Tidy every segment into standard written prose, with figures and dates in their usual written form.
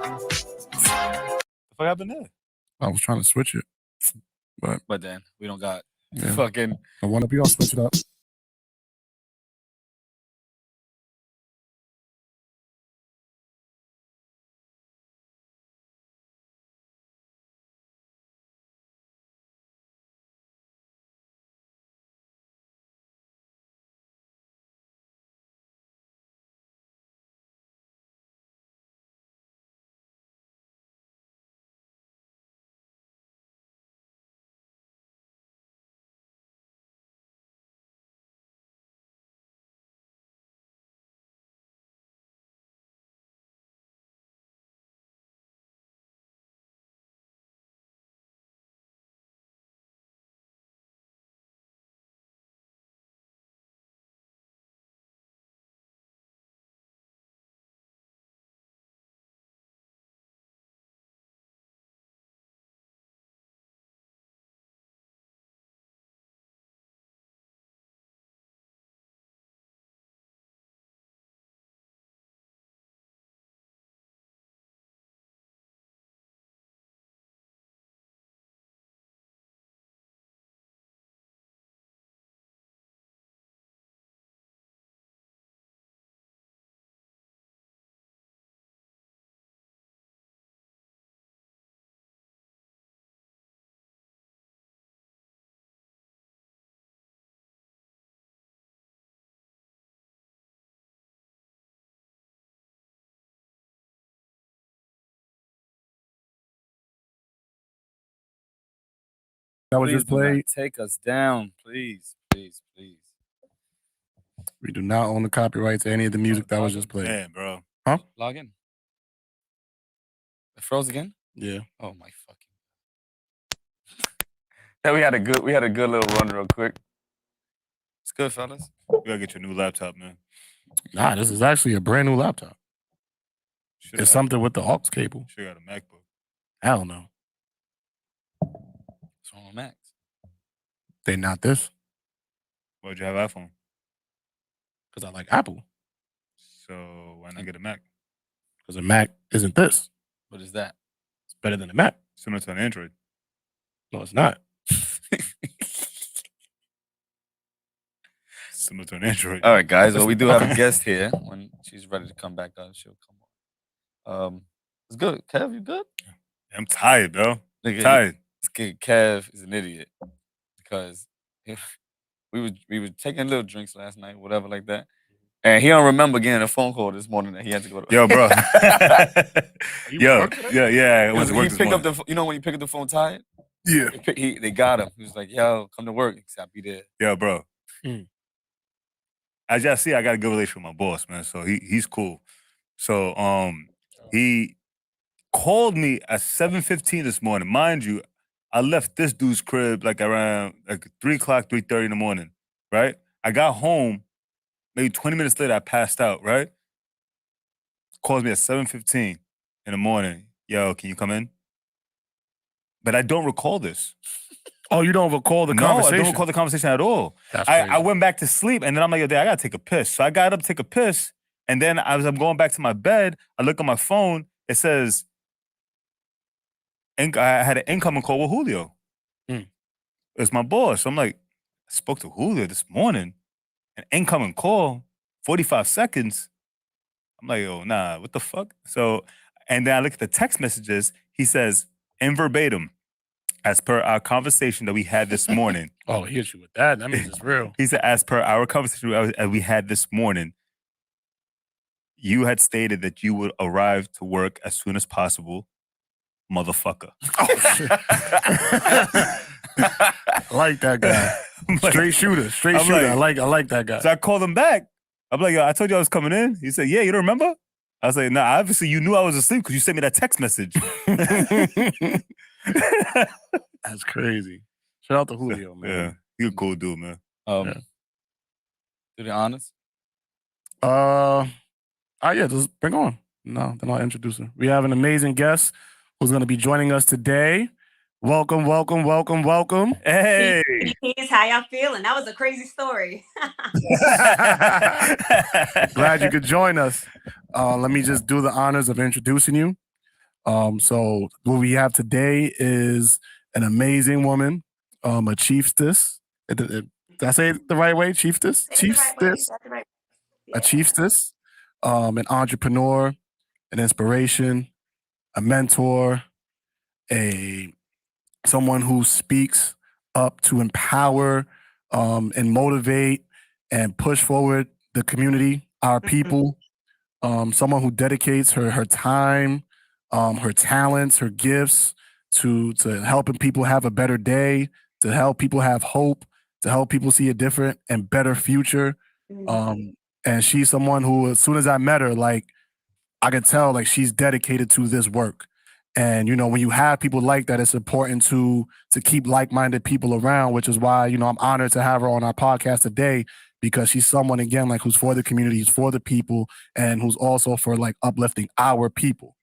What happened there? I was trying to switch it, but then we don't got yeah. fucking. I want to be. I'll switch it up. That was just played. Take us down, please. We do not own the copyright to any of the music that was just played. Man, bro. Huh? Log in. It froze again? Yeah. Oh my fucking. Yeah, we had a good little run real quick. It's good, fellas. You gotta get your new laptop, man. Nah, this is actually a brand new laptop. It's something with the aux cable. Sure got a MacBook. Hell no. What's wrong with Macs? They not this. Why'd you have iPhone? Because I like Apple. So why not get a Mac? Because a Mac isn't this. What is that? It's better than a Mac. Similar to an Android. No, it's not. Similar to an Android. All right, guys. Well, we do have a guest here. When she's ready to come back on, she'll come on. It's good. Kev, you good? I'm tired, bro. Tired. This kid Kev is an idiot because we were taking little drinks last night, whatever like that. And he don't remember getting a phone call this morning that he had to go to. Yo, bro. Yeah. It was work this morning. You know when you pick up the phone tired? Yeah. They got him. He was like, yo, come to work. He said, I'll be there. Yo, bro. As y'all see, I got a good relationship with my boss, man. So he's cool. So he called me at 7:15 this morning. Mind you, I left this dude's crib like around 3 o'clock, 3:30 in the morning, right? I got home, maybe 20 minutes later, I passed out, right? Calls me at 7:15 in the morning. Yo, can you come in? But I don't recall this. Oh, you don't recall the conversation? No, I don't recall the conversation at all. I went back to sleep, and then I'm like, yo, Dad, I gotta take a piss. So I got up to take a piss, and then as I'm going back to my bed, I look at my phone, it says, I had an incoming call with Julio. It's my boss. So I'm like, I spoke to Julio this morning, an incoming call, 45 seconds. I'm like, yo, nah, what the fuck? So, and then I look at the text messages, he says, in verbatim, as per our conversation that we had this morning. Oh, he hit you with that. That means it's real. He said, as per our conversation we had this morning, you had stated that you would arrive to work as soon as possible, motherfucker. Oh, shit. I like that guy. Straight shooter. I like that guy. So I called him back. I'm like, yo, I told you I was coming in. He said, yeah, you don't remember? I was like, nah, obviously you knew I was asleep because you sent me that text message. That's crazy. Shout out to Julio, man. Yeah, he's a cool dude, man. Do the honors? Yeah, just bring on. No, then I'll introduce her. We have an amazing guest who's going to be joining us today. Welcome. Hey. How y'all feeling? That was a crazy story. Glad you could join us. Let me just do the honors of introducing you. So what we have today is an amazing woman, a chiefstess. Did I say it the right way? Chiefstess? Say it the right way. Chiefstess? That's the right. A Yeah. chiefstess, an entrepreneur, an inspiration, a mentor, a someone who speaks up to empower and motivate and push forward the community, our people. Someone who dedicates her time, her talents, her gifts to helping people have a better day, to help people have hope, to help people see a different and better future. Um, and she's someone who, as soon as I met her, like I could tell, like she's dedicated to this work. And you know, when you have people like that, it's important to keep like-minded people around, which is why, you know, I'm honored to have her on our podcast today, because she's someone, again, like who's for the community, who's for the people, and who's also for like uplifting our people.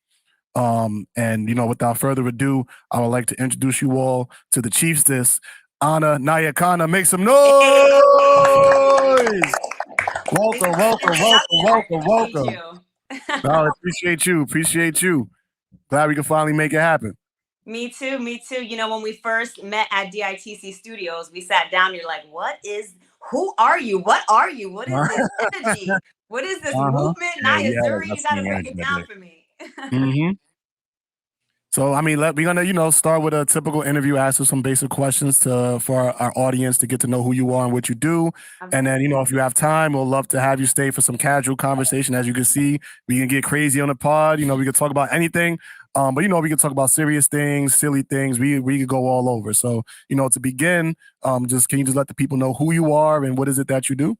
And you know, without further ado, I would like to introduce you all to the chiefstess, Anna Nayakana. Make some noise! Welcome, welcome. No, appreciate you. Glad we can finally make it happen. Me too. You know, when we first met at DITC Studios, we sat down and you're like, who are you? What are you? What is this energy? What is this movement? Naya Zuri, you gotta break it down for me. So, I mean, we're gonna, you know, start with a typical interview, ask you some basic questions for our audience to get to know who you are and what you do. And then, you know, if you have time, we'll love to have you stay for some casual conversation. As you can see, we can get crazy on the pod. You know, we can talk about anything. But you know, we can talk about serious things, silly things. We could go all over. So, you know, to begin, can you just let the people know who you are and what is it that you do?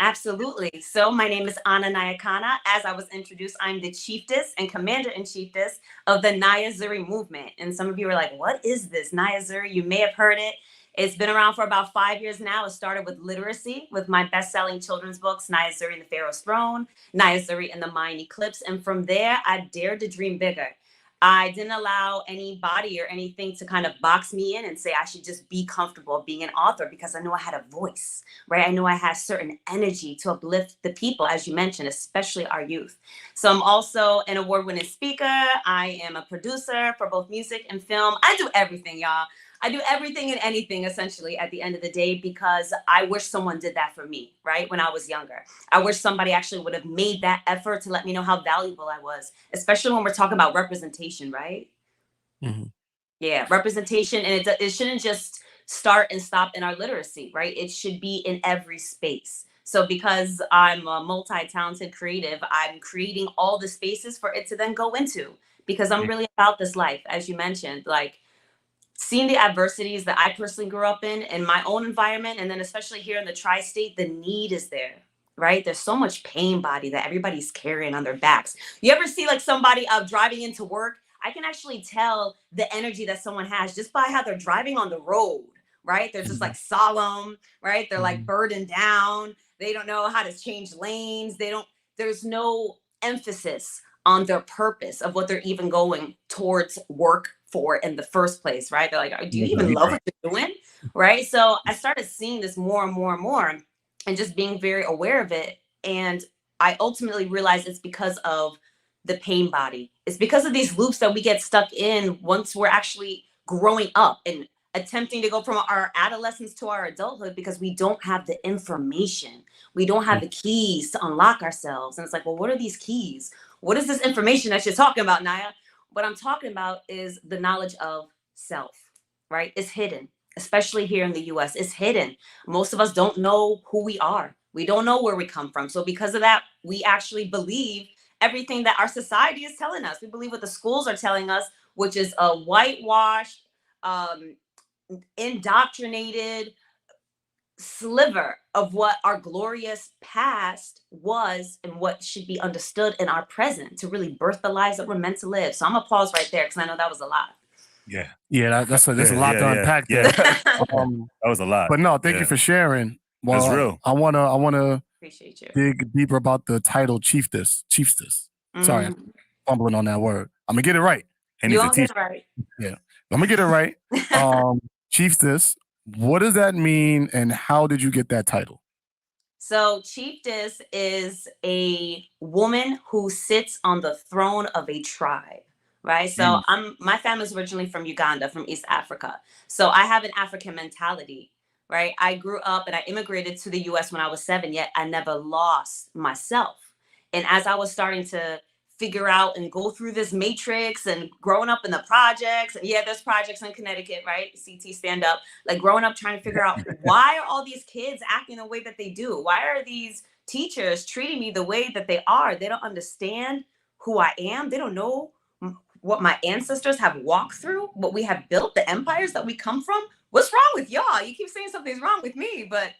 Absolutely. So my name is Anna Nayakana. As I was introduced, I'm the chiefess and commander-in-chiefess of the Naya Zuri movement. And some of you are like, what is this Naya Zuri? You may have heard it. It's been around for about 5 years now. It started with literacy, with my best-selling children's books, Naya Zuri and the Pharaoh's Throne, Naya Zuri and the Mayan Eclipse. And from there, I dared to dream bigger. I didn't allow anybody or anything to kind of box me in and say I should just be comfortable being an author, because I knew I had a voice, right? I knew I had certain energy to uplift the people, as you mentioned, especially our youth. So I'm also an award-winning speaker. I am a producer for both music and film. I do everything, y'all. I do everything and anything, essentially, at the end of the day, because I wish someone did that for me, right? When I was younger, I wish somebody actually would have made that effort to let me know how valuable I was, especially when we're talking about representation, right? Yeah, representation. And it shouldn't just start and stop in our literacy, right? It should be in every space. So because I'm a multi-talented creative, I'm creating all the spaces for it to then go into, because I'm really about this life, as you mentioned, like seeing the adversities that I personally grew up in my own environment, and then especially here in the tri-state, the need is there, right? There's so much pain body that everybody's carrying on their backs. You ever see like somebody driving into work? I can actually tell the energy that someone has just by how they're driving on the road, right? They're just like solemn, right? They're like burdened down. They don't know how to change lanes. There's no emphasis on their purpose of what they're even going towards work for in the first place, right? They're like, do you even love what you're doing? Right? So I started seeing this more and more and more, and just being very aware of it. And I ultimately realized it's because of the pain body. It's because of these loops that we get stuck in once we're actually growing up and attempting to go from our adolescence to our adulthood, because we don't have the information. We don't have the keys to unlock ourselves. And it's like, well, what are these keys? What is this information that you're talking about, Naya? What I'm talking about is the knowledge of self, right? It's hidden, especially here in the US. It's hidden. Most of us don't know who we are. We don't know where we come from. So because of that, we actually believe everything that our society is telling us. We believe what the schools are telling us, which is a whitewashed, indoctrinated sliver of what our glorious past was and what should be understood in our present to really birth the lives that we're meant to live. So I'm gonna pause right there because I know that was a lot. That's a lot to unpack there. That was a lot. But no, thank you for sharing. Well, that's real. I wanna Appreciate you. dig deeper about the title chiefstess. Sorry, I'm fumbling on that word. I'm gonna get it right. You gonna get it right. Yeah, I'm gonna get it right. Chiefstess, what does that mean, and how did you get that title? So chiefess is a woman who sits on the throne of a tribe, right? So my family's originally from Uganda, from East Africa. So I have an African mentality, right? I grew up and I immigrated to the US when I was 7, yet I never lost myself. And as I was starting to figure out and go through this matrix and growing up in the projects, and yeah, there's projects in Connecticut, right? CT stand up, like growing up trying to figure out why are all these kids acting the way that they do? Why are these teachers treating me the way that they are? They don't understand who I am. They don't know what my ancestors have walked through, what we have built, the empires that we come from. What's wrong with y'all? You keep saying something's wrong with me, but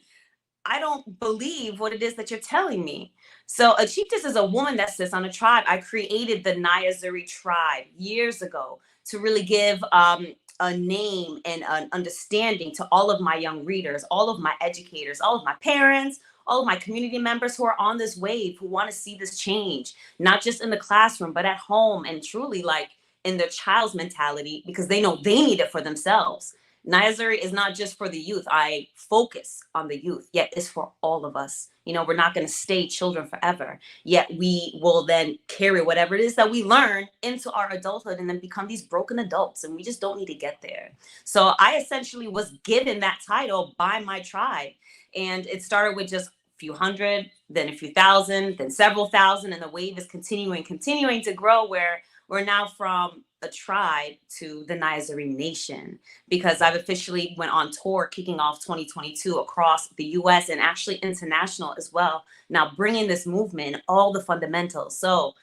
I don't believe what it is that you're telling me. So a chiefess is a woman that sits on a tribe. I created the Nayazuri tribe years ago to really give a name and an understanding to all of my young readers, all of my educators, all of my parents, all of my community members who are on this wave, who want to see this change, not just in the classroom, but at home, and truly like in their child's mentality, because they know they need it for themselves. Nayazuri is not just for the youth. I focus on the youth, yet it's for all of us. You know, we're not going to stay children forever, yet we will then carry whatever it is that we learn into our adulthood and then become these broken adults. And we just don't need to get there. So I essentially was given that title by my tribe. And it started with just a few hundred, then a few thousand, then several thousand. And the wave is continuing to grow, where we're now from a tribe to the Nayazuri Nation, because I've officially went on tour kicking off 2022 across the US and actually international as well. Now bringing this movement, all the fundamentals. So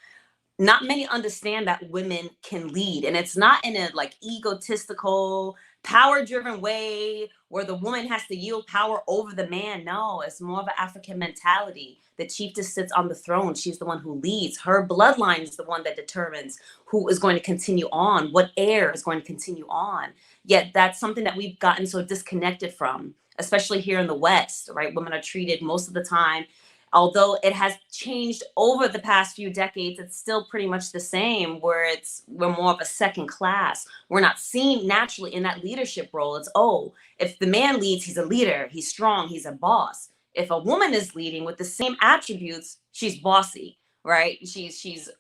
not many understand that women can lead, and it's not in a like egotistical, power-driven way where the woman has to yield power over the man. No, it's more of an African mentality. The chiefess sits on the throne. She's the one who leads. Her bloodline is the one that determines who is going to continue on, what heir is going to continue on. Yet that's something that we've gotten so disconnected from, especially here in the West, right? Women are treated most of the time, although it has changed over the past few decades, it's still pretty much the same, where we're more of a second class. We're not seen naturally in that leadership role. It's, oh, if the man leads, he's a leader, he's strong, he's a boss. If a woman is leading with the same attributes, she's bossy, right? She's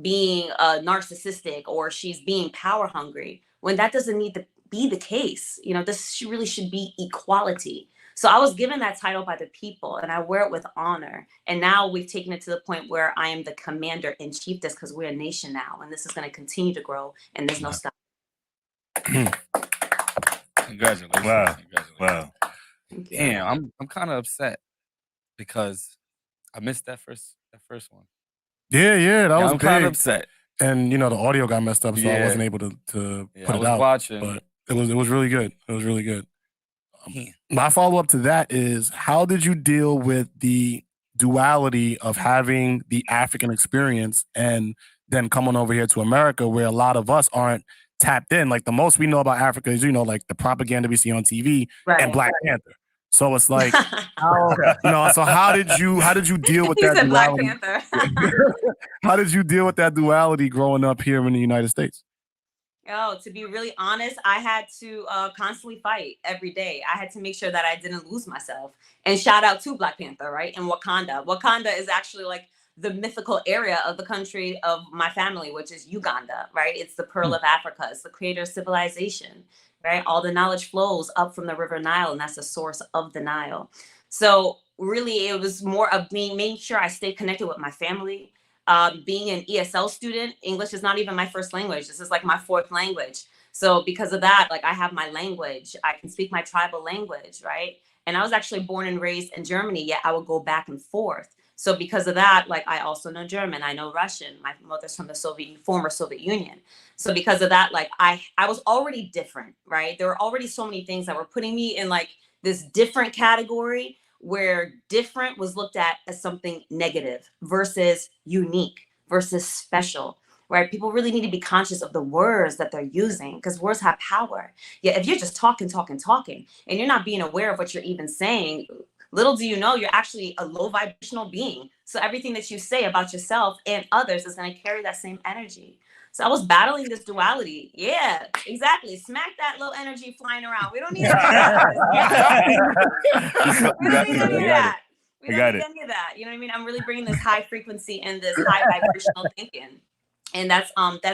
being narcissistic, or she's being power hungry, when that doesn't need to be the case. You know, this really should be equality. So I was given that title by the people, and I wear it with honor. And now we've taken it to the point where I am the commander in chiefess, because we're a nation now, and this is going to continue to grow, and there's no stop. Congratulations. Wow. Congratulations. Wow. Damn, I'm kind of upset because I missed that first one. Yeah, that was I'm big. kind of upset. And you know, the audio got messed up, so I wasn't able to put it out. Watching. But it was really good. It was really good. My follow-up to that is, how did you deal with the duality of having the African experience and then coming over here to America, where a lot of us aren't tapped in? Like, the most we know about Africa is, you know, like the propaganda we see on TV, right, and Black Panther. So it's like, so how did you deal with that duality? Black Panther. How did you deal with that duality growing up here in the United States? Oh, to be really honest, I had to constantly fight every day. I had to make sure that I didn't lose myself. And shout out to Black Panther, right? And Wakanda. Wakanda is actually like the mythical area of the country of my family, which is Uganda, right? It's the Pearl of Africa. It's the creator of civilization, right? All the knowledge flows up from the River Nile, and that's the source of the Nile. So really, it was more of making sure I stay connected with my family. Being an ESL student, English is not even my first language. This is like my fourth language. So because of that, like, I have my language. I can speak my tribal language, right? And I was actually born and raised in Germany, yet I would go back and forth. So because of that, like, I also know German, I know Russian. My mother's from the former Soviet Union. So because of that, like, I was already different, right? There were already so many things that were putting me in like this different category, where different was looked at as something negative versus unique versus special, right? People really need to be conscious of the words that they're using, because words have power. Yeah, if you're just talking, and you're not being aware of what you're even saying, little do you know, you're actually a low vibrational being. So everything that you say about yourself and others is going to carry that same energy. So I was battling this duality. Yeah, exactly. Smack that low energy flying around. We don't need that. We don't need any of that. We don't need any of that. You know what I mean? I'm really bringing this high frequency and this high vibrational thinking. And that's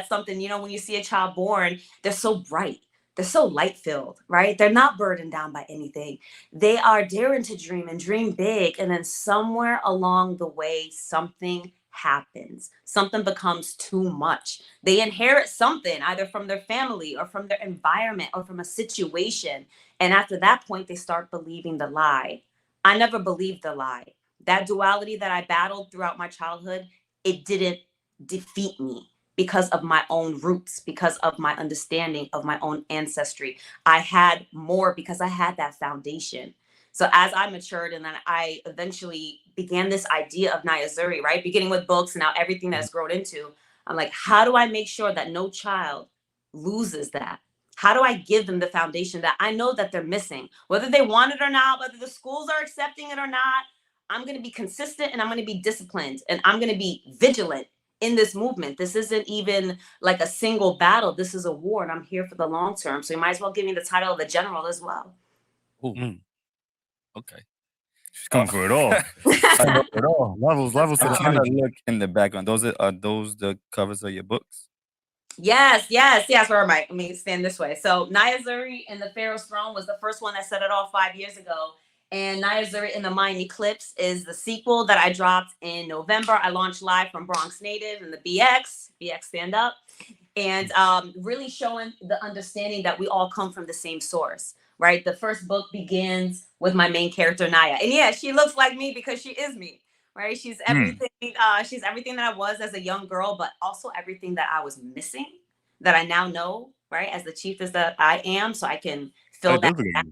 something, you know, when you see a child born, they're so bright. They're so light filled, right? They're not burdened down by anything. They are daring to dream and dream big. And then somewhere along the way, something happens. Something becomes too much. They inherit something either from their family or from their environment or from a situation. And after that point, they start believing the lie. I never believed the lie. That duality that I battled throughout my childhood, it didn't defeat me because of my own roots, because of my understanding of my own ancestry. I had more because I had that foundation. So as I matured and then I eventually began this idea of Nayazuri, right? Beginning with books and now everything that's grown into, I'm like, how do I make sure that no child loses that? How do I give them the foundation that I know that they're missing? Whether they want it or not, whether the schools are accepting it or not, I'm going to be consistent and I'm going to be disciplined and I'm going to be vigilant in this movement. This isn't even like a single battle. This is a war, and I'm here for the long term. So you might as well give me the title of a general as well. Ooh. Okay. She's coming for it all. It all. Levels to I'm the trying to energy. look in the background. Are those the covers of your books? Yes. Where am I? Let me stand this way. So Nayazuri and the Pharaoh's Throne was the first one that set it off 5 years ago. And Nayazuri in the Mind Eclipse is the sequel that I dropped in November. I launched live from Bronx Native and the BX Stand Up. And really showing the understanding that we all come from the same source, right? The first book begins with my main character, Naya. And yeah, she looks like me because she is me, right? She's everything. She's everything that I was as a young girl, but also everything that I was missing that I now know, right? As the chiefess that I am, so I can fill that.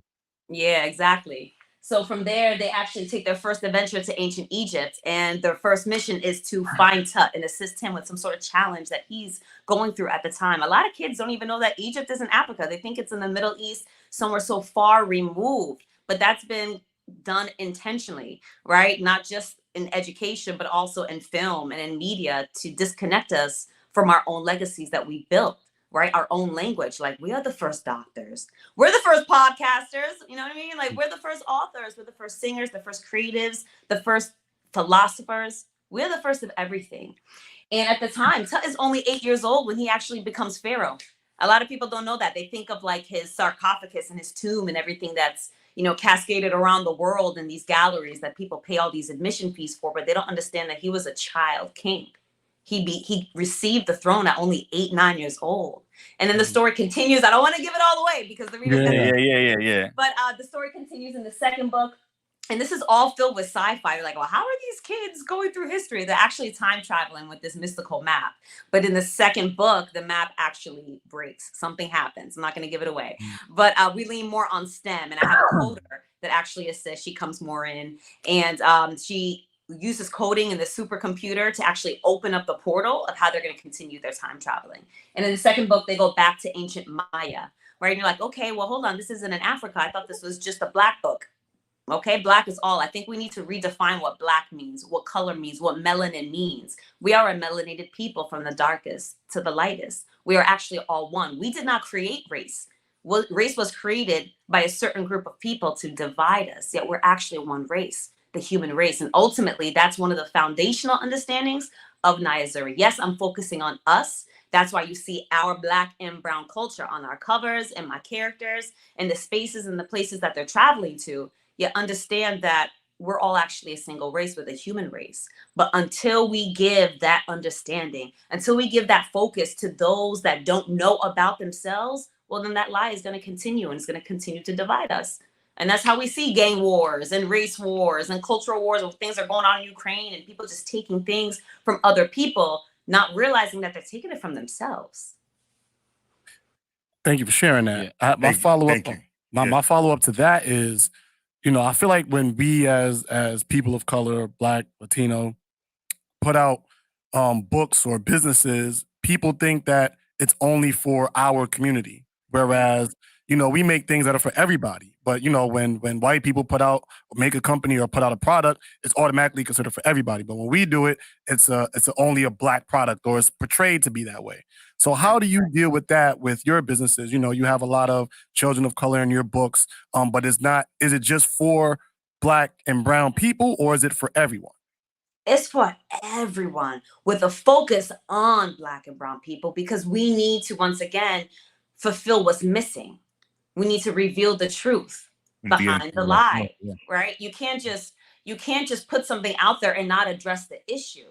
Yeah, exactly. So from there, they actually take their first adventure to ancient Egypt, and their first mission is to find Tut and assist him with some sort of challenge that he's going through at the time. A lot of kids don't even know that Egypt is in Africa. They think it's in the Middle East, somewhere so far removed, but that's been done intentionally, right? Not just in education, but also in film and in media to disconnect us from our own legacies that we built, right? Our own language. Like, we are the first doctors. We're the first podcasters. You know what I mean? Like, we're the first authors. We're the first singers, the first creatives, the first philosophers. We're the first of everything. And at the time, Tut is only 8 years old when he actually becomes pharaoh. A lot of people don't know that. They think of like his sarcophagus and his tomb and everything that's, you know, cascaded around the world in these galleries that people pay all these admission fees for, but they don't understand that he was a child king. He received the throne at only 8, 9 years old. And then the story continues. I don't want to give it all away because the reader. Yeah. But the story continues in the second book. And this is all filled with sci-fi. You're like, well, how are these kids going through history? They're actually time traveling with this mystical map. But in the second book, the map actually breaks. Something happens. I'm not going to give it away. But we lean more on STEM. And I have a coder that actually assists. She comes more in. And she uses coding in the supercomputer to actually open up the portal of how they're going to continue their time traveling. And in the second book, they go back to ancient Maya, right? And you're like, okay, well, hold on. This isn't in Africa. I thought this was just a Black book. Okay, Black is all. I think we need to redefine what Black means, what color means, what melanin means. We are a melanated people from the darkest to the lightest. We are actually all one. We did not create race. Well, race was created by a certain group of people to divide us, yet we're actually one race, the human race. And ultimately, that's one of the foundational understandings of Nayazuri. Yes, I'm focusing on us. That's why you see our Black and brown culture on our covers and my characters and the spaces and the places that they're traveling to. Yet understand that we're all actually a single race with a human race. But until we give that understanding, until we give that focus to those that don't know about themselves, well, then that lie is going to continue and it's going to continue to divide us. And that's how we see gang wars and race wars and cultural wars when things are going on in Ukraine and people just taking things from other people, not realizing that they're taking it from themselves. Thank you for sharing that. Yeah. My follow-up to that is, you know, I feel like when we as people of color, Black, Latino, put out books or businesses, people think that it's only for our community. Whereas, you know, we make things that are for everybody. But, you know, when white people put out or make a company or put out a product, it's automatically considered for everybody. But when we do it, it's only a Black product, or it's portrayed to be that way. So how do you deal with that with your businesses? You know, you have a lot of children of color in your books, but is it just for Black and brown people, or is it for everyone? It's for everyone with a focus on Black and brown people, because we need to, once again, fulfill what's missing. We need to reveal the truth behind the lie, right? You can't just put something out there and not address the issue,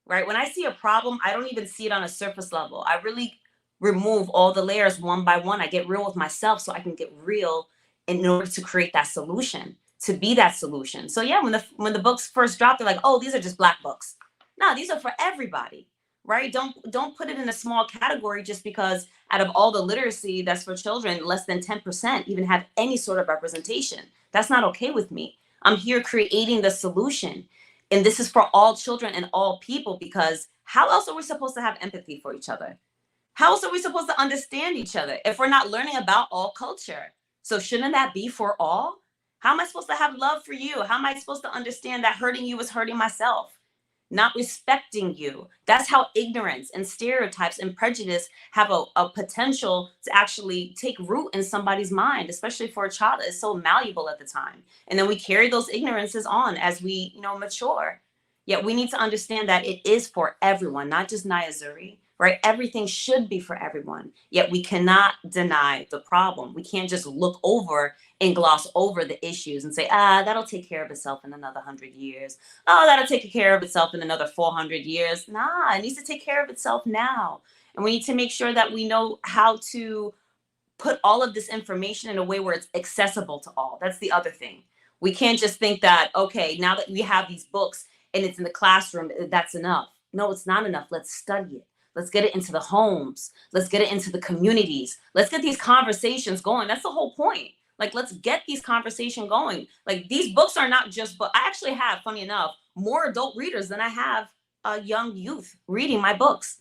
right? When I see a problem, I don't even see it on a surface level. I really remove all the layers one by one. I get real with myself so I can get real in order to create that solution, to be that solution. So yeah, when the books first dropped, they're like, oh, these are just Black books. No, these are for everybody, right? Don't put it in a small category just because out of all the literacy that's for children, less than 10% even have any sort of representation. That's not okay with me. I'm here creating the solution. And this is for all children and all people, because how else are we supposed to have empathy for each other? How else are we supposed to understand each other if we're not learning about all culture? So shouldn't that be for all? How am I supposed to have love for you? How am I supposed to understand that hurting you is hurting myself? Not respecting you. That's how ignorance and stereotypes and prejudice have a potential to actually take root in somebody's mind, especially for a child that is so malleable at the time. And then we carry those ignorances on as we, mature. Yet we need to understand that it is for everyone, not just Naya Zuri, right? Everything should be for everyone. Yet we cannot deny the problem. We can't just look over and gloss over the issues and say, that'll take care of itself in another 100 years. Oh, that'll take care of itself in another 400 years. Nah, it needs to take care of itself now. And we need to make sure that we know how to put all of this information in a way where it's accessible to all. That's the other thing. We can't just think that, okay, now that we have these books and it's in the classroom, that's enough. No, it's not enough. Let's study it. Let's get it into the homes. Let's get it into the communities. Let's get these conversations going. That's the whole point. Like, let's get these conversations going. Like, these books are not just, but I actually have, funny enough, more adult readers than I have young youth reading my books.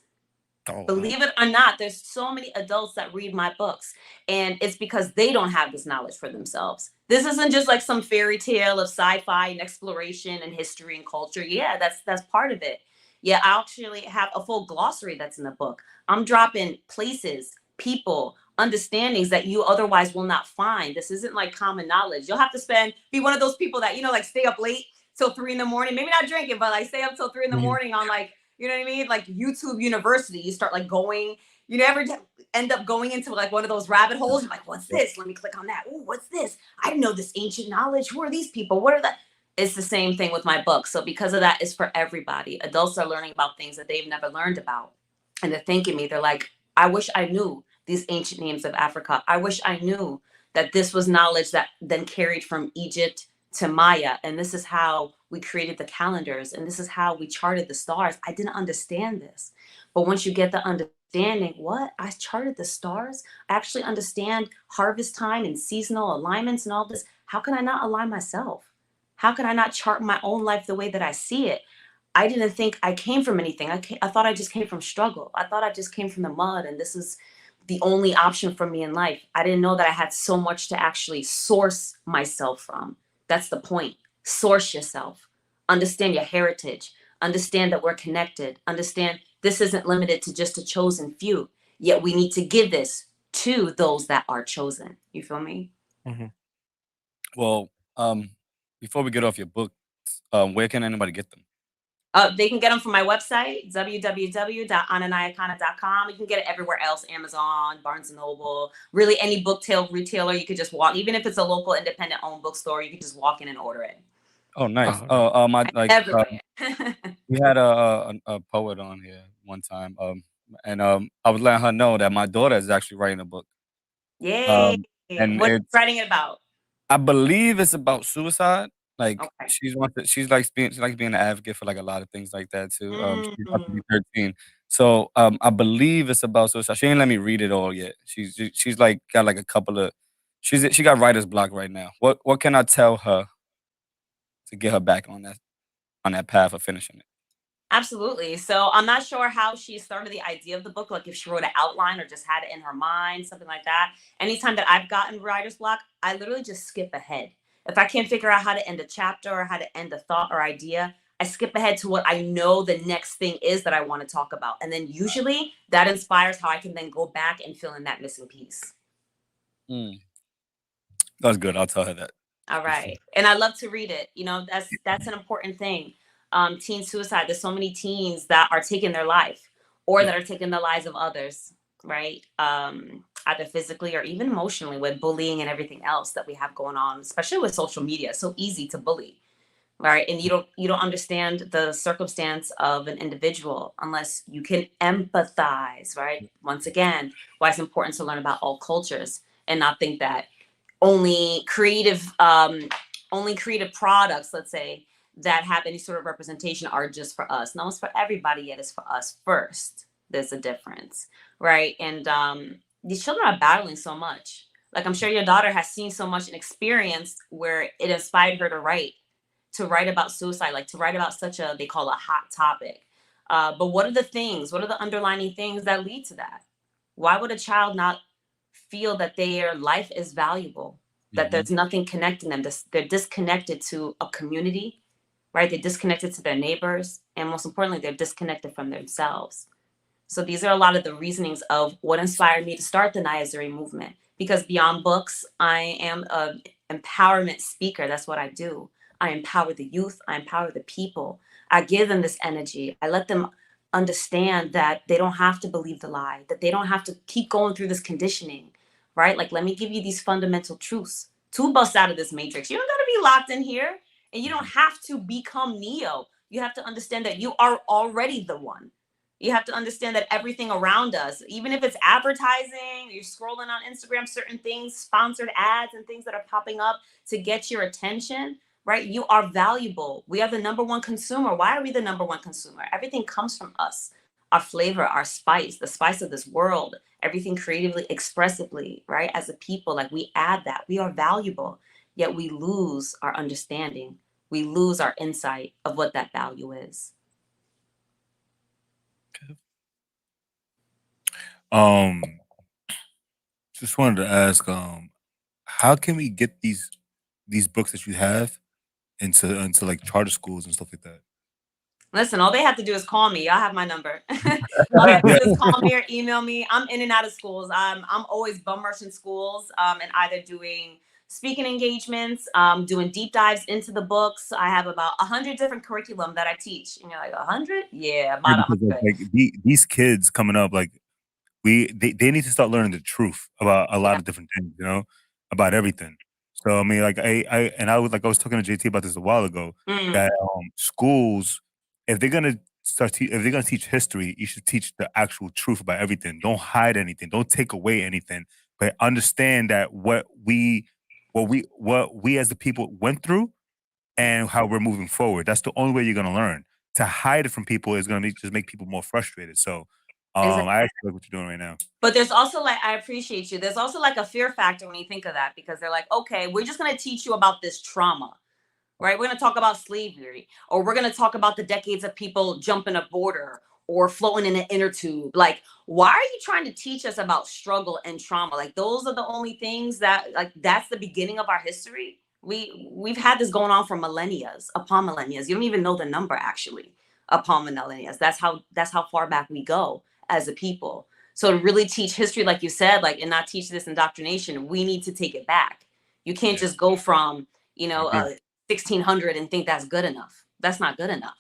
Oh, Believe it or not, there's so many adults that read my books, and it's because they don't have this knowledge for themselves. This isn't just like some fairy tale of sci-fi and exploration and history and culture. Yeah, that's part of it. Yeah, I actually have a full glossary that's in the book. I'm dropping places, people, understandings that you otherwise will not find. This isn't like common knowledge. You'll have to be one of those people that, like stay up late till 3 in the morning, maybe not drinking, but like stay up till 3 in the morning on like, you know what I mean? Like YouTube University, you start like going, you never end up going into like one of those rabbit holes. You're like, what's this? Let me click on that. Oh, what's this? I didn't know this ancient knowledge. Who are these people? What are that? It's the same thing with my book. So because of that, it's for everybody. Adults are learning about things that they've never learned about. And they're thanking me. They're like, I wish I knew these ancient names of Africa. I wish I knew that this was knowledge that then carried from Egypt to Maya. And this is how we created the calendars. And this is how we charted the stars. I didn't understand this. But once you get the understanding, what? I charted the stars? I actually understand harvest time and seasonal alignments and all this. How can I not align myself? How can I not chart my own life the way that I see it? I didn't think I came from anything. I thought I just came from struggle. I thought I just came from the mud, and this is the only option for me in life. I didn't know that I had so much to actually source myself from. That's the point. Source yourself. Understand your heritage. Understand that we're connected. Understand this isn't limited to just a chosen few. Yet we need to give this to those that are chosen. You feel me? Mm-hmm. Well, before we get off your book, where can anybody get them? They can get them from my website, www.ananayakana.com. You can get it everywhere else, Amazon, Barnes & Noble, really any book retailer. You could just walk, even if it's a local independent owned bookstore, you could just walk in and order it. Oh, nice. Everywhere. We had a poet on here one time, and I was letting her know that my daughter is actually writing a book. Yay. And What are you writing it about? I believe it's about suicide. Like Okay. she likes being an advocate for like a lot of things like that too. She's about to be 13. So I believe it's about suicide. She ain't let me read it all yet. She's like got like a couple of she got writer's block right now. What can I tell her to get her back on that path of finishing it? Absolutely. So I'm not sure how she started the idea of the book, like if she wrote an outline or just had it in her mind, something like that. Anytime that I've gotten writer's block, I literally just skip ahead. If I can't figure out how to end a chapter or how to end a thought or idea, I skip ahead to what I know the next thing is that I want to talk about. And then usually that inspires how I can then go back and fill in that missing piece. That's good. I'll tell her that. All right. And I love to read it. That's an important thing. teen suicide. There's so many teens that are taking their life or that are taking the lives of others, right? Either physically or even emotionally with bullying and everything else that we have going on, especially with social media. It's so easy to bully, right? And you don't understand the circumstance of an individual unless you can empathize, right? Once again, why it's important to learn about all cultures and not think that only creative products, let's say, that have any sort of representation are just for us. No, it's for everybody, yet it's for us first. There's a difference, right? And these children are battling so much. Like, I'm sure your daughter has seen so much and experienced where it inspired her to write about suicide, like to write about such a, they call it a hot topic. But what are the underlying things that lead to that? Why would a child not feel that their life is valuable, that there's nothing connecting them? They're disconnected to a community, right? They're disconnected to their neighbors. And most importantly, they're disconnected from themselves. So these are a lot of the reasonings of what inspired me to start the Naya Zuri movement. Because beyond books, I am an empowerment speaker. That's what I do. I empower the youth. I empower the people. I give them this energy. I let them understand that they don't have to believe the lie, that they don't have to keep going through this conditioning, right? Like, let me give you these fundamental truths to bust out of this matrix. You don't got to be locked in here, and you don't have to become Neo. You have to understand that you are already the one. You have to understand that everything around us, even if it's advertising, you're scrolling on Instagram, certain things, sponsored ads and things that are popping up to get your attention, right? You are valuable. We are the number one consumer. Why are we the number one consumer? Everything comes from us. Our flavor, our spice, the spice of this world, everything creatively, expressively, right? As a people, like, we add that. We are valuable, yet we lose our understanding. We lose our insight of what that value is. Just wanted to ask, how can we get these books that you have into like charter schools and stuff like that? Listen, all they have to do is call me. Y'all have my number. All they have to do is call me or email me. I'm in and out of schools. I'm always bum rushing schools, and either doing speaking engagements, doing deep dives into the books. I have about 100 different curriculum that I teach. And you're like, 100? Yeah, about 100. Like, these kids coming up, like, they need to start learning the truth about a lot of different things, about everything. So I mean, like, I was talking to JT about this a while ago, that schools, if they're gonna teach history, you should teach the actual truth about everything. Don't hide anything. Don't take away anything. But understand that what we as the people went through and how we're moving forward. That's the only way you're gonna learn. To hide it from people is gonna just make people more frustrated. So Exactly. I actually like what you're doing right now. But there's also, like, I appreciate you. There's also like a fear factor when you think of that, because they're like, okay, we're just going to teach you about this trauma, right? We're going to talk about slavery, or we're going to talk about the decades of people jumping a border or floating in an inner tube. Like, why are you trying to teach us about struggle and trauma? Like, those are the only things that, like, that's the beginning of our history. We've had this going on for millennia upon millennia. You don't even know the number, actually, upon millennia. That's how far back we go as a people. So to really teach history, like you said, like, and not teach this indoctrination, we need to take it back. You can't just go from, 1600 and think that's good enough. That's not good enough.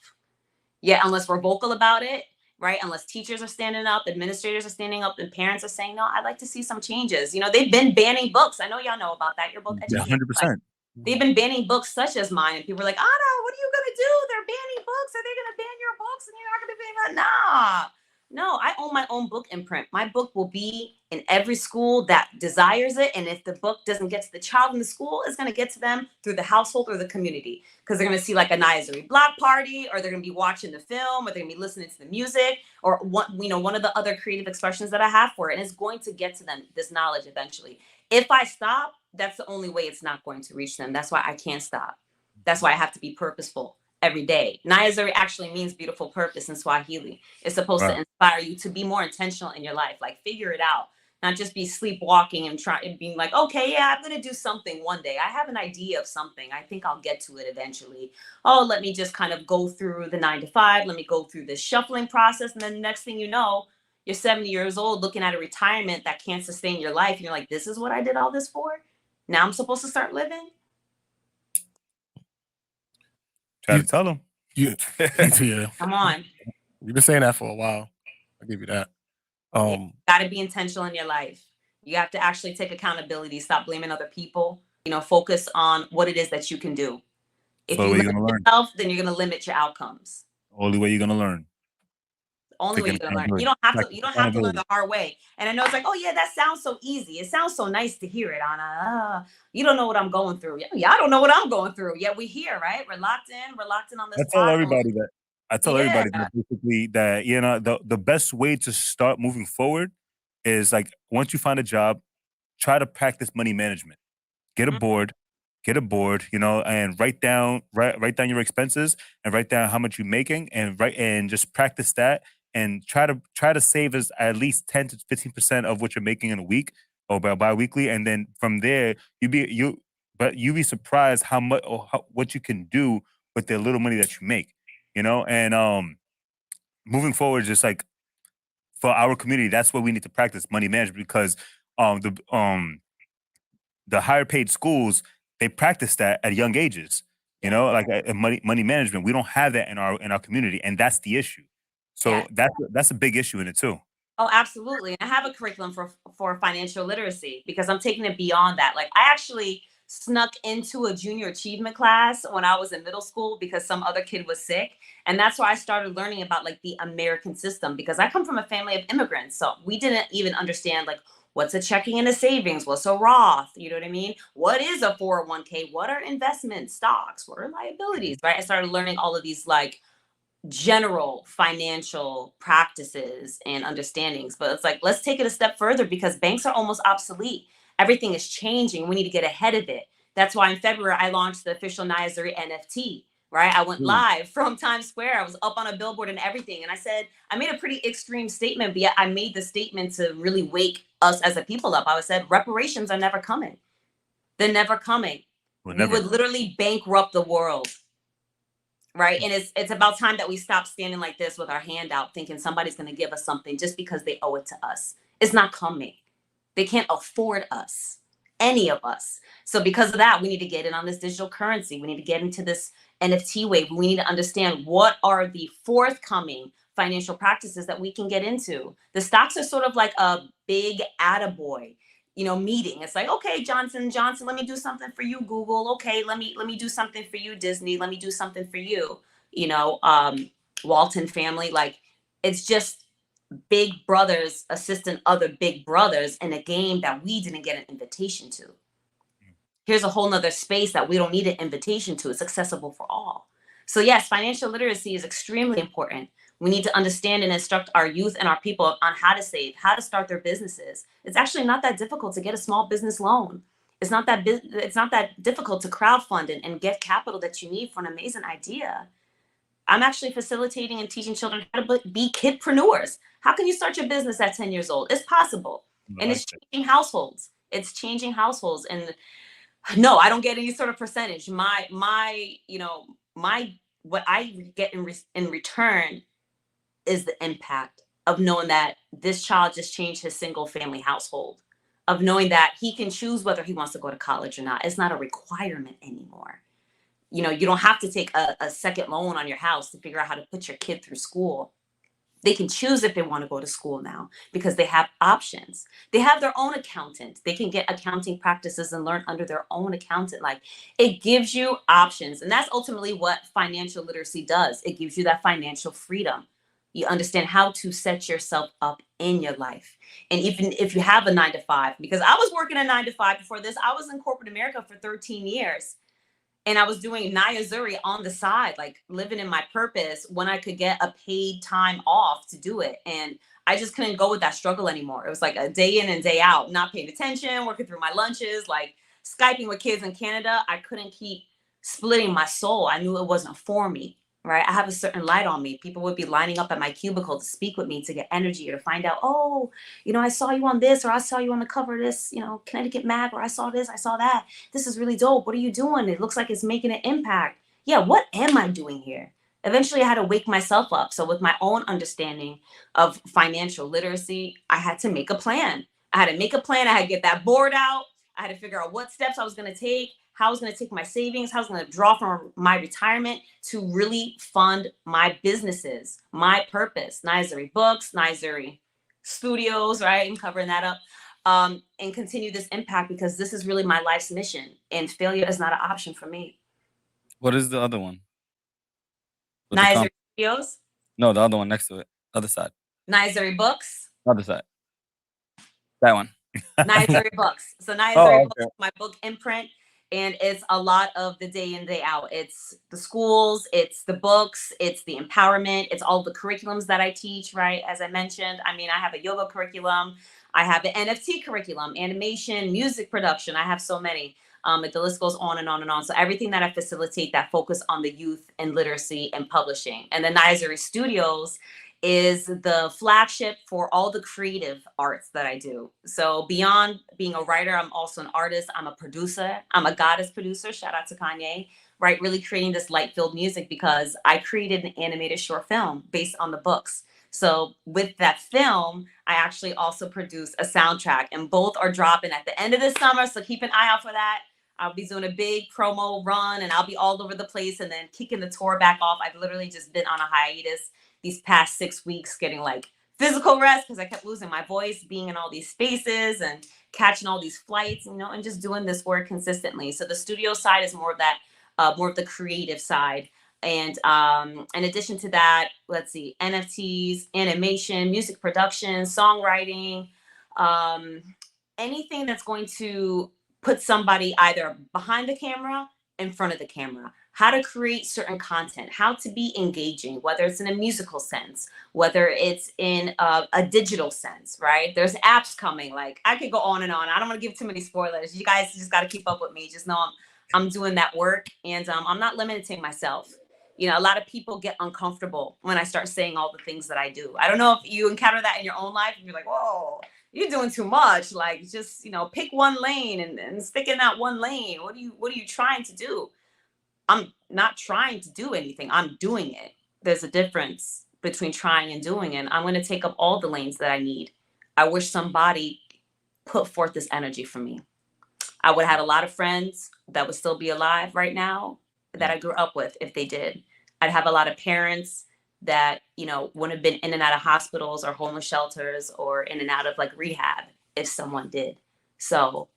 Yeah, unless we're vocal about it, right? Unless teachers are standing up, administrators are standing up, and parents are saying, no, I'd like to see some changes. They've been banning books. I know y'all know about that. You're both Yeah, educated. 100%. They've been banning books such as mine. And people are like, Anna, what are you going to do? They're banning books. Are they going to ban your books? And you're not going to ban that? Nah. No, I own my own book imprint. My book will be in every school that desires it. And if the book doesn't get to the child in the school, it's going to get to them through the household or the community. Because they're going to see, like, a Naya Zuri block party, or they're going to be watching the film, or they're going to be listening to the music, or one of the other creative expressions that I have for it. And it's going to get to them, this knowledge, eventually. If I stop, that's the only way it's not going to reach them. That's why I can't stop. That's why I have to be purposeful every day. Naya Zuri actually means beautiful purpose in Swahili. It's supposed to inspire you to be more intentional in your life. Like, figure it out, not just be sleepwalking and being like, okay, yeah, I'm going to do something one day. I have an idea of something. I think I'll get to it eventually. Oh, let me just kind of go through the 9 to 5. Let me go through this shuffling process. And then the next thing you know, you're 70 years old looking at a retirement that can't sustain your life. And you're like, this is what I did all this for? Now I'm supposed to start living? Try to tell them. Yeah. Yeah. Come on. You've been saying that for a while. I'll give you that. You got to be intentional in your life. You have to actually take accountability. Stop blaming other people. You know, focus on what it is that you can do. If So you you're limit gonna learn. yourself, then you're going to limit your outcomes. Only way you're gonna learn. Only way Taking you're gonna learn. accountability. You don't have to. Practice You don't have to learn accountability. the hard way. And I know it's like, oh yeah, that sounds so easy. It sounds so nice to hear it, Anna. You don't know what I'm going through. Yeah, I don't know what I'm going through. Yet we're here, right? We're locked in. We're locked in on this. I tell platform. everybody that. I tell Yeah. everybody that basically that the best way to start moving forward is like once you find a job, try to practice money management. Get a board, and write down your expenses and write down how much you're making and just practice that and try to save at least 10 to 15% of what you're making in a week or bi-weekly, and then from there you'd be surprised how much or what you can do with the little money that you make, and moving forward, just like for our community, that's what we need to practice money management because the higher paid schools, they practice that at young ages, like money management. We don't have that in our community, and that's the issue. So that's a big issue in it too. Oh, absolutely. And I have a curriculum for financial literacy because I'm taking it beyond that. Like I actually snuck into a junior achievement class when I was in middle school because some other kid was sick. And that's why I started learning about like the American system because I come from a family of immigrants. So we didn't even understand like what's a checking and a savings, what's a Roth, you know what I mean? What is a 401k? What are investment stocks? What are liabilities, right? I started learning all of these like general financial practices and understandings, but it's like let's take it a step further because banks are almost obsolete. Everything is changing. We need to get ahead of it. That's why in February I launched the official Naya Zuri NFT, right? I went live from Times Square. I was up on a billboard and everything, and I said I made a pretty extreme statement, but yet I made the statement to really wake us as a people up. I said reparations are never coming. They're never coming. We would literally bankrupt the world. Right. And it's about time that we stop standing like this with our hand out, thinking somebody's going to give us something just because they owe it to us. It's not coming. They can't afford us, any of us. So because of that, we need to get in on this digital currency. We need to get into this NFT wave. We need to understand what are the forthcoming financial practices that we can get into. The stocks are sort of like a big attaboy, meeting. It's like, okay, Johnson, let me do something for you, Google. Okay, let me do something for you, Disney. Let me do something for you, Walton family. Like, it's just big brothers assisting other big brothers in a game that we didn't get an invitation to. Here's a whole nother space that we don't need an invitation to. It's accessible for all. So yes, financial literacy is extremely important. We need to understand and instruct our youth and our people on how to save, how to start their businesses. It's actually not that difficult to get a small business loan. It's not that difficult to crowdfund and get capital that you need for an amazing idea. I'm actually facilitating and teaching children how to be kidpreneurs. How can you start your business at 10 years old? It's possible. And it's changing households. It's changing households. And no, I don't get any sort of percentage. What I get in return is the impact of knowing that this child just changed his single family household, of knowing that he can choose whether he wants to go to college or not. It's not a requirement anymore. You don't have to take a second loan on your house to figure out how to put your kid through school. They can choose if they want to go to school now because they have options. They have their own accountant. They can get accounting practices and learn under their own accountant. Like, it gives you options. And that's ultimately what financial literacy does. It gives you that financial freedom. You understand how to set yourself up in your life. And even if you have a 9-to-5, because I was working a 9-to-5 before this, I was in corporate America for 13 years. And I was doing Naya Zuri on the side, like living in my purpose when I could get a paid time off to do it. And I just couldn't go with that struggle anymore. It was like a day in and day out, not paying attention, working through my lunches, like Skyping with kids in Canada. I couldn't keep splitting my soul. I knew it wasn't for me, right? I have a certain light on me. People would be lining up at my cubicle to speak with me, to get energy, or to find out, oh, I saw you on this, or I saw you on the cover of this, Connecticut Mag, or I saw this, I saw that. This is really dope. What are you doing? It looks like it's making an impact. Yeah, what am I doing here? Eventually, I had to wake myself up. So with my own understanding of financial literacy, I had to make a plan. I had to get that board out. I had to figure out what steps I was going to take, how I was going to take my savings, how I was going to draw from my retirement to really fund my businesses, my purpose, Naya Books, Naya Studios, right? I'm covering that up. And continue this impact, because this is really my life's mission, and failure is not an option for me. What is the other one? Naya Studios? No, the other one next to it. Other side. Naya Books? Other side. That one. Naya Books. So Naya Books is my book imprint, and it's a lot of the day in, day out. It's the schools, it's the books, it's the empowerment, it's all the curriculums that I teach, right? As I mentioned, I mean, I have a yoga curriculum, I have an NFT curriculum, animation, music production. I have so many. The list goes on and on and on. So everything that I facilitate that focus on the youth and literacy and publishing. And the Naya Studios is the flagship for all the creative arts that I do. So beyond being a writer, I'm also an artist. I'm a producer. I'm a goddess producer. Shout out to Kanye, right? Really creating this light-filled music, because I created an animated short film based on the books. So with that film, I actually also produce a soundtrack, and both are dropping at the end of this summer. So keep an eye out for that. I'll be doing a big promo run, and I'll be all over the place, and then kicking the tour back off. I've literally just been on a hiatus these past 6 weeks, getting like physical rest, because I kept losing my voice, being in all these spaces and catching all these flights, you know, and just doing this work consistently. So the studio side is more of that, more of the creative side. And in addition to that, let's see, NFTs, animation, music production, songwriting, anything that's going to put somebody either behind the camera, in front of the camera, how to create certain content, how to be engaging, whether it's in a musical sense, whether it's in a digital sense, right? There's apps coming. Like, I could go on and on. I don't want to give too many spoilers. You guys just got to keep up with me. Just know I'm doing that work, and I'm not limiting myself. You know, a lot of people get uncomfortable when I start saying all the things that I do. I don't know if you encounter that in your own life. You're like, whoa, you're doing too much. Like, just, you know, pick one lane and stick in that one lane. What are you trying to do? I'm not trying to do anything. I'm doing it. There's a difference between trying and doing it. I'm going to take up all the lanes that I need. I wish somebody put forth this energy for me. I would have had a lot of friends that would still be alive right now that I grew up with if they did. I'd have a lot of parents that, you know, wouldn't have been in and out of hospitals or homeless shelters or in and out of like rehab if someone did. So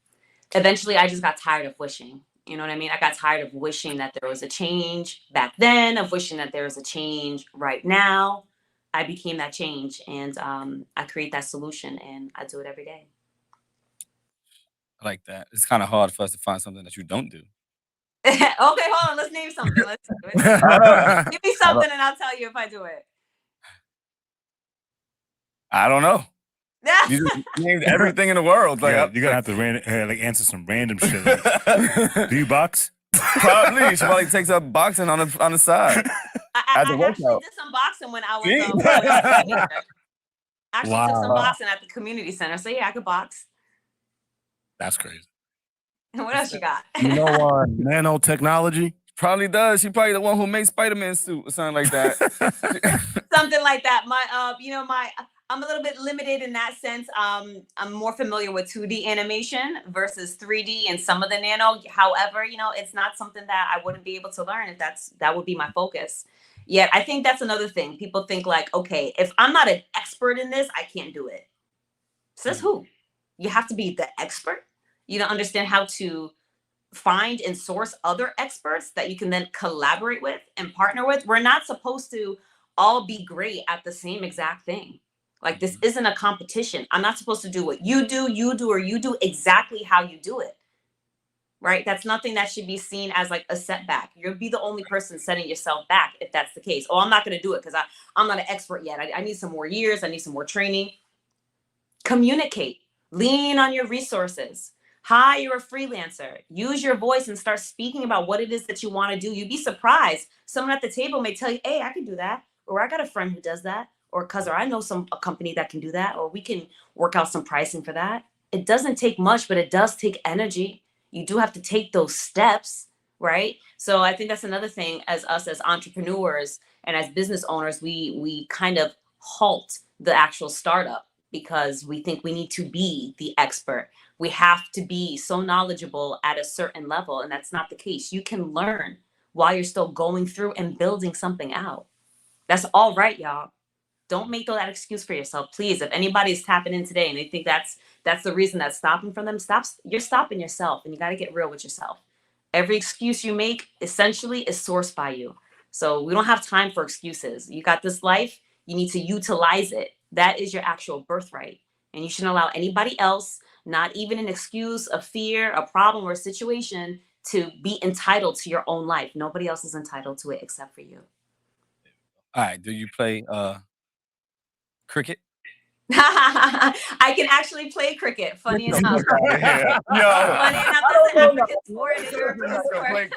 eventually I just got tired of wishing. You know what I mean? I got tired of wishing that there was a change back then, of wishing that there was a change right now. I became that change, and I create that solution, and I do it every day. I like that. It's kind of hard for us to find something that you don't do. Okay, hold on. Let's name something. Give me something, and I'll tell you if I do it. I don't know. You just named everything in the world. Like, yeah, you're gonna have to like answer some random shit. Like, do you box? Probably. She probably takes up boxing on the side. I actually did some boxing when I was a teenager. Actually took some boxing at the community center. So yeah, I could box. That's crazy. And what else you got? You know, nanotechnology? Probably does. She probably the one who made Spider-Man suit or something like that. Something like that. I'm a little bit limited in that sense. I'm more familiar with 2D animation versus 3D and some of the nano. However, you know, it's not something that I wouldn't be able to learn if that would be my focus. Yet I think that's another thing. People think like, okay, if I'm not an expert in this, I can't do it. Says who? You have to be the expert. You don't understand how to find and source other experts that you can then collaborate with and partner with. We're not supposed to all be great at the same exact thing. Like, this isn't a competition. I'm not supposed to do what you do, or you do exactly how you do it. Right? That's nothing that should be seen as like a setback. You'll be the only person setting yourself back if that's the case. Oh, I'm not going to do it because I'm not an expert yet. I need some more years. I need some more training. Communicate. Lean on your resources. Hire a freelancer. Use your voice and start speaking about what it is that you want to do. You'd be surprised. Someone at the table may tell you, hey, I can do that. Or I got a friend who does that. Or I know a company that can do that. Or we can work out some pricing for that. It doesn't take much, but it does take energy. You do have to take those steps, right? So I think that's another thing as us as entrepreneurs and as business owners, we kind of halt the actual startup. because we think we need to be the expert. We have to be so knowledgeable at a certain level, and that's not the case. You can learn while you're still going through and building something out. That's all right, y'all. Don't make that excuse for yourself, please. If anybody's tapping in today and they think that's the reason that's stopping from them, you're stopping yourself, and you got to get real with yourself. Every excuse you make essentially is sourced by you. So we don't have time for excuses. You got this life, you need to utilize it. That is your actual birthright. And you shouldn't allow anybody else, not even an excuse, a fear, a problem, or a situation, to be entitled to your own life. Nobody else is entitled to it except for you. All right. Do you play cricket? I can actually play cricket. Funny enough. Yo, Funny enough, that's an African sport and a European sport.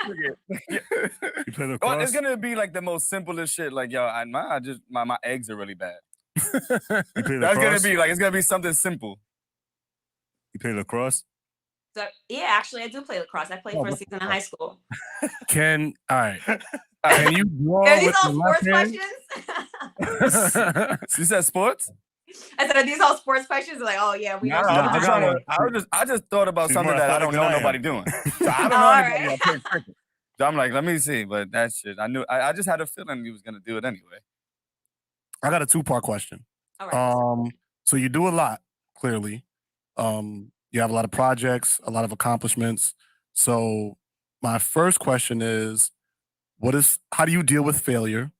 You play the Well, cross? it's gonna be like the most simplest shit. Like, yo, my eggs are really bad. You play That's gonna lacrosse? be like, it's gonna be something simple. You play lacrosse? So, yeah, actually, I do play lacrosse. I played for a season in high school. All right. Can you draw Are these with all the sports left hand? questions? You said sports? I said, are these all sports questions? Like, oh yeah, we know. Nah, sports. I just thought about She's something more that I athletic don't know than I am. nobody doing. So I don't know All anybody right. that plays cricket. So I'm like, let me see. But that shit, I just had a feeling you was gonna do it anyway. I got a 2-part question. All right. So you do a lot, clearly. You have a lot of projects, a lot of accomplishments. So my first question is, how do you deal with failure?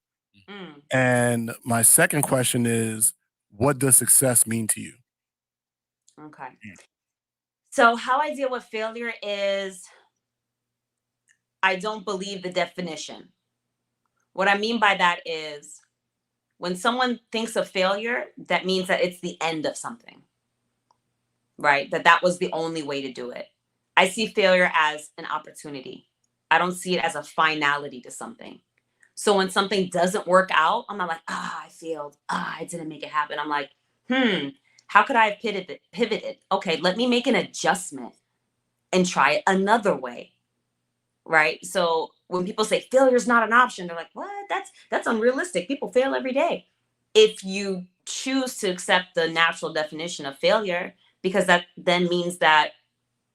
Mm. And my second question is, what does success mean to you? Okay. So how I deal with failure is I don't believe the definition. What I mean by that is when someone thinks of failure, that means that it's the end of something, right? That was the only way to do it. I see failure as an opportunity. I don't see it as a finality to something. So when something doesn't work out, I'm not like, I failed. I didn't make it happen. I'm like, how could I have pivoted? Okay, let me make an adjustment and try it another way. Right? So when people say failure is not an option, they're like, what? That's unrealistic. People fail every day. If you choose to accept the natural definition of failure, because that then means that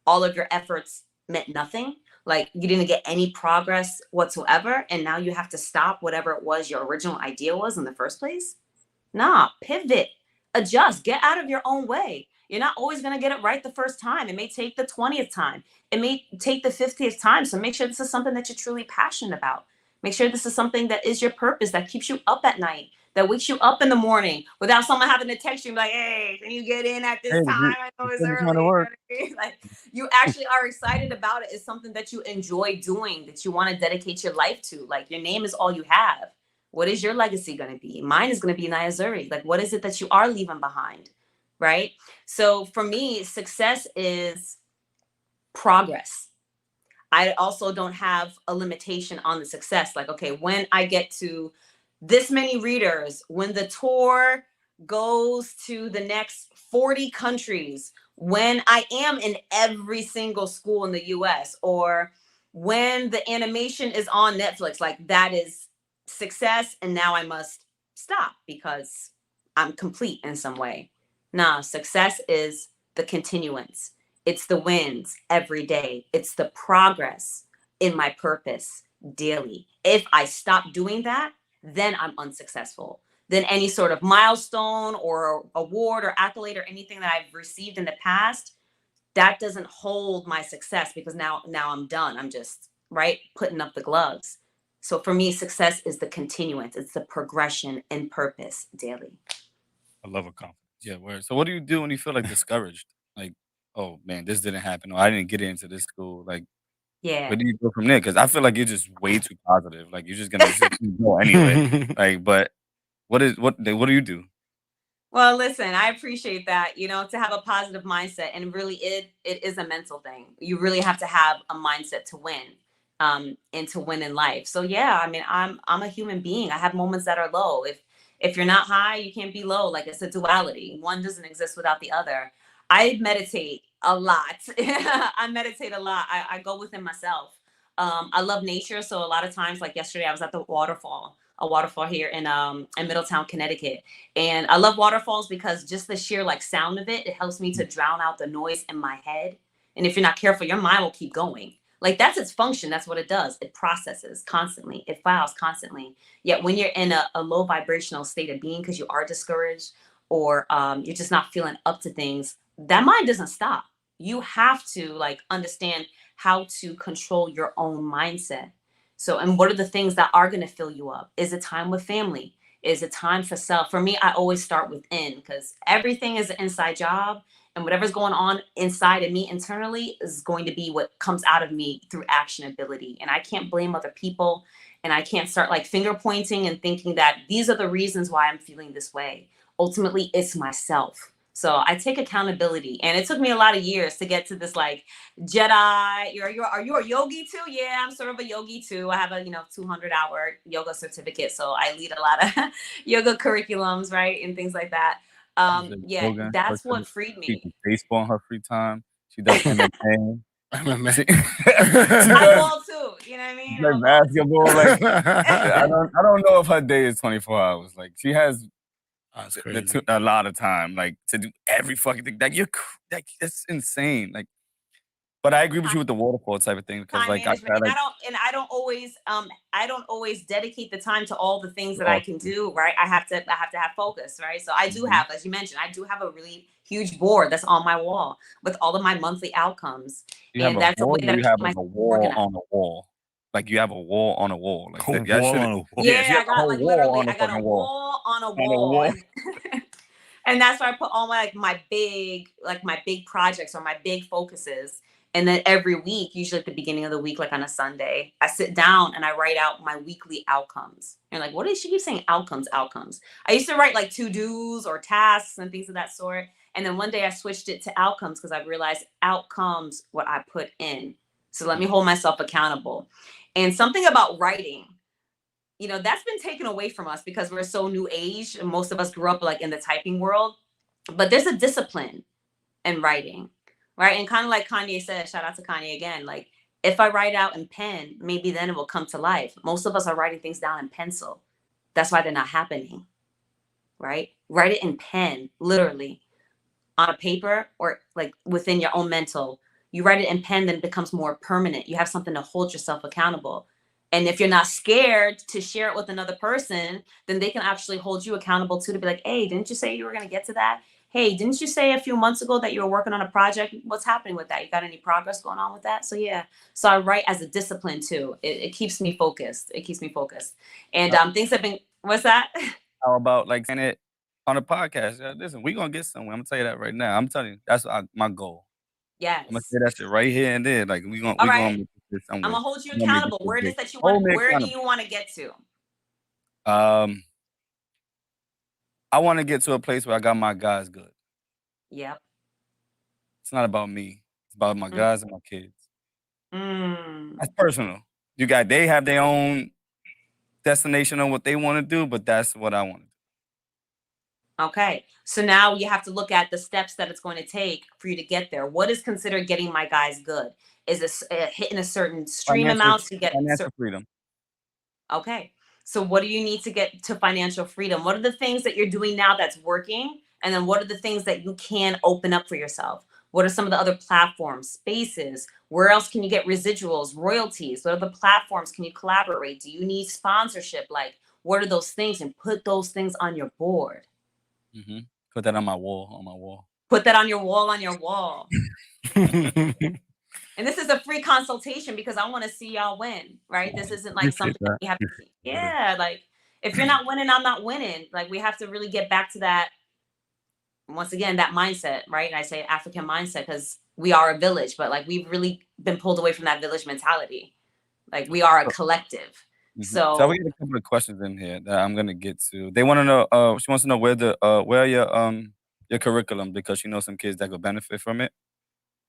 all of your efforts meant nothing. Like you didn't get any progress whatsoever. And now you have to stop whatever it was your original idea was in the first place. Nah, pivot, adjust, get out of your own way. You're not always going to get it right the first time. It may take the 20th time. It may take the 50th time. So make sure this is something that you're truly passionate about. Make sure this is something that is your purpose, that keeps you up at night, that wakes you up in the morning without someone having to text you and be like, hey, can you get in at this time? I know it's early. You know what I mean? Like, you actually are excited about it. It's something that you enjoy doing, that you want to dedicate your life to. Like your name is all you have. What is your legacy going to be? Mine is going to be Naya Zuri. Like, what is it that you are leaving behind? Right? So for me, success is progress. I also don't have a limitation on the success. Like, okay, when I get to this many readers, when the tour goes to the next 40 countries, when I am in every single school in the US, or when the animation is on Netflix, like that is success. And now I must stop because I'm complete in some way. Nah, success is the continuance. It's the wins every day. It's the progress in my purpose daily. If I stop doing that, then I'm unsuccessful. Then any sort of milestone or award or accolade or anything that I've received in the past, that doesn't hold my success because now I'm done. I'm just, right, putting up the gloves. So for me, success is the continuance. It's the progression in purpose daily. I love a compliment. Yeah, word. So what do you do when you feel like discouraged? Like, oh man, this didn't happen, or I didn't get into this school. Like, Yeah. where do you go from there? Because I feel like you're just way too positive. Like you're just gonna go anyway. Like, but what do you do? Well, listen, I appreciate that, to have a positive mindset. And really it is a mental thing. You really have to have a mindset to win, and to win in life. So yeah, I mean, I'm a human being. I have moments that are low. If you're not high, you can't be low. Like it's a duality. One doesn't exist without the other. I meditate a lot. I meditate a lot. I go within myself. I love nature. So a lot of times, like yesterday, I was at the waterfall. a waterfall here in Middletown, Connecticut. And I love waterfalls because just the sheer like sound of it, it helps me to drown out the noise in my head. And if you're not careful, your mind will keep going. Like that's its function. That's what it does. It processes constantly. It files constantly. Yet when you're in a low vibrational state of being because you are discouraged or you're just not feeling up to things, that mind doesn't stop. You have to like understand how to control your own mindset. So, and what are the things that are going to fill you up? Is it time with family? Is it time for self? For me, I always start within because everything is an inside job. And whatever's going on inside of me internally is going to be what comes out of me through actionability. And I can't blame other people. And I can't start like finger pointing and thinking that these are the reasons why I'm feeling this way. Ultimately, it's myself. So I take accountability. And it took me a lot of years to get to this like Jedi. Are you a yogi too? Yeah, I'm sort of a yogi too. I have a 200-hour yoga certificate. So I lead a lot of yoga curriculums, right? And things like that. Yeah, that's what freed me. She plays baseball in her free time. She does MMA. I ball too. You know what I mean? Like basketball. Like I don't know if her day is 24 hours. Like she has a lot of time, like to do every fucking thing. Like that's insane. Like, but I agree with you with the waterfall type of thing because time like management. I don't always dedicate the time to all the things that I can do, right? I have to have focus, right? So I do have, as you mentioned, I do have a really huge board that's on my wall with all of my monthly outcomes. And that's a way that you have like a wall on the wall. Like you have a wall on a wall. Like a wall on a wall. Yeah, I got like literally, I got a wall on a wall. And that's where I put all my big projects or my big focuses. And then every week, usually at the beginning of the week, like on a Sunday, I sit down and I write out my weekly outcomes. And like, what is she keep saying? Outcomes. I used to write like to-dos or tasks and things of that sort. And then one day I switched it to outcomes because I realized outcomes what I put in. So let me hold myself accountable. And something about writing, that's been taken away from us because we're so new age. And most of us grew up like in the typing world. But there's a discipline in writing. Right. And kind of like Kanye said, shout out to Kanye again, like if I write out in pen, maybe then it will come to life. Most of us are writing things down in pencil. That's why they're not happening. Right. Write it in pen, literally on a paper or like within your own mental. You write it in pen, then it becomes more permanent. You have something to hold yourself accountable. And if you're not scared to share it with another person, then they can actually hold you accountable too, to be like, hey, didn't you say you were going to get to that? Hey, didn't you say a few months ago that you were working on a project? What's happening with that? You got any progress going on with that? So yeah, so I write as a discipline too. It keeps me focused. And things have been, what's that? How about like saying it on a podcast? Yeah, listen, we're going to get somewhere. I'm going to tell you that right now. I'm telling you, that's my goal. Yes. I'm going to say that shit right here and there. Like we're going to make this somewhere. I'm going to hold you accountable. Where it is that you want, where do you want to get to? I want to get to a place where I got my guys good. Yep. It's not about me. It's about my guys and my kids. That's personal. They have their own destination on what they want to do, but that's what I want to do. Okay. So now you have to look at the steps that it's going to take for you to get there. What is considered getting my guys good? Is this hitting a certain stream amount to get financial freedom? Okay. So what do you need to get to financial freedom? What are the things that you're doing now that's working? And then what are the things that you can open up for yourself? What are some of the other platforms, spaces? Where else can you get residuals, royalties? What other platforms can you collaborate? Do you need sponsorship? Like, what are those things? And put those things on your board. Mm-hmm. Put that on my wall. Put that on your wall. And this is a free consultation because I want to see y'all win, right? This isn't like something that you have to see. Yeah, like if you're not winning, I'm not winning. Like we have to really get back to that, once again, that mindset, right? And I say African mindset because we are a village, but like we've really been pulled away from that village mentality. Like we are a collective. Mm-hmm. So we got a couple of questions in here that I'm gonna get to. They want to know. She wants to know where your curriculum, because she knows some kids that could benefit from it.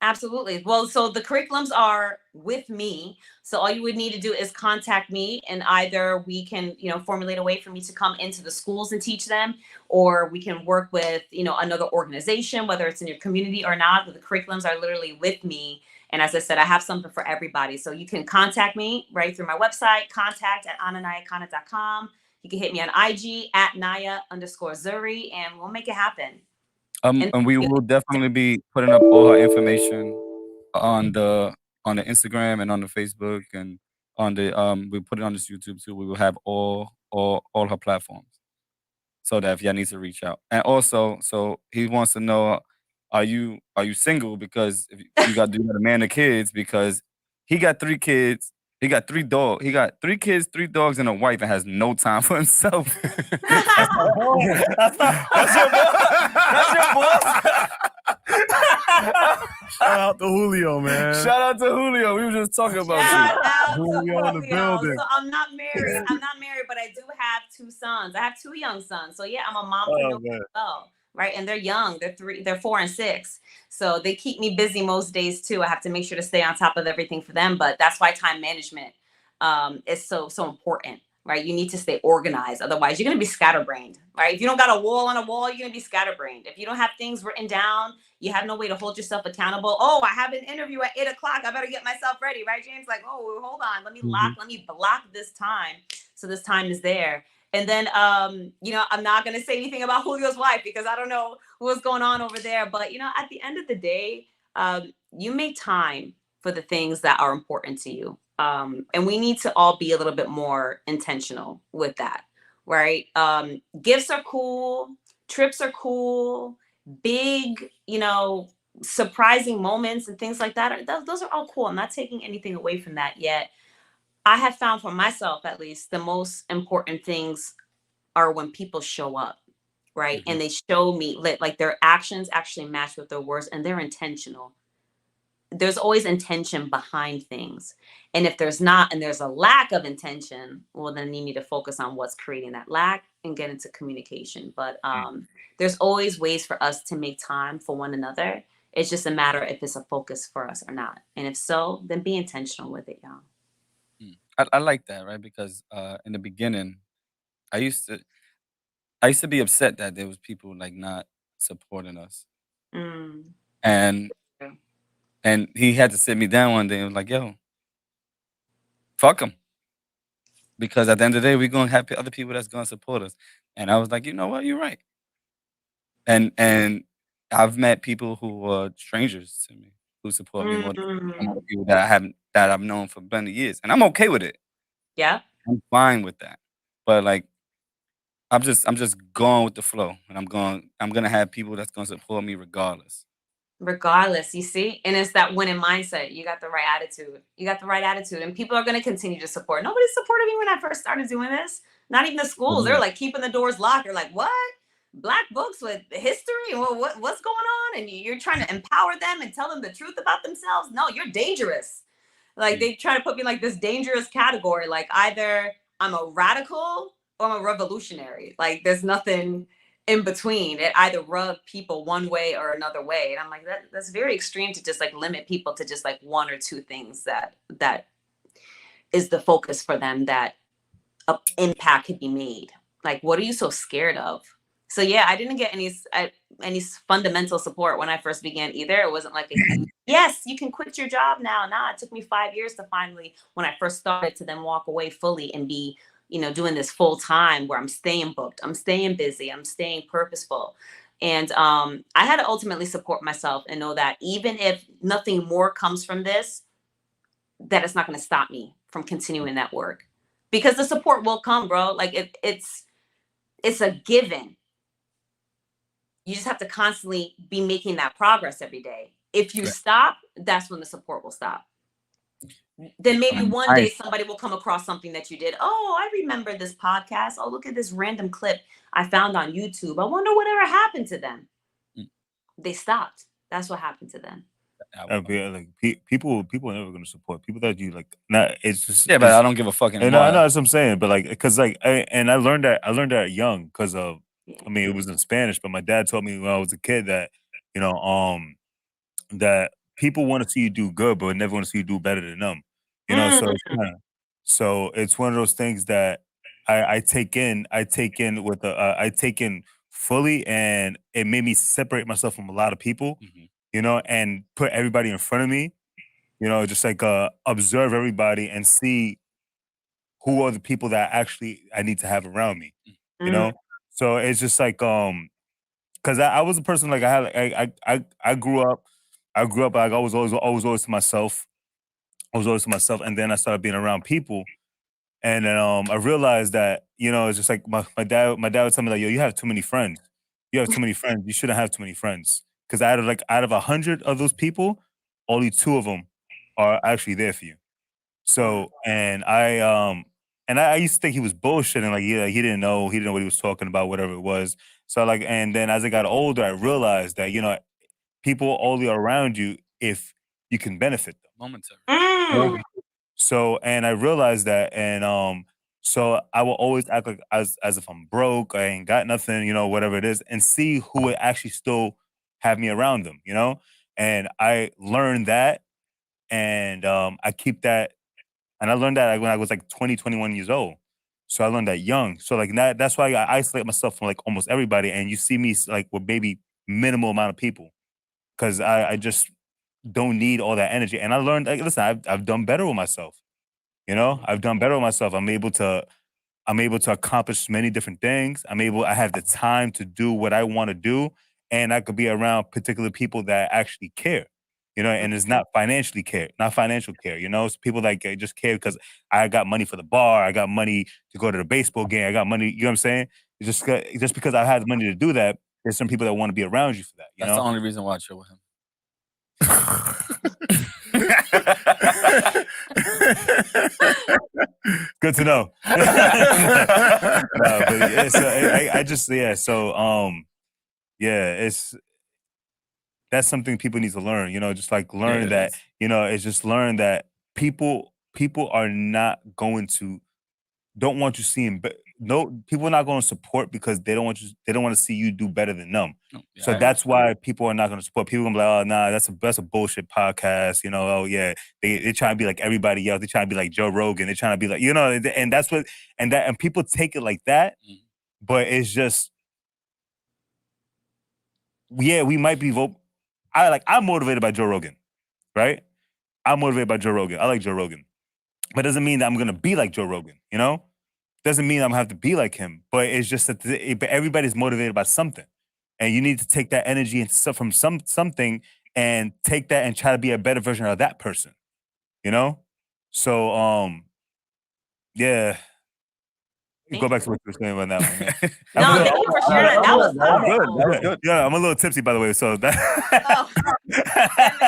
Absolutely. Well, so the curriculums are with me. So all you would need to do is contact me, and either we can, formulate a way for me to come into the schools and teach them, or we can work with, another organization, whether it's in your community or not. But the curriculums are literally with me. And as I said, I have something for everybody. So you can contact me right through my website, contact@ananayakana.com. You can hit me on IG at Naya_Zuri, and we'll make it happen. And we will definitely be putting up all her information on the Instagram and on the Facebook, and on the we put it on this YouTube too. We will have all her platforms, so that if y'all need to reach out. And also, so he wants to know, are you single? Because if you got a man of kids, because he got 3 kids. He got 3 dogs. He got 3 kids, 3 dogs, and a wife, and has no time for himself. That's your boss. That's your boss. Shout out to Julio, man. Shout out to Julio. We were just talking about Shout you. out to Julio in the building. So I'm not married. But I do have 2 sons. I have 2 young sons. So yeah, I'm a mompreneur as well. Right. And they're young. They're 4 and 6. So they keep me busy most days too. I have to make sure to stay on top of everything for them. But that's why time management is so important. Right. You need to stay organized. Otherwise, you're going to be scatterbrained. Right. If you don't got a wall on a wall, you're going to be scatterbrained. If you don't have things written down, you have no way to hold yourself accountable. Oh, I have an interview at 8 o'clock. I better get myself ready. Right, James? Like, oh, hold on. Let me block this time. So this time is there. And then, I'm not going to say anything about Julio's wife, because I don't know what's going on over there. But, at the end of the day, you make time for the things that are important to you. And we need to all be a little bit more intentional with that, right? Gifts are cool. Trips are cool. Big, surprising moments and things like that. Those are all cool. I'm not taking anything away from that yet. I have found for myself, at least, the most important things are when people show up, right? Mm-hmm. And they show me like their actions actually match with their words, and they're intentional. There's always intention behind things. And if there's not, and there's a lack of intention, well, then you need to focus on what's creating that lack and get into communication. But there's always ways for us to make time for one another. It's just a matter if it's a focus for us or not. And if so, then be intentional with it, y'all. I like that, right? Because in the beginning, I used to be upset that there was people like not supporting us. And Yeah. and he had to sit me down one day and was like, yo, fuck him. Because at the end of the day, we're gonna have other people that's gonna support us. And I was like, you know what, you're right. And I've met people who are strangers to me who support me more than some other people that I've known for many years. And I'm okay with it. Yeah. I'm fine with that. But like, I'm just going with the flow, and I'm gonna have people that's gonna support me regardless. Regardless, you see? And it's that winning mindset. You got the right attitude. And people are going to continue to support. Nobody supported me when I first started doing this. Not even the schools. They're like keeping the doors locked. They're like, what? Black books with history? What's going on? And you're trying to empower them and tell them the truth about themselves? No, you're dangerous. Like they try to put me like this dangerous category. Like either I'm a radical or I'm a revolutionary. Like there's nothing in between. It either rub people one way or another way. And I'm like, that's very extreme to just like limit people to just like 1 or 2 things that is the focus for them, that impact could be made. Like, what are you so scared of? So yeah, I didn't get any fundamental support when I first began either. It wasn't like yes, you can quit your job now. Nah, it took me 5 years to finally, when I first started, to then walk away fully and be, doing this full time where I'm staying booked, I'm staying busy, I'm staying purposeful. And I had to ultimately support myself and know that even if nothing more comes from this, that it's not going to stop me from continuing that work, because the support will come, bro. Like it's a given. You just have to constantly be making that progress every day. If you stop, that's when the support will stop. Then maybe one day somebody will come across something that you did. Oh, I remember this podcast. Oh, look at this random clip I found on YouTube. I wonder whatever happened to them. They stopped. That's what happened to them. Like people are never gonna support people that you like. Not it's just but I don't give a fuck anymore. I know that's what I'm saying, but like, because like I learned that young because of I mean it was in Spanish, but my dad told me when I was a kid that that people want to see you do good, but never want to see you do better than them. So it's one of those things that I take in with I take in fully, and it made me separate myself from a lot of people, and put everybody in front of me, just like observe everybody and see who are the people that actually I need to have around me, you know? So it's just like, because I was a person like I grew up like I was always to myself. I was always to myself, and then I started being around people, and then I realized that it's just like my dad would tell me like, yo, you have too many friends. You have too many friends. You shouldn't have too many friends. Because out of 100 of those people, only 2 of them are actually there for you. So and I used to think he was bullshitting, like he didn't know what he was talking about, whatever it was. So like, and then as I got older, I realized that people only are around you if you can benefit them. Momentary. So, and I realized that, and so I will always act like as if I'm broke, I ain't got nothing, whatever it is, and see who would actually still have me around them, And I learned that, and I keep that, and I learned that like, when I was like 20, 21 years old. So I learned that young. So like that's why I isolate myself from like almost everybody, and you see me like with maybe minimal amount of people, because I just don't need all that energy. And I learned, like, listen, I've done better with myself. I've done better with myself. I'm able to accomplish many different things. I have the time to do what I want to do, and I could be around particular people that actually care. And it's not financial care. So people like just care because I got money for the bar, I got money to go to the baseball game, I got money. You know what I'm saying? It's just because I have the money to do that. There's some people that want to be around you for that. That's the only reason why I chill with him. Good to know. No, but yeah, that's something people need to learn. Just like learn that. It's just learn that people are not going to don't want you seeing. No, people are not going to support because they don't want to see you do better than them. So that's why people are not going to support. People are going to be like, oh, nah, that's a bullshit podcast. Oh yeah, they try to be like everybody else. They try to be like Joe Rogan. They trying to be like, and that's what, and people take it like that. But it's just, yeah, we might be I'm motivated by Joe Rogan, right? I'm motivated by Joe Rogan. I like Joe Rogan, but it doesn't mean that I'm gonna be like Joe Rogan. Doesn't mean I'm gonna have to be like him, but it's just that everybody's motivated by something, and you need to take that energy from something and take that and try to be a better version of that person. So yeah. Go back to what you were saying about that one. No, thank you for sharing that. That was powerful. That was good. Yeah, I'm a little tipsy, by the way. So that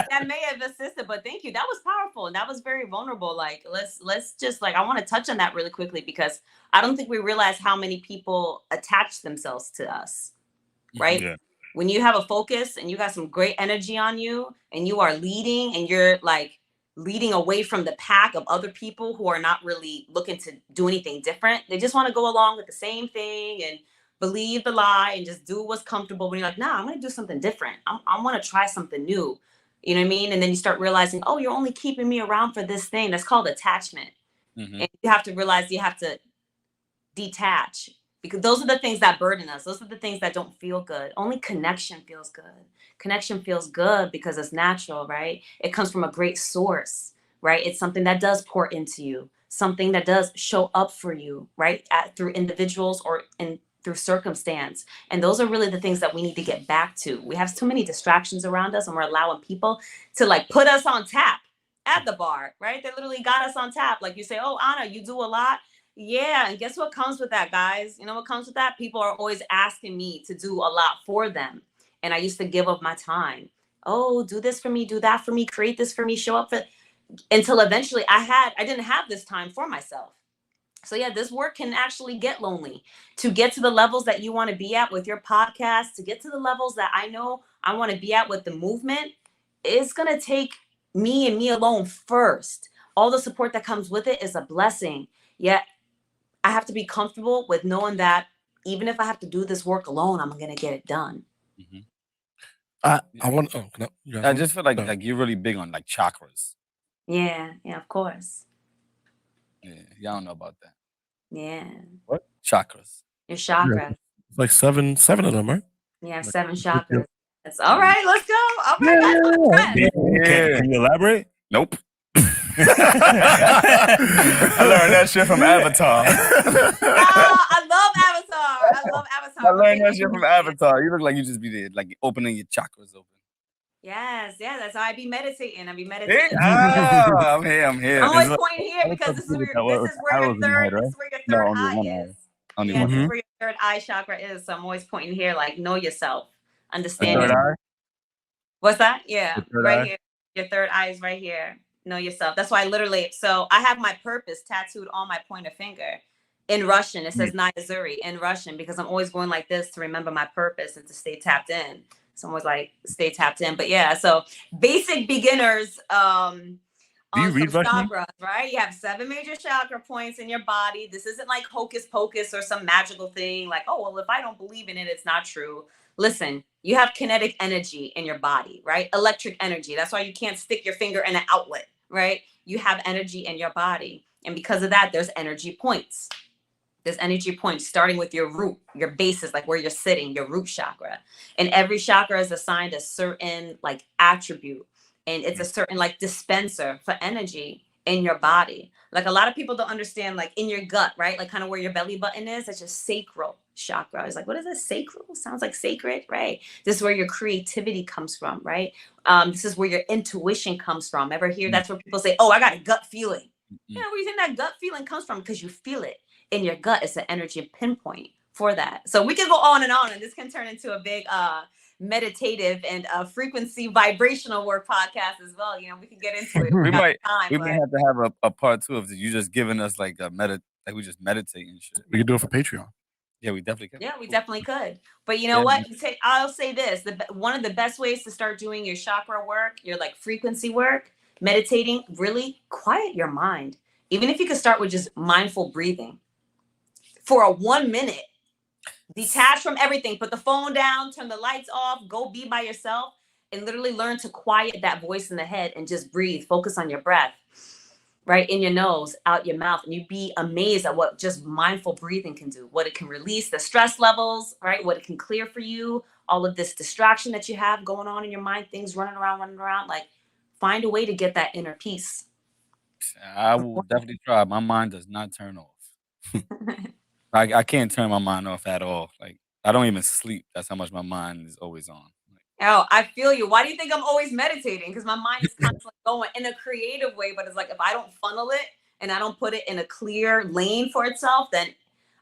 that may have assisted, but thank you. That was powerful, and that was very vulnerable. Like, let's just like, I want to touch on that really quickly because I don't think we realize how many people attach themselves to us, right? Yeah. When you have a focus and you got some great energy on you, and you are leading, and you're like leading away from the pack of other people who are not really looking to do anything different. They just want to go along with the same thing and believe the lie and just do what's comfortable. When you're like, nah, I'm going to do something different. I want to try something new. You know what I mean? And then you start realizing, oh, you're only keeping me around for this thing. That's called attachment. And you have to realize you have to detach, because those are the things that burden us. Those are the things that don't feel good. Only connection feels good. Connection feels good because it's natural, right? It comes from a great source, right? It's something that does pour into you, something that does show up for you, right? Through individuals or through circumstance. And those are really the things that we need to get back to. We have too many distractions around us, and we're allowing people to like put us on tap at the bar, right? They literally got us on tap. Like you say, oh, Anna, you do a lot. Yeah. And guess what comes with that, guys? You know what comes with that? People are always asking me to do a lot for them. And I used to give up my time. Oh, do this for me, do that for me, create this for me, show up for, until eventually I didn't have this time for myself. So yeah, this work can actually get lonely. To get to the levels that you want to be at with your podcast, to get to the levels that I know I want to be at with the movement, it's going to take me and me alone first. All the support that comes with it is a blessing. Yet I have to be comfortable with knowing that even if I have to do this work alone, I'm going to get it done. I want. Oh, no, I just feel like you're really big on like chakras. Yeah, of course. Yeah, y'all don't know about that. Yeah. What? Chakras. Your chakras. It's like seven of them, right? Yeah, 7 chakras. That's all right. Let's go. All right, Can you elaborate? Nope. I learned that shit from Avatar. I love Avatar. I love Avatar. I learned that shit from Avatar. You look like you just be there, like opening your chakras open. Yes, that's how I be meditating. I be meditating. I'm here. I'm always pointing here because this is where your third eye is. Yeah, this is where your third eye chakra is. So I'm always pointing here, like know yourself, understand yourself. What's that? Yeah, right here. Your third eye is right here. Know yourself. That's why so I have my purpose tattooed on my pointer finger in Russian. It says Naya Zuri in Russian because I'm always going like this to remember my purpose and to stay tapped in. So I'm always like, stay tapped in. But yeah, so basic beginners on some chakras, right? You have 7 major chakra points in your body. This isn't like hocus pocus or some magical thing like, oh, well, if I don't believe in it, it's not true. Listen, you have kinetic energy in your body, right? Electric energy. That's why you can't stick your finger in an outlet, right? You have energy in your body. And because of that, there's energy points. There's energy points starting with your root, your basis, like where you're sitting, your root chakra. And every chakra is assigned a certain like attribute. And it's a certain like dispenser for energy in your body. Like a lot of people don't understand, like in your gut, right? Like kind of where your belly button is, that's your sacral chakra. It's like, what is this? Sacral? Sounds like sacred, right? This is where your creativity comes from, right? This is where your intuition comes from. Ever hear that's where people say, oh, I got a gut feeling. Yeah, where you think that gut feeling comes from? Because you feel it in your gut. It's an energy pinpoint for that. So we can go on, and this can turn into a big meditative and frequency vibrational work podcast as well. You know, we can get into it. we might have to have a part 2 of you just giving us like we just meditate and shit. We can do it for Patreon. Yeah, we definitely could. Yeah, we definitely could. But you know what? I'll say this: one of the best ways to start doing your chakra work, your like frequency work, meditating, really quiet your mind. Even if you could start with just mindful breathing for a 1 minute, detach from everything, put the phone down, turn the lights off, go be by yourself, and literally learn to quiet that voice in the head and just breathe. Focus on your breath, right? In your nose, out your mouth. And you'd be amazed at what just mindful breathing can do, what it can release, the stress levels, right? What it can clear for you, all of this distraction that you have going on in your mind, things running around. Like, find a way to get that inner peace. I will definitely try. My mind does not turn off. I can't turn my mind off at all. Like, I don't even sleep. That's how much my mind is always on. Oh, I feel you. Why do you think I'm always meditating? Because my mind is constantly going in a creative way, but it's like if I don't funnel it and I don't put it in a clear lane for itself, then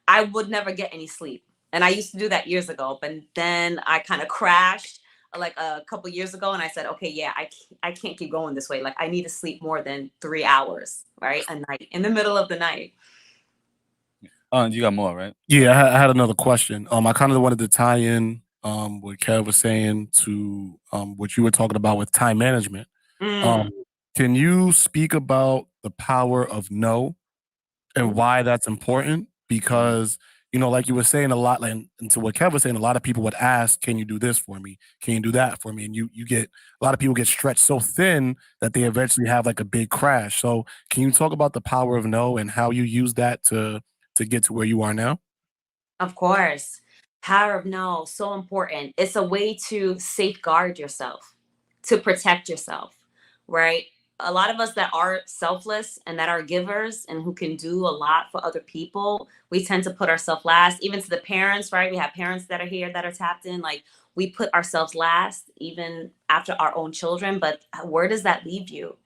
I would never get any sleep. And I used to do that years ago, but then I kind of crashed like a couple years ago, and I said, okay, yeah, I can't keep going this way. Like I need to sleep more than 3 hours, right, a night, in the middle of the night. You got more, right? Yeah, I had another question. I kind of wanted to tie in what Kev was saying to what you were talking about with time management. Can you speak about the power of no and why that's important? Because, you know, like you were saying a lot, like, and to what Kev was saying, a lot of people would ask, can you do this for me? Can you do that for me? And you get, a lot of people get stretched so thin that they eventually have like a big crash. So can you talk about the power of no and how you use that to get to where you are now? Of course. Power of no, so important. It's a way to safeguard yourself, to protect yourself, right? A lot of us that are selfless and that are givers and who can do a lot for other people, we tend to put ourselves last, even to the parents, right? We have parents that are here that are tapped in. Like we put ourselves last, even after our own children. But where does that leave you?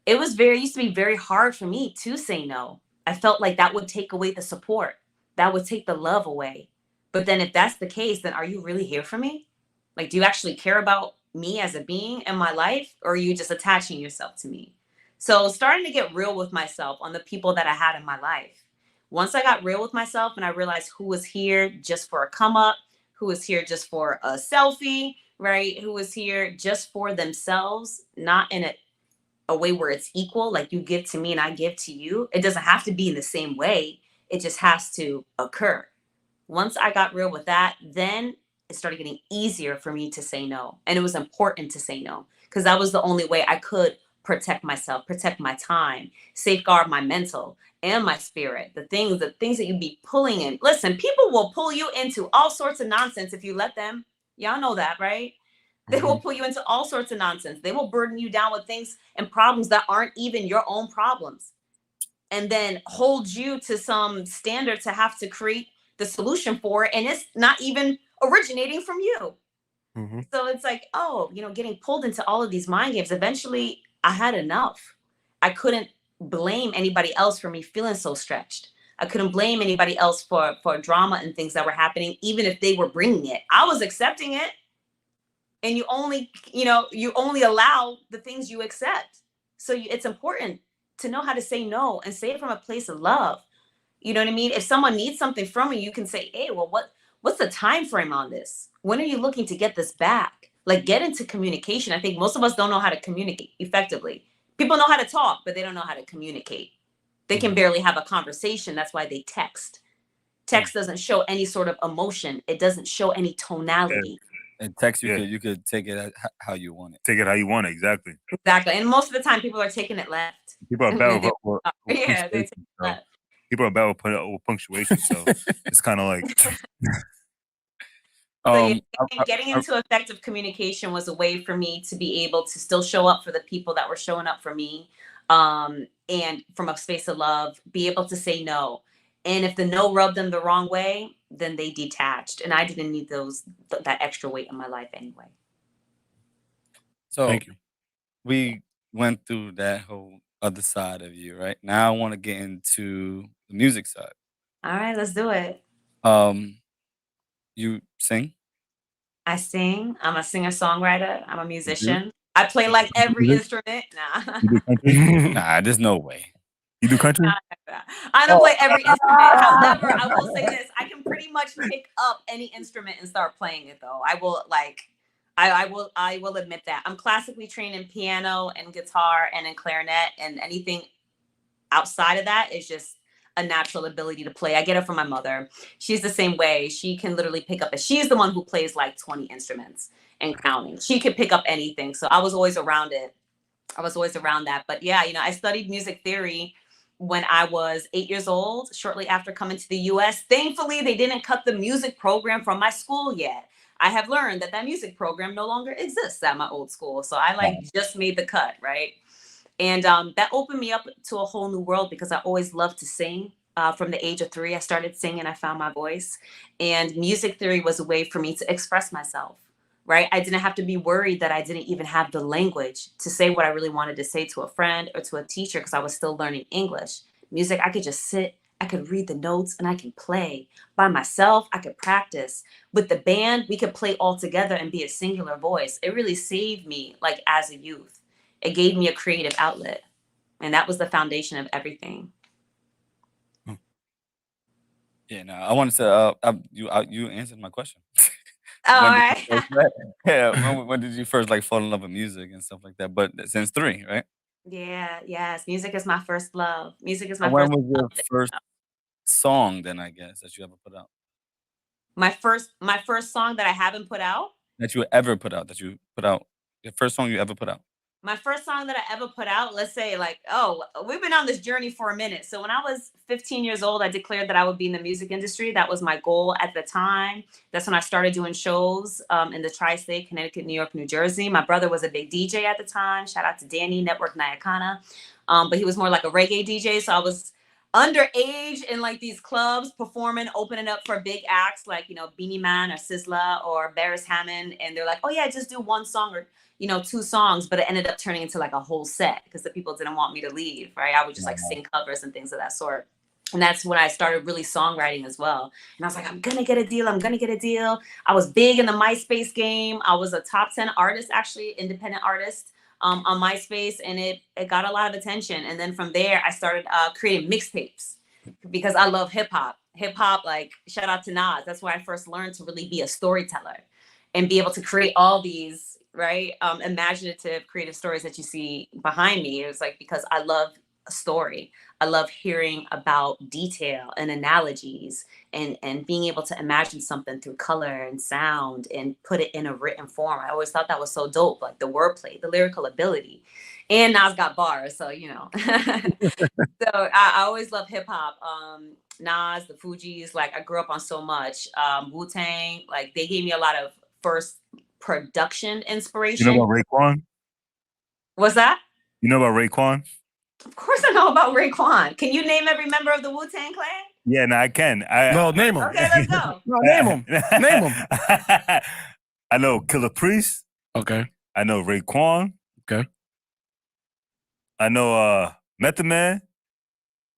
It used to be very hard for me to say no. I felt like that would take away the support. That would take the love away. But then if that's the case, then are you really here for me? Like, do you actually care about me as a being in my life, or are you just attaching yourself to me? So starting to get real with myself on the people that I had in my life. Once I got real with myself and I realized who was here just for a come up, who was here just for a selfie, right? Who was here just for themselves, not in a way where it's equal, like you give to me and I give to you. It doesn't have to be in the same way. It just has to occur. Once I got real with that, then it started getting easier for me to say no. And it was important to say no because that was the only way I could protect myself, protect my time, safeguard my mental and my spirit. The things that you'd be pulling in. Listen, people will pull you into all sorts of nonsense if you let them. Y'all know that, right? They will pull you into all sorts of nonsense. They will burden you down with things and problems that aren't even your own problems, and then hold you to some standard to have to create the solution for it. And it's not even originating from you. So it's like, oh, getting pulled into all of these mind games. Eventually, I had enough. I couldn't blame anybody else for me feeling so stretched. I couldn't blame anybody else for drama and things that were happening, even if they were bringing it. I was accepting it. And you only allow the things you accept. So it's important to know how to say no and say it from a place of love. You know what I mean? If someone needs something from you, you can say, hey, well, what's the time frame on this? When are you looking to get this back? Like, get into communication. I think most of us don't know how to communicate effectively. People know how to talk, but they don't know how to communicate. They can barely have a conversation. That's why they text. Text doesn't show any sort of emotion. It doesn't show any tonality. And text, you could take it how you want it. Take it how you want it, exactly. Exactly. And most of the time, people are taking it left. People are bad with they take it left. People are bad with punctuation, so it's kind of like. So getting into effective communication was a way for me to be able to still show up for the people that were showing up for me, and from a space of love, be able to say no. And if the no rubbed them the wrong way, then they detached. And I didn't need that extra weight in my life anyway. So thank you. We went through that whole other side of you, right? Now I want to get into the music side. All right, let's do it. You sing? I sing. I'm a singer-songwriter. I'm a musician. I play like every instrument. Nah. Nah, there's no way. You do country? I don't play every instrument. However, I will say this: I can pretty much pick up any instrument and start playing it. Though I will admit that I'm classically trained in piano and guitar and in clarinet, and anything outside of that is just a natural ability to play. I get it from my mother. She's the same way. She can literally pick up. She's the one who plays like 20 instruments and counting. She could pick up anything. So I was always around it. I was always around that. But yeah, I studied music theory when I was 8 years old, shortly after coming to the US. Thankfully, they didn't cut the music program from my school yet. I have learned that music program no longer exists at my old school. So I just made the cut, right? And that opened me up to a whole new world because I always loved to sing. From the age of 3, I started singing. I found my voice. And music theory was a way for me to express myself, right? I didn't have to be worried that I didn't even have the language to say what I really wanted to say to a friend or to a teacher because I was still learning English. Music, I could just sit, I could read the notes, and I can play. By myself, I could practice. With the band, we could play all together and be a singular voice. It really saved me, as a youth. It gave me a creative outlet. And that was the foundation of everything. Yeah, no, I wanted to, you answered my question. Oh, all right. When did you first fall in love with music and stuff like that? But since 3, right? Yeah, yes. Music is my first love. Music is my When first was your first song then, I guess, that you ever put out? My first song that I haven't put out? That you ever put out, your first song you ever put out? My first song that I ever put out, let's say we've been on this journey for a minute. So when I was 15 years old, I declared that I would be in the music industry. That was my goal at the time. That's when I started doing shows in the tri-state, Connecticut, New York, New Jersey. My brother was a big DJ at the time. Shout out to Danny, Network Nyakana. But he was more like a reggae DJ. So I was underage in these clubs performing, opening up for big acts like, Beanie Man or Sizzla or Barris Hammond. And they're like, oh yeah, just do one song or 2 songs, but it ended up turning into a whole set because the people didn't want me to leave, right? I would just sing covers and things of that sort. And that's when I started really songwriting as well. And I was like, I'm going to get a deal. I was big in the MySpace game. I was a top 10 artist, actually, independent artist on MySpace. And it got a lot of attention. And then from there, I started creating mixtapes because I love hip hop. Shout out to Nas. That's where I first learned to really be a storyteller and be able to create all these imaginative, creative stories that you see behind me. It was because I love a story. I love hearing about detail and analogies and being able to imagine something through color and sound and put it in a written form. I always thought that was so dope, the wordplay, the lyrical ability. And Nas got bars, so So I always love hip hop. Nas, the Fugees, I grew up on so much. Wu-Tang, they gave me a lot of first production You inspiration. know about Raekwon? What's that? You know about Raekwon? Of course I know about Raekwon. Can you name every member of the Wu-Tang Clan? Yeah, no, I can. No, name him. Okay, let's go. No, name him. Name him. I know Killer Priest. Okay. I know Raekwon. Okay. I know Method Man,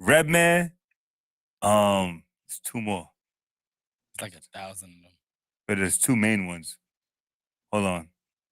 Redman. There's two more, It's like 1,000 of them. but there's two main ones. Hold on.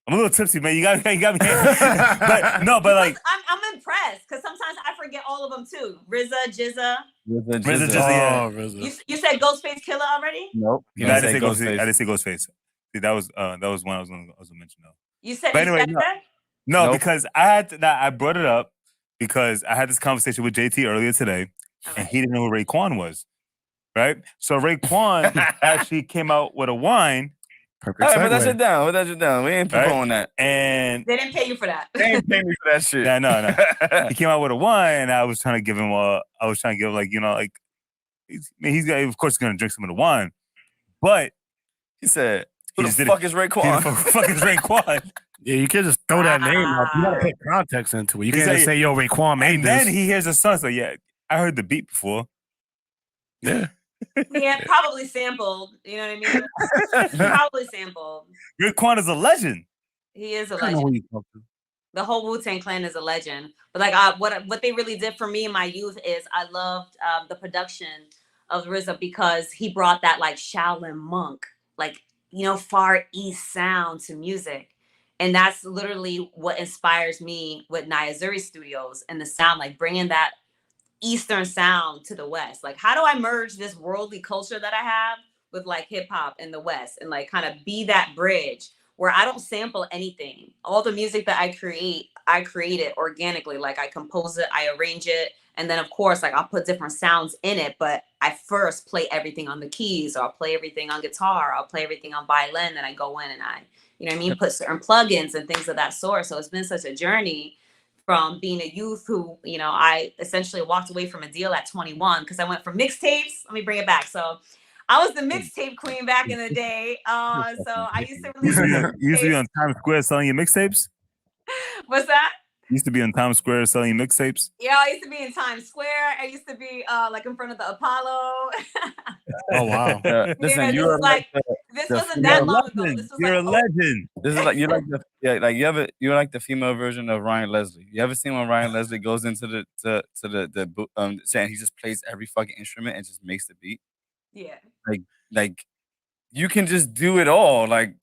I'm a little tipsy, man. You got me. but like I'm impressed because sometimes I forget all of them too. RZA, Jizza. RZA, Jizza, yeah. RZA. You said Ghostface Killer already? Nope. No, I didn't say Ghostface. I didn't say Ghostface. See, that was one I was gonna mention though. You said, But anyway, you said that? No, Nope. because I brought it up because I had this conversation with JT earlier today, and he didn't know who Raekwon was, right? So Raekwon actually came out with a wine. Perfect All right, put that segue. shit down. Put that shit down. We ain't promoting that. And They didn't pay you for that. They ain't paying me for that shit. yeah, no. He came out with a wine, and I was trying to give him like, you know, like he's got, of course, gonna drink some of the wine, but He said, he "Who just the did fuck it. is Who the Raekwon?" fuck is Raekwon? Yeah, you can't just throw that name out. You gotta put context into it. You He's can't just like- say, "Yo, Raekwon made And this." then he hears a song, so yeah, I heard the beat before. Yeah. Yeah, probably sampled. You know what I mean? Probably sampled. Raekwon is a legend. He is a I don't know legend. who you talk to. The whole Wu-Tang Clan is a legend. But like what they really did for me in my youth is I loved the production of RZA because he brought that like Shaolin monk, like, you know, Far East sound to music. And that's literally what inspires me with Naya Zuri Studios and the sound, like bringing that Eastern sound to the West. Like, how do I merge this worldly culture that I have with like hip hop in the West and like kind of be that bridge where I don't sample anything. All the music that I create it organically. Like I compose it, I arrange it. And then of course, like I'll put different sounds in it, but I first play everything on the keys, or I'll play everything on guitar, I'll play everything on violin, then I go in and I, you know what I mean, put certain plugins and things of that sort. So it's been such a journey from being a youth who, you know, I essentially walked away from a deal at 21 because I went from mixtapes. Let me bring it back. So I was the mixtape queen back in the day. So I used to release You used to be on Times Square selling your mixtapes? What's that? You used to be on Times Square selling your mixtapes? Yeah, I used to be in Times Square. I used to be like in front of the Apollo. Oh wow. Listen, Yeah, you this are is like this wasn't that long ago. This was You're a like legend. This is like you're like you're like the female version of Ryan Leslie. You ever seen when Ryan Leslie goes into the saying he just plays every fucking instrument and just makes the beat? yeah. Like you can just do it all. Like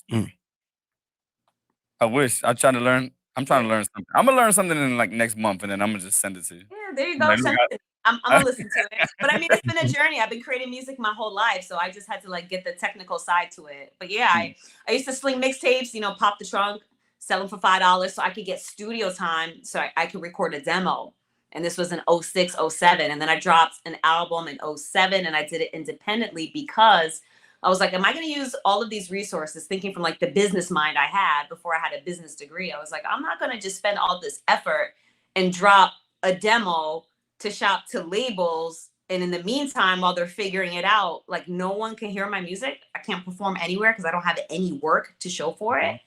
I wish I'm trying to learn something. I'm gonna learn something in like next month, and then I'm gonna just send it to you. Yeah, there you go. Like, Send it. I'm gonna listen to it. But I mean, it's been a journey. I've been creating music my whole life, so I just had to like get the technical side to it. But yeah, I used to sling mixtapes, you know, pop the trunk, sell them for $5 so I could get studio time, so I could record a demo. And this was in 06, 07. And then I dropped an album in 07, and I did it independently because I was like, am I going to use all of these resources, thinking from like the business mind I had before I had a business degree? I was like, I'm not going to just spend all this effort and drop a demo to shop to labels. And in the meantime, while they're figuring it out, like no one can hear my music. I can't perform anywhere because I don't have any work to show for it.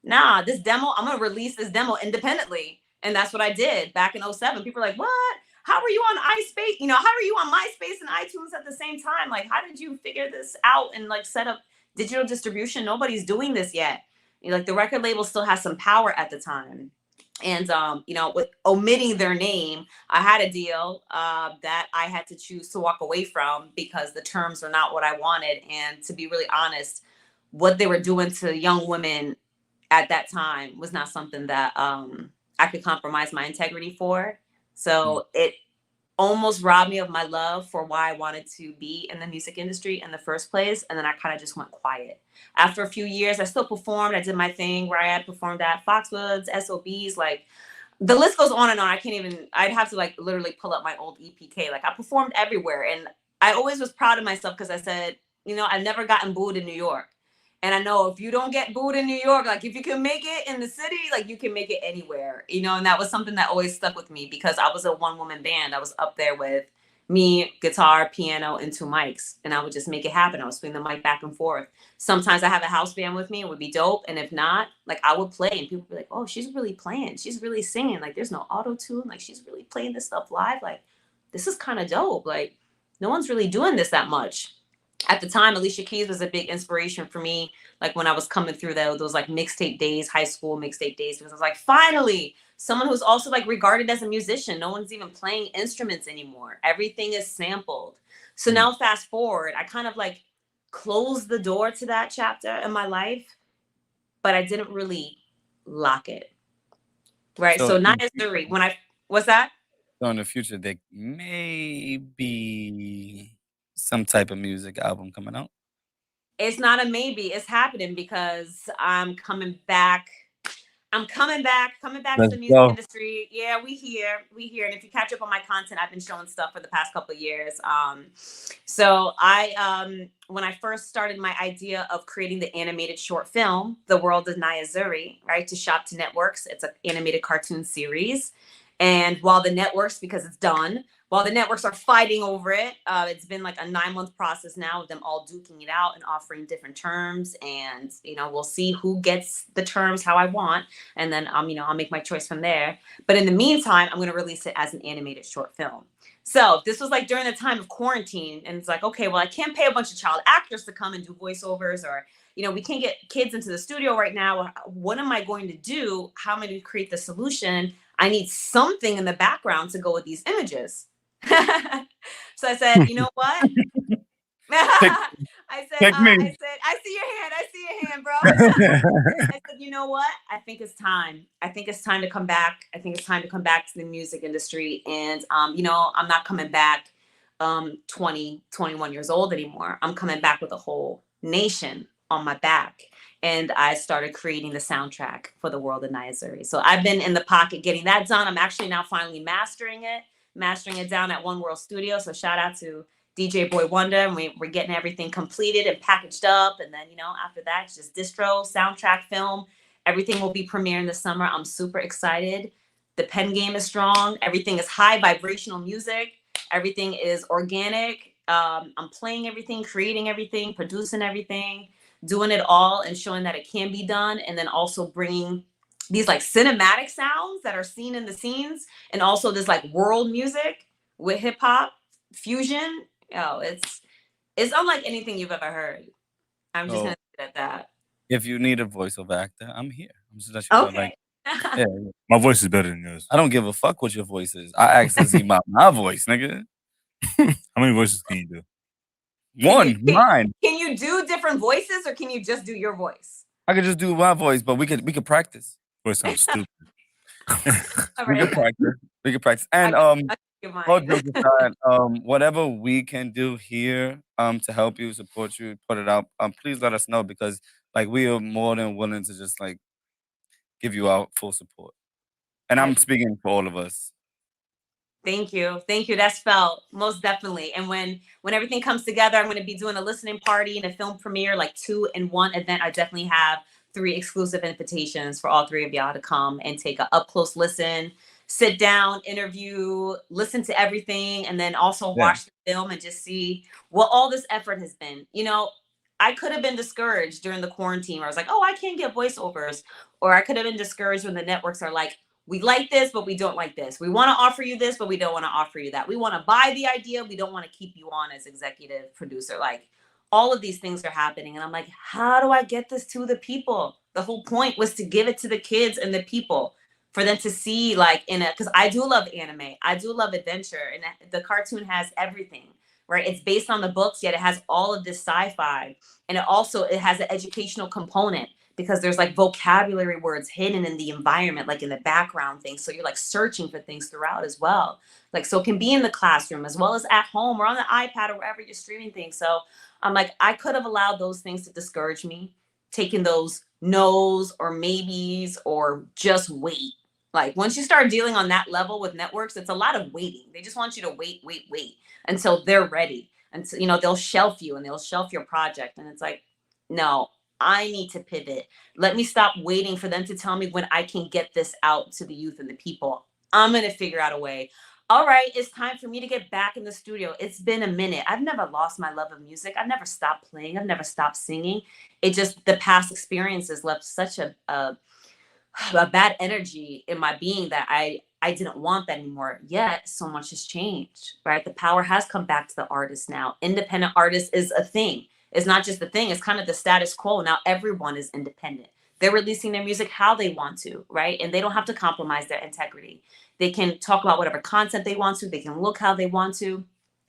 Nah, this demo, I'm going to release this demo independently. And that's what I did back in 07. People are like, what? How are you on iSpace? You know, how are you on MySpace and iTunes at the same time? Like, how did you figure this out and like set up digital distribution? Nobody's doing this yet. You know, like the record label still has some power at the time. And, you know, with omitting their name, I had a deal that I had to choose to walk away from because the terms are not what I wanted. And to be really honest, what they were doing to young women at that time was not something that I could compromise my integrity for. So it almost robbed me of my love for why I wanted to be in the music industry in the first place. And then I kind of just went quiet. After a few years, I still performed. I did my thing where I had performed at Foxwoods, SOBs, like the list goes on and on. I'd have to like literally pull up my old EPK. Like I performed everywhere. And I always was proud of myself because I said, you know, I've never gotten booed in New York. And I know if you don't get booed in New York, like if you can make it in the city, like you can make it anywhere, you know. And that was something that always stuck with me because I was a one-woman band. I was up there with, Me, guitar, piano, and 2 mics. And I would just make it happen. I would swing the mic back and forth. Sometimes I have a house band with me. It would be dope. And if not, like I would play and people would be like, oh, she's really playing. She's really singing. Like there's no auto tune. Like she's really playing this stuff live. Like this is kind of dope. Like no one's really doing this that much. At the time, Alicia Keys was a big inspiration for me. Like when I was coming through those like mixtape days, high school mixtape days, because I was like, finally, someone who's also like regarded as a musician. No one's even playing instruments anymore. Everything is sampled. So now fast forward, I kind of like closed the door to that chapter in my life, but I didn't really lock it. Right. So Naya Zuri, what's that? So in the future, there may be some type of music album coming out. It's not a maybe. It's happening because I'm coming back. Coming back to the music industry. Yeah, we here. And if you catch up on my content, I've been showing stuff for the past couple of years. So I, when I first started my idea of creating the animated short film, The World of Naya Zuri, right, to shop to networks, it's an animated cartoon series. And while the networks, because it's done, while the networks are fighting over it, it's been like a 9-month process now of them all duking it out and offering different terms. And, you know, we'll see who gets the terms how I want. And then, you know, I'll make my choice from there. But in the meantime, I'm going to release it as an animated short film. So this was like during the time of quarantine. And it's like, okay, well, I can't pay a bunch of child actors to come and do voiceovers, or, you know, we can't get kids into the studio right now. What am I going to do? How am I going to create the solution? I need something in the background to go with these images. So I said, you know what? I said, I see your hand, bro. I said, you know what? I think it's time. I think it's time to come back. I think it's time to come back to the music industry. And, you know, I'm not coming back 20, 21 years old anymore. I'm coming back with a whole nation on my back. And I started creating the soundtrack for The World of Naya Zuri. So I've been in the pocket getting that done. I'm actually now finally mastering it down at One World Studio. So shout out to DJ Boy Wonder. And we're getting everything completed and packaged up. And then, you know, after that, it's just distro, soundtrack, film. Everything will be premiering this summer. I'm super excited. The pen game is strong. Everything is high vibrational music. Everything is organic. I'm playing everything, creating everything, producing everything, doing it all and showing that it can be done. And then also bringing these like cinematic sounds that are seen in the scenes, and also this like world music with hip hop fusion. Oh, it's unlike anything you've ever heard. I'm just gonna say that. If you need a voiceover actor, I'm here. I'm just okay. Like, yeah. My voice is better than yours. I don't give a fuck what your voice is. I asked to see my voice, nigga. How many voices can you do? Mine. Can you do different voices, or can you just do your voice? I could just do my voice, but we could practice. Voice sounds stupid. We could practice. And whatever we can do here to help you, support you, put it out, please let us know, because like we are more than willing to just like give you our full support. And I'm speaking for all of us. Thank you. That's felt, most definitely. And when everything comes together, I'm going to be doing a listening party and a film premiere, like 2 in 1 event. I definitely have 3 exclusive invitations for all 3 of y'all to come and take an up close listen, sit down, interview, listen to everything, and then also watch the film and just see what all this effort has been. You know, I could have been discouraged during the quarantine where I was like, oh, I can't get voiceovers. Or I could have been discouraged when the networks are like, we like this, but we don't like this. We want to offer you this, but we don't want to offer you that. We want to buy the idea. We don't want to keep you on as executive producer. Like, all of these things are happening. And I'm like, how do I get this to the people? The whole point was to give it to the kids and the people, for them to see, like, because I do love anime. I do love adventure. And the cartoon has everything, right? It's based on the books, yet it has all of this sci-fi. And it has an educational component, because there's like vocabulary words hidden in the environment, like in the background things. So you're like searching for things throughout as well. Like, so it can be in the classroom as well as at home or on the iPad or wherever you're streaming things. So I'm like, I could have allowed those things to discourage me, taking those no's or maybes, or just wait. Like, once you start dealing on that level with networks, it's a lot of waiting. They just want you to wait until they're ready. And so, you know, they'll shelf you and they'll shelf your project. And it's like, no, I need to pivot. Let me stop waiting for them to tell me when I can get this out to the youth and the people. I'm going to figure out a way. all right, it's time for me to get back in the studio. It's been a minute. I've never lost my love of music. I've never stopped playing. I've never stopped singing. It just, the past experiences left such a bad energy in my being that I didn't want that anymore. Yet so much has changed, right? The power has come back to the artist now. Independent artist is a thing. It's not just a thing, it's kind of the status quo. Now everyone is independent. They're releasing their music how they want to, right? And they don't have to compromise their integrity. They can talk about whatever content they want to, they can look how they want to,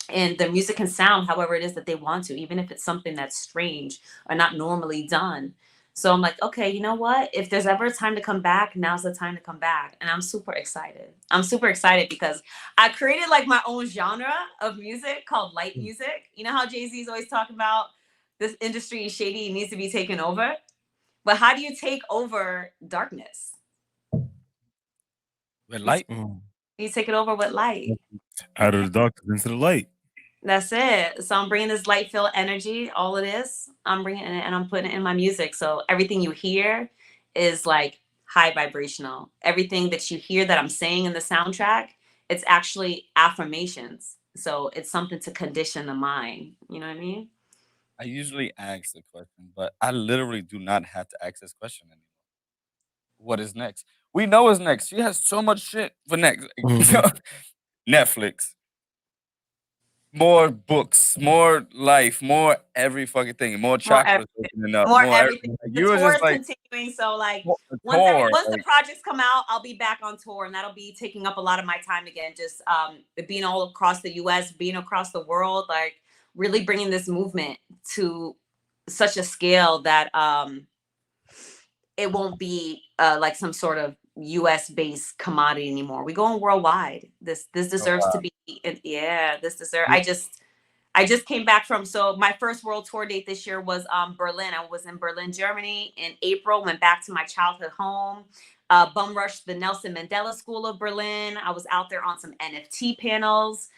and their music can sound however it is that they want to, even if it's something that's strange or not normally done. So I'm like, okay, you know what? If there's ever a time to come back, now's the time to come back. And I'm super excited. I'm super excited because I created like my own genre of music called light music. You know how Jay-Z's always talking about this industry is shady, it needs to be taken over? But how do you take over darkness? With light? You take it over with light. Out of the darkness into the light. That's it. So I'm bringing this light filled energy, all it is. I'm bringing it and I'm putting it in my music. So everything you hear is like high vibrational. Everything that you hear that I'm saying in the soundtrack, it's actually affirmations. So it's something to condition the mind. You know what I mean? I usually ask the question, but I literally do not have to ask this question anymore. What is next? We know what's next. She has so much shit for next. Netflix. More books, more life, more every fucking thing, more chakras opening up, more everything. Like, the you were tour just is like continuing, so like tour, once the projects come out, I'll be back on tour, and that'll be taking up a lot of my time again. Just being all across the U.S., being across the world, like really bringing this movement to such a scale that it won't be like some sort of US based commodity anymore. We're going worldwide. This deserves to be, yeah, this deserves. I just came back from, so my first world tour date this year was Berlin. I was in Berlin, Germany in April, went back to my childhood home, bum rushed the Nelson Mandela School of Berlin. I was out there on some NFT panels,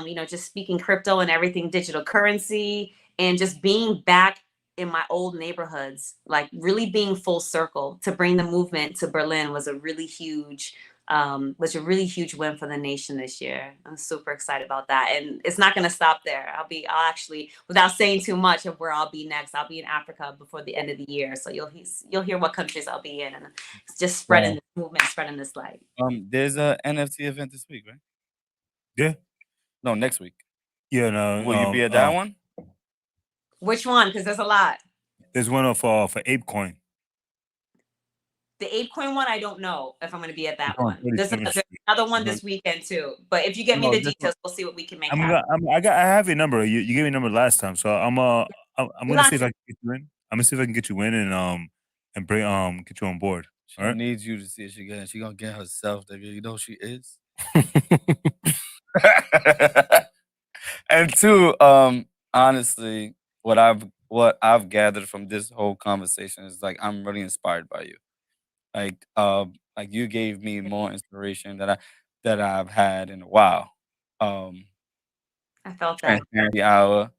you know, just speaking crypto and everything digital currency, and just being back in my old neighborhoods, like really being full circle to bring the movement to Berlin was a really huge win for the nation this year. I'm super excited about that. And it's not going to stop there. I'll actually, without saying too much of where I'll be next, I'll be in Africa before the end of the year. So you'll hear what countries I'll be in, and it's just spreading this movement, spreading this light. There's a NFT event this week, right? Yeah. No, next week. Yeah, no. Will you be at that one? Which one? Because there's a lot. There's one for ApeCoin. The ApeCoin one, I don't know if I'm going to be at that one. There's another one this weekend too. But if you get me the details, we'll see what we can make happen. I have your number. You gave me a number last time, so I'm gonna see if I can get you in. I'm gonna see if I can get you in and bring get you on board. She needs you to see if she can. She gonna get herself there. You know she is. And two, honestly, what I've gathered from this whole conversation is like I'm really inspired by you. Like you gave me more inspiration that I've had in a while. I felt that. Transparency Hour.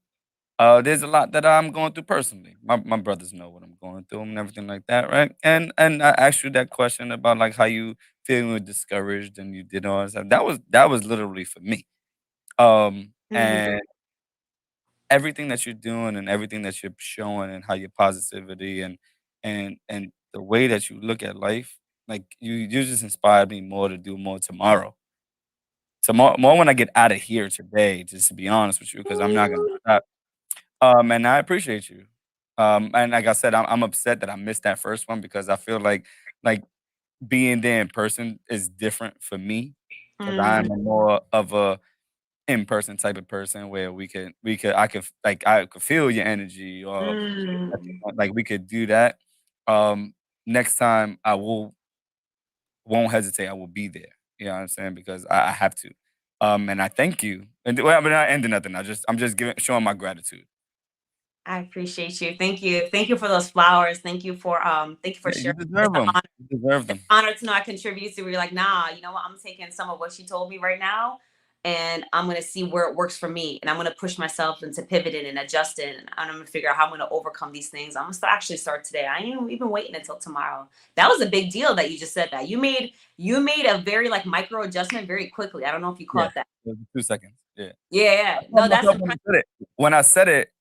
There's a lot that I'm going through personally. My brothers know what I'm going through and everything like that, right? And I asked you that question about like how you feeling discouraged and you did all that. That was literally for me. And everything that you're doing and everything that you're showing and how your positivity and the way that you look at life, like you just inspired me more to do more tomorrow. More when I get out of here today, just to be honest with you, because I'm not gonna stop. And I appreciate you. And like I said, I'm upset that I missed that first one because I feel like being there in person is different for me because I'm more of a in-person type of person where I could feel your energy or like we could do that. Next time I won't hesitate. I will be there. You know what I'm saying? Because I have to. And I thank you. And well, but I ended nothing. I'm just showing my gratitude. I appreciate you. Thank you. Thank you for those flowers. Thank you for sharing. You deserve them. You deserve them. It's an honor to know I contributed to where you're like, nah, you know what? I'm taking some of what she told me right now and I'm going to see where it works for me. And I'm going to push myself into pivoting and adjusting. And I'm going to figure out how I'm going to overcome these things. I'm going to actually start today. I ain't even waiting until tomorrow. That was a big deal that you just said that. You made a very like micro adjustment very quickly. I don't know if you caught that. 2 seconds. Yeah. Yeah. No, that's when I said it,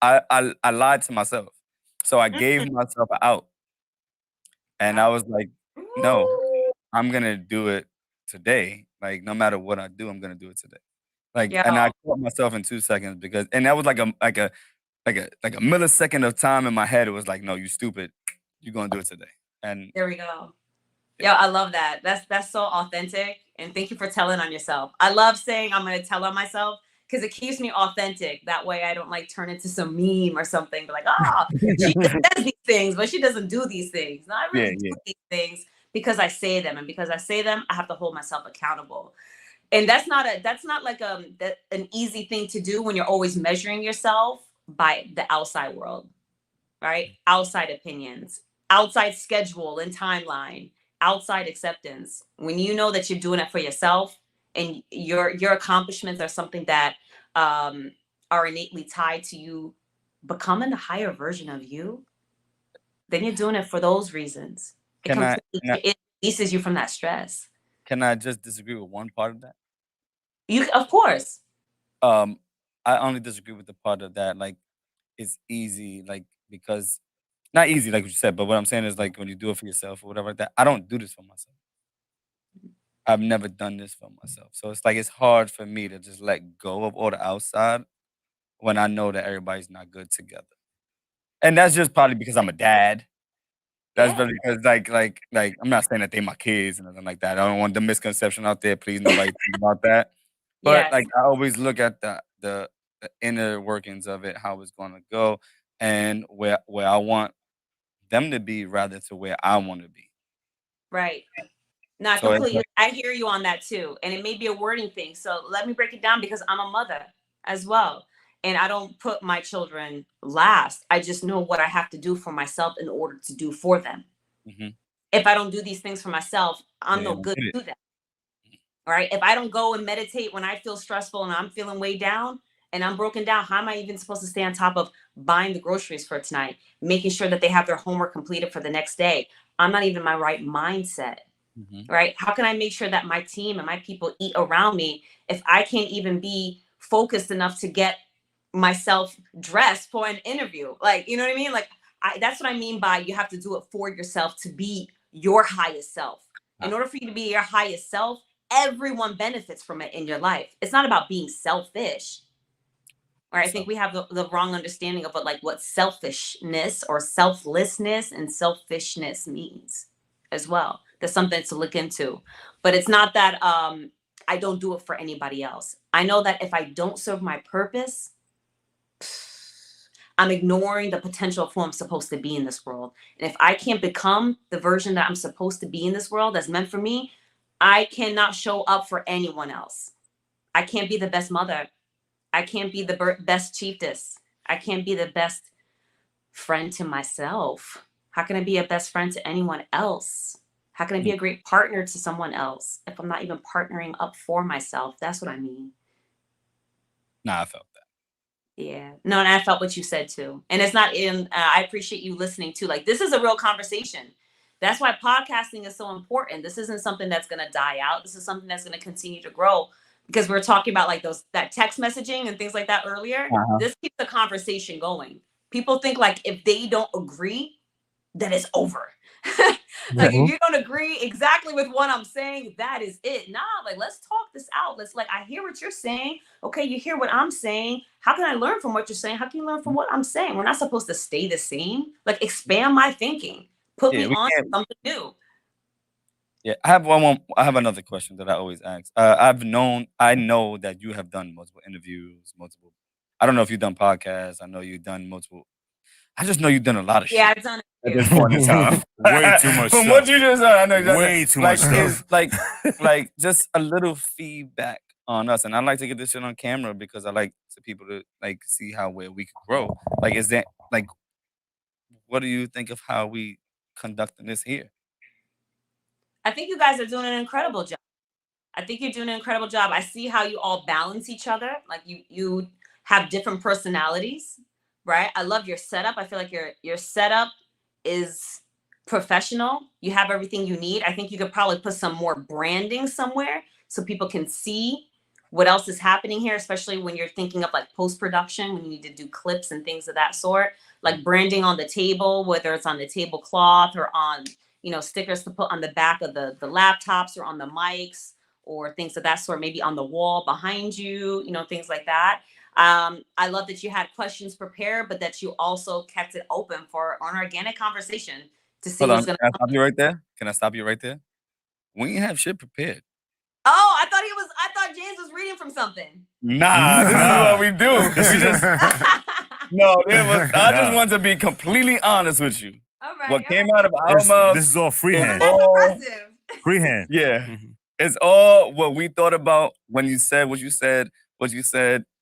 I lied to myself. So I gave myself an out. And I was like, no, I'm gonna do it today. Like no matter what I do, I'm gonna do it today. Like, and I caught myself in 2 seconds because, and that was like a millisecond of time in my head. It was like, no, you stupid, you're gonna do it today. And there we go. Yeah, I love that. That's so authentic, and thank you for telling on yourself. I love saying I'm gonna tell on myself because it keeps me authentic. That way, I don't like turn into some meme or something. But like, she says these things, but she doesn't do these things. No, I really do these things because I say them, and because I say them, I have to hold myself accountable. And that's not like an easy thing to do when you're always measuring yourself by the outside world, right? Outside opinions, outside schedule and timeline, outside acceptance. When you know that you're doing it for yourself and your accomplishments are something that are innately tied to you becoming a higher version of you, then you're doing it for those reasons. It releases you from that stress. Can I just disagree with one part of that? Of course. I only disagree with the part of that, like, it's easy, like, because not easy, like what you said, but what I'm saying is, like, when you do it for yourself or whatever like that, I don't do this for myself. I've never done this for myself. So it's like, it's hard for me to just let go of all the outside when I know that everybody's not good together. And that's just probably because I'm a dad. That's really because like I'm not saying that they my kids and nothing like that. I don't want the misconception out there. Please, nobody think about that. But like I always look at the inner workings of it, how it's gonna go, and where I want them to be rather to where I want to be. Right. No, I hear you on that too. And it may be a wording thing. So let me break it down because I'm a mother as well. And I don't put my children last. I just know what I have to do for myself in order to do for them. If I don't do these things for myself, I'm no good to do that. All right. If I don't go and meditate when I feel stressful and I'm feeling way down and I'm broken down, how am I even supposed to stay on top of buying the groceries for tonight, making sure that they have their homework completed for the next day? I'm not even in my right mindset. Right? How can I make sure that my team and my people eat around me if I can't even be focused enough to get myself dressed for an interview? Like, you know what I mean? Like, that's what I mean by you have to do it for yourself to be your highest self. In order for you to be your highest self, everyone benefits from it in your life. It's not about being selfish. Right? I think we have the wrong understanding of what selfishness or selflessness and selfishness means as well. There's something to look into, but it's not that I don't do it for anybody else. I know that if I don't serve my purpose, I'm ignoring the potential of who I'm supposed to be in this world. And if I can't become the version that I'm supposed to be in this world that's meant for me, I cannot show up for anyone else. I can't be the best mother. I can't be the best chiefess. I can't be the best friend to myself. How can I be a best friend to anyone else? How can I be a great partner to someone else if I'm not even partnering up for myself? That's what I mean. Nah, I felt that. Yeah. No, and I felt what you said too. And it's not in, I appreciate you listening too. Like, this is a real conversation. That's why podcasting is so important. This isn't something that's going to die out. This is something that's going to continue to grow because we're talking about like that text messaging and things like that earlier. This keeps the conversation going. People think like if they don't agree, then it's over. Like if you don't agree exactly with what I'm saying, that is it. Nah, like let's talk this out. Let's I hear what you're saying. Okay, you hear what I'm saying. How can I learn from what you're saying? How can you learn from what I'm saying? We're not supposed to stay the same. Like expand my thinking. Put me on to something new. Yeah, I have another question that I always ask. I know that you have done multiple interviews, I don't know if you've done podcasts. I know you've done multiple. I just know you've done a lot of shit. Yeah, I've done it. At this point in time. Way too much From stuff. what you just said, I know you've done way too much stuff. Like just a little feedback on us. And I like to get this shit on camera because I like to people to like see where we could grow. Like, is that like, what do you think of how we conducting this here? I think you guys are doing an incredible job. I think you're doing an incredible job. I see how you all balance each other. Like you have different personalities, right? I love your setup. I feel like your setup is professional. You have everything you need. I think you could probably put some more branding somewhere so people can see what else is happening here, especially when you're thinking of like post-production, when you need to do clips and things of that sort, like branding on the table, whether it's on the tablecloth or on, stickers to put on the back of the laptops or on the mics or things of that sort, maybe on the wall behind you, things like that. I love that you had questions prepared, but that you also kept it open for an organic conversation to see Hold what's on, going can I to stop you right there? Can I stop you right there? We ain't have shit prepared. Oh, I thought James was reading from something. Nah, this is what we do. We just I just want to be completely honest with you. All right. What came out of our mouth This is all freehand. That's impressive. Freehand. Yeah. It's all what we thought about when you said what you said,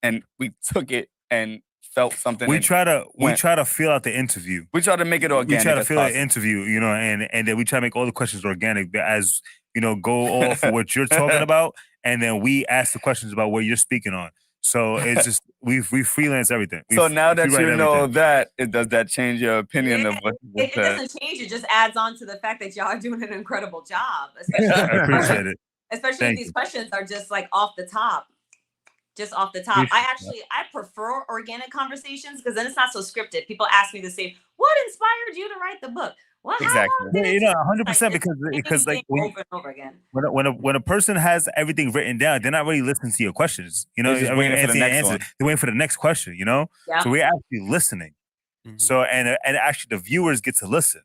and we took it and felt something. We try to feel out the interview. We try to make it organic. We try to feel the interview, and then we try to make all the questions organic, but as go off of what you're talking about, and then we ask the questions about what you're speaking on. So it's just we freelance everything. So now that you know everything. that, does that change your opinion of what you It doesn't change. It just adds on to the fact that y'all are doing an incredible job. I appreciate it. Especially if these questions are just like off the top. Just off the top. I prefer organic conversations because then it's not so scripted. People ask me the same, what inspired you to write the book? Well, exactly. 100% because like over and over again. When a person has everything written down, they're not really listening to your questions. They're just waiting for the next one. They're waiting for the next question. Yeah. So we're actually listening. So and actually the viewers get to listen.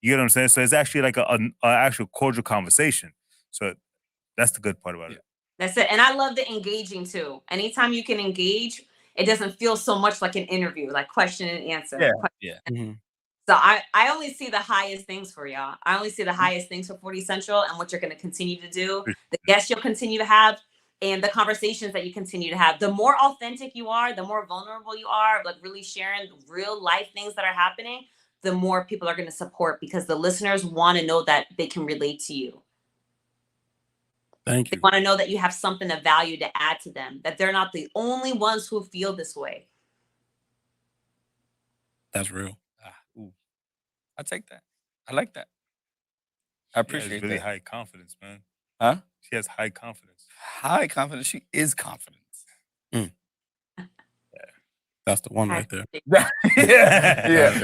You get what I'm saying? So it's actually like an actual cordial conversation. So that's the good part about it. That's it. And I love the engaging too. Anytime you can engage, it doesn't feel so much like an interview, like question and answer. Yeah. So I only see the highest things for y'all. I only see the highest things for 40 Central and what you're going to continue to do, the guests you'll continue to have, and the conversations that you continue to have. The more authentic you are, the more vulnerable you are, like really sharing real life things that are happening, the more people are going to support because the listeners want to know that they can relate to you. Thank you. They want to know that you have something of value to add to them, that they're not the only ones who feel this way. That's real. I take that. I like that. I appreciate really that. High confidence, man. Huh? She has high confidence. High confidence. She is confidence. That's the one right there. Yeah.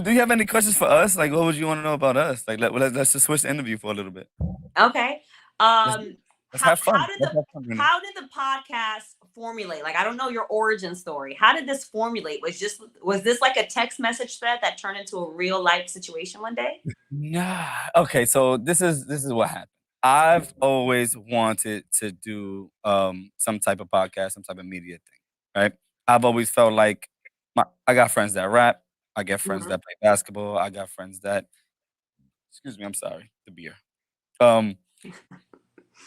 Do you have any questions for us? Like, what would you want to know about us? Like, let's just switch the interview for a little bit. Okay. Let's have fun. How did the podcast formulate? Like, I don't know your origin story. How did this formulate? Was this like a text message thread that turned into a real life situation one day? Nah. Okay, so this is what happened. I've always wanted to do some type of podcast, some type of media thing, right? I've always felt like I got friends that rap, I got friends that play basketball, I got friends that, excuse me, I'm sorry, the beer.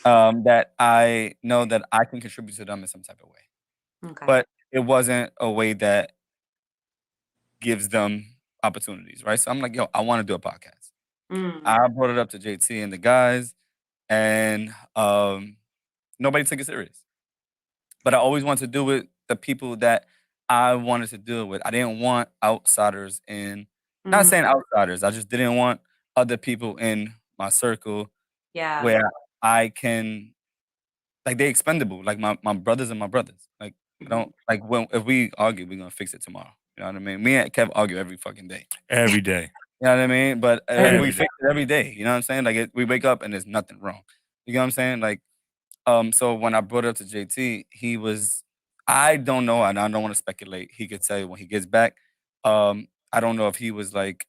That I know that I can contribute to them in some type of way. Okay. But it wasn't a way that gives them opportunities, right? So I'm like, yo, I want to do a podcast. I brought it up to JT and the guys, and nobody took it serious. But I always wanted to do it the people that I wanted to do it with. I didn't want outsiders in, not saying outsiders, I just didn't want other people in my circle where I can, like, they're expendable. Like my brothers and my brothers. Like, I don't, like, if we argue, we're going to fix it tomorrow. You know what I mean? Me and Kev argue every fucking day. Every day. You know what I mean? But we fix it every day. You know what I'm saying? Like, we wake up and there's nothing wrong. You know what I'm saying? Like, so when I brought it up to JT, he was, I don't know, and I don't want to speculate. He could tell you when he gets back. I don't know if he was like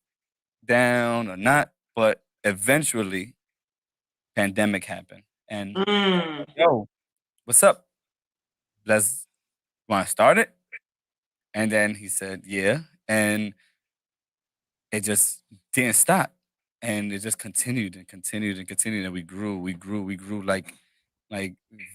down or not, but eventually, pandemic happened, and yo, what's up? Want to start it? And then he said, yeah, and it just didn't stop, and it just continued and continued and continued, and we grew like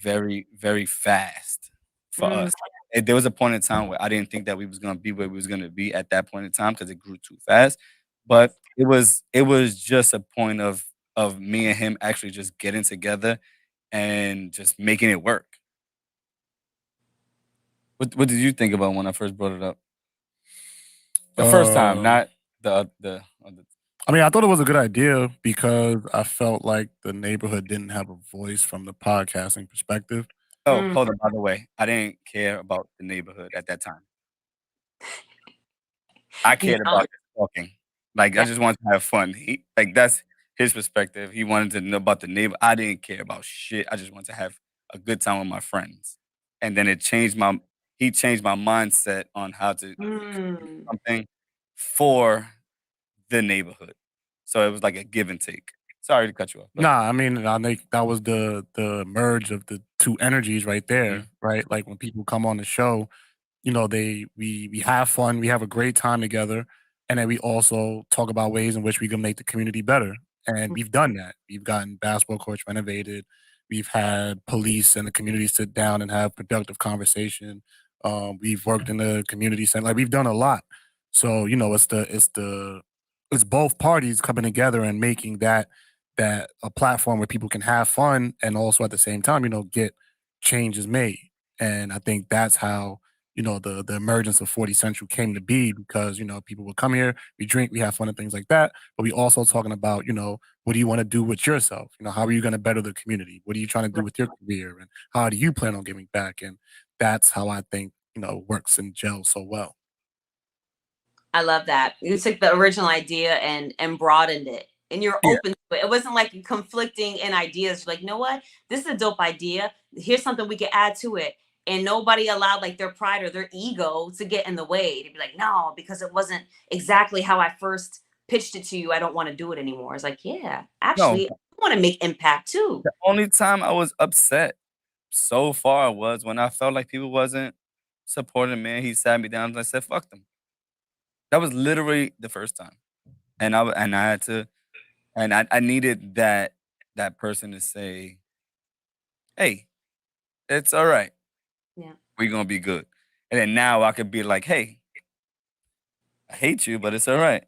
very, very fast for us. And there was a point in time where I didn't think that we was gonna be where we was gonna be at that point in time because it grew too fast. But it was just a point of me and him actually just getting together and just making it work. What did you think about when I first brought it up? The first time, not the other. I mean, I thought it was a good idea because I felt like the neighborhood didn't have a voice from the podcasting perspective. Oh, hold on. By the way, I didn't care about the neighborhood at that time. I cared about just talking. Like, I just wanted to have fun. That's his perspective. He wanted to know about the neighbor. I didn't care about shit. I just wanted to have a good time with my friends. And then he changed my mindset on how to do something for the neighborhood. So it was like a give and take. Sorry to cut you off. Nah, I mean, I think that was the merge of the two energies right there, right? Like when people come on the show, you know, we have fun, we have a great time together, and then we also talk about ways in which we can make the community better. And we've done that. We've gotten basketball courts renovated. We've had police and the community sit down and have productive conversation. We've worked in the community center. Like we've done a lot. So, you know, it's both parties coming together and making that a platform where people can have fun and also at the same time, you know, get changes made. And I think that's how, you know, the emergence of 40 Central came to be because, you know, people would come here, we drink, we have fun and things like that. But we also talking about, you know, what do you want to do with yourself? You know, how are you going to better the community? What are you trying to do with your career? And how do you plan on giving back? And that's how I think, you know, works and gels so well. I love that. You took the original idea and broadened it. And you're open to it. It wasn't like conflicting in ideas. You're like, you know what? This is a dope idea. Here's something we can add to it. And nobody allowed like their pride or their ego to get in the way. To be like, no, because it wasn't exactly how I first pitched it to you. I don't want to do it anymore. It's like, yeah, actually, I want to make impact too. The only time I was upset so far was when I felt like people wasn't supporting me. He sat me down and I said, fuck them. That was literally the first time. And I had to, and I needed that person to say, hey, it's all right. Yeah. We're going to be good. And then now I could be like, hey, I hate you, but it's all right.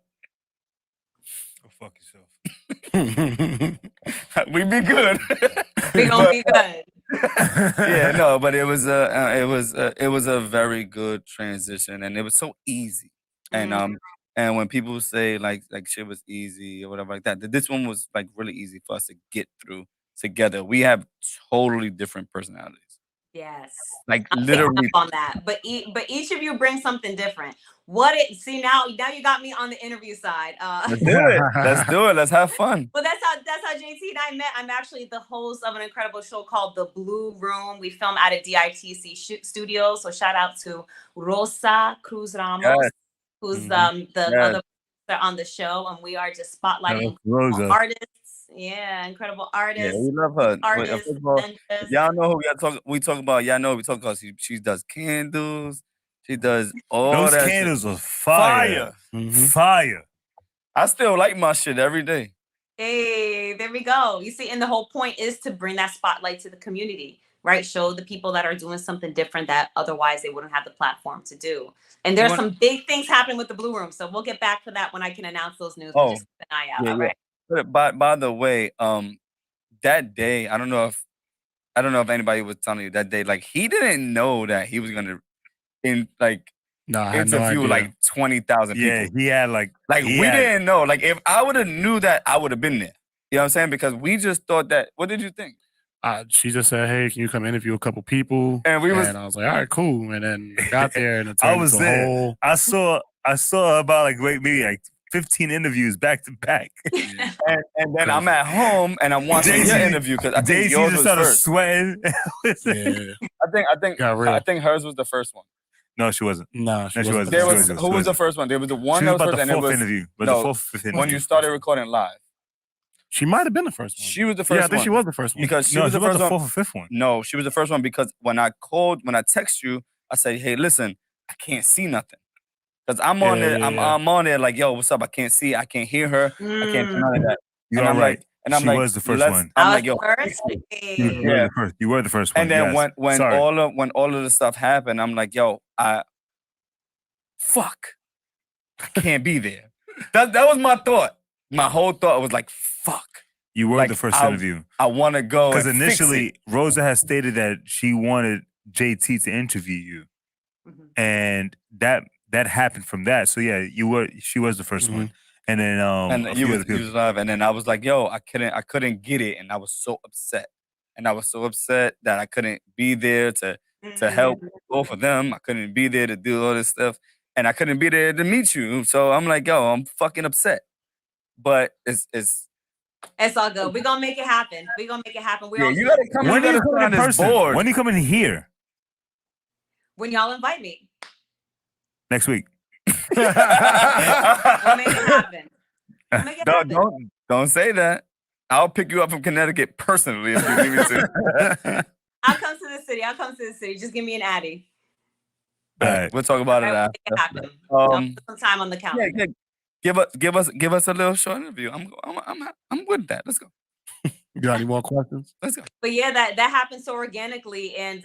Go fuck yourself. We be good. We gonna be good. Yeah, no, but it was a very good transition, and it was so easy. And and when people say like shit was easy or whatever like that, this one was like really easy for us to get through together. We have totally different personalities. Yes. Like I'm literally on that. But each of you bring something different. See now you got me on the interview side. Let's do it. Let's do it. Let's have fun. Well, that's how JT and I met. I'm actually the host of an incredible show called The Blue Room. We film out of DITC Studios. So shout out to Rosa Cruz Ramos, who's the other producer on the show, and we are just spotlighting artists. Yeah, incredible artists. Yeah, we love her. Artists, y'all know who we talk about. Y'all know we talk about. She does candles. She does all those that. Candles are fire. Fire. I still like my shit every day. Hey, there we go. You see, and the whole point is to bring that spotlight to the community, right? Show the people that are doing something different that otherwise they wouldn't have the platform to do. And there's some big things happening with the Blue Room. So we'll get back to that when I can announce those news. Just keep an eye out. Yeah, all right. By the way, that day, I don't know if anybody was telling you that day, like he didn't know that he was gonna interview like 20,000 people. Yeah, he had we didn't know. Like if I would have knew that, I would have been there. You know what I'm saying? Because we just thought that. What did you think? She just said, "Hey, can you come interview a couple people?" And I was like, "All right, cool." And then got there, and I was there. I saw about maybe like 15 interviews back to back. and then I'm at home and I'm watching your interview because I think yours was started first. Sweating. I think hers was the first one. No, she wasn't. No, she wasn't. Who was the first one? There was the one that was first, and it was interview. When you started recording live. She might have been the first one. She was the first one. Yeah, I think she was the first one. Because she was the first one. Fourth or fifth one. No, she was the first one because when I text you, I said, "Hey, listen, I can't see nothing." Because I'm on there, I'm on there like, yo, what's up? I can't see, I can't hear her, I can't do none of that. You're right. She was the first one. I'm like, yo, you were the first one. And then when all of the stuff happened, I'm like, yo, fuck, I can't be there. That was my thought. My whole thought was like, fuck. You were Like, the first interview. I want to go because and fix initially it. Rosa had stated that she wanted JT to interview you, and that happened from that. So yeah, she was the 1st one, and then And a you few was other people. live, and then I was like, yo, I couldn't get it, and I was so upset, that I couldn't be there to help both of them. I couldn't be there to do all this stuff, and I couldn't be there to meet you. So I'm like, yo, I'm fucking upset. But it's all good. We're gonna make it happen. We're gonna make it happen. yeah, you gotta come. When You are you gotta coming sign in this person? board. When are you coming here? When y'all invite me. Next week. We'll make it happen. We'll make it happen. Don't say that. I'll pick you up from Connecticut personally if you need me to. I'll come to the city. Just give me an Addy. All right. We'll talk about it We'll after. make it happen. I'll put some time on the calendar. Yeah. Give us a little short interview. I'm with that. Let's go. You got any more questions? Let's go. But yeah, that happened so organically, and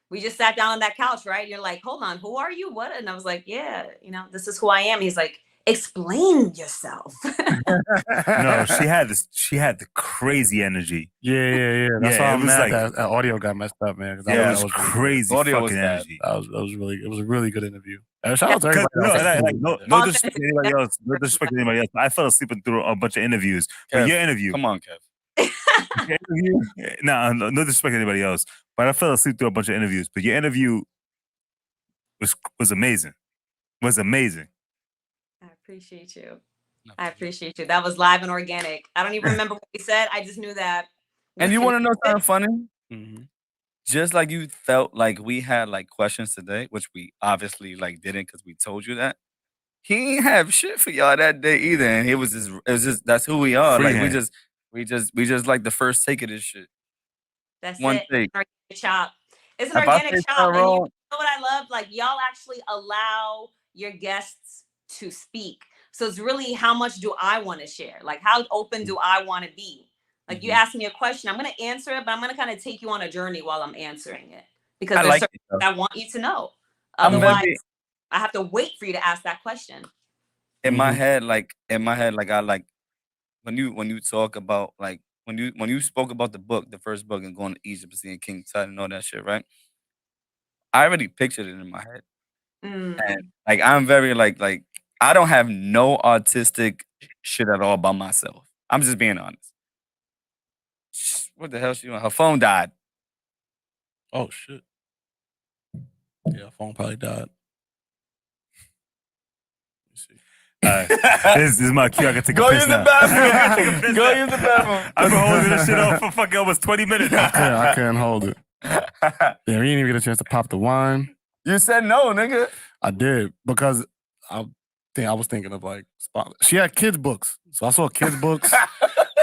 we just sat down on that couch, right? You're like, hold on, who are you? What? And I was like, yeah, this is who I am. He's like, explain yourself. No, she had the crazy energy. Yeah. That's why it I'm was mad like- that audio got messed up, man. Yeah, it was crazy Audio fucking was bad. energy. It was a really good interview. Shout out to Because, everybody. no disrespect to anybody else. No disrespect to anybody else. I fell asleep through a bunch of interviews. But Kev, your interview, Come on, Kev. your interview, no disrespect to anybody else. But I fell asleep through a bunch of interviews. But your interview was amazing. Was amazing. I appreciate you. That was live and organic. I don't even remember what we said. I just knew that. And you want to know something funny? Mm-hmm. Just like you felt like we had like questions today, which we obviously like didn't because we told you that. He ain't have shit for y'all that day either, and it was just that's who we are. Freehand. Like we just like the first take of this shit. That's One it. take. It's an organic chop. It's an If I organic say chop. something And you wrong- know what I love? Like, y'all actually allow your guests to speak. So it's really, how much do I want to share? Like, how open do I want to be? Like, you ask me a question, I'm going to answer it, but I'm going to kind of take you on a journey while I'm answering it. Because there's certain things I want you to know. Otherwise, I have to wait for you to ask that question. In my head, I like when you talk about like when you spoke about the first book and going to Egypt and seeing King Tut and all that shit, right? I already pictured it in my head. And like I'm very like I don't have no artistic shit at all by myself. I'm just being honest. What the hell she doing? Her phone died. Oh shit. Yeah, phone probably died. This is my cue. I can take Go a piss use the now. bathroom. Go use the bathroom. I've been holding this shit up for fucking almost 20 minutes. I couldn't hold it. Yeah, we didn't even get a chance to pop the wine. You said no, nigga. I did because I was thinking of like she had kids books, so I saw kids books.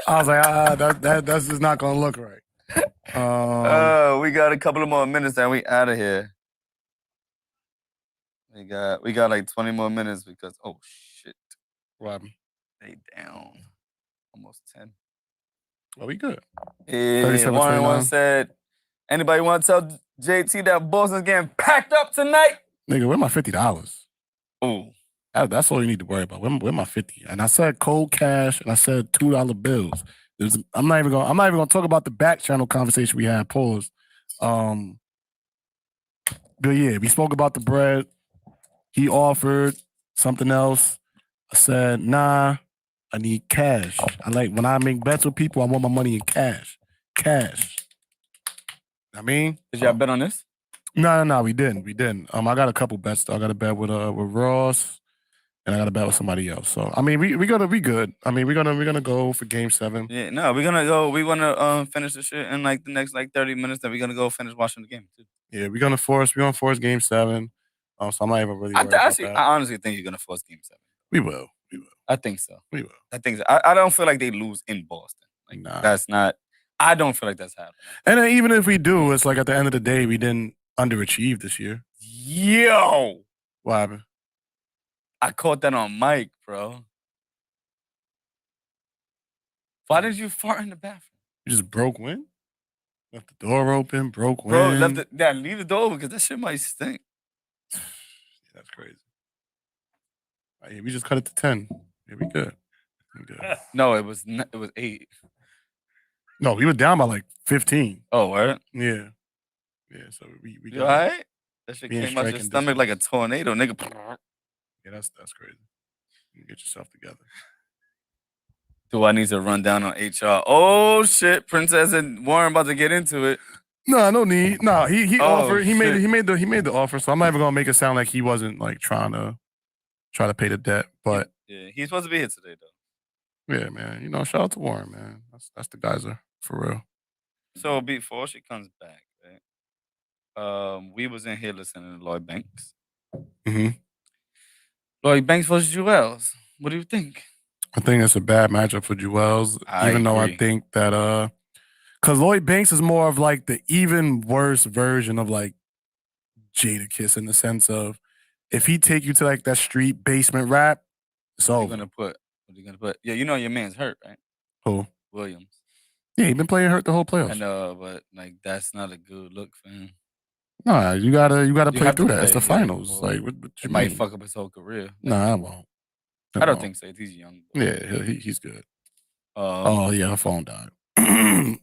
I was like, that's just not gonna look right. We got a couple of more minutes and we out of here. We got like 20 more minutes because oh shit, What? they down almost 10. Are we good? Yeah, 37, one 29. said, anybody want to tell JT that Boston's getting packed up tonight? Nigga, where my $50? Ooh. That's all you need to worry about. Where my 50? And I said cold cash, and I said $2 bills. I'm not even gonna talk about the back channel conversation we had. Pause. But yeah, we spoke about the bread. He offered something else. I said, nah, I need cash. I like when I make bets with people, I want my money in cash. Cash. I mean, Did y'all bet on this? No, we didn't. I got a couple bets though. I got a bet with Ross, and I got a bet with somebody else. So I mean, we're gonna be good. I mean, we're gonna go for Game 7. Yeah, no, we're gonna go. We wanna finish the shit in like the next like 30 minutes. Then we're gonna go finish watching the game too. Yeah, we're gonna force Game 7. So I'm not even really worried about that. I honestly think you're gonna force Game 7. We will. I think so. We will. I think so. I don't feel like they lose in Boston. Like Nah. that's not. I don't feel like that's happening. And then even if we do, it's like at the end of the day, we didn't underachieve this year. Yo, What happened? I caught that on mic, bro. Why did you fart in the bathroom? You just broke wind? Left the door open, broke wind. Bro, leave the door open because that shit might stink. Yeah, that's crazy. All right, yeah, we just cut it to 10. Yeah, we good. We good. No, it was 8. No, we were down by like 15. Oh, word? Yeah. So we You got all right? That shit We in came out your striking stomach like a tornado, nigga. Yeah, that's crazy. You get yourself together. Do I need to run down on HR? Oh shit, Princess and Warren about to get into it. No need. No, he offered. He shit. made the offer. So I'm not even gonna make it sound like he wasn't like trying to pay the debt. But Yeah, he's supposed to be here today though. yeah, man. Shout out to Warren, man. That's the geyser for real. So before she comes back, right? We was in here listening to Lloyd Banks. Mm-hmm. Lloyd Banks versus Jewels. What do you think? I think it's a bad matchup for Jewels, even though I think that because Lloyd Banks is more of like the even worse version of like Jadakiss in the sense of if he take you to like that street basement rap, it's over. What are you gonna put? Yeah, your man's hurt, right? Who? Williams. Yeah, he been playing hurt the whole playoffs. I know, but like that's not a good look for him. Nah, you gotta play through that. It's the yeah. finals. Well, like, what you it might mean? fuck up his whole career. Nah, I won't. I don't think so. He's young. Yeah, he's good. Oh yeah, her phone died.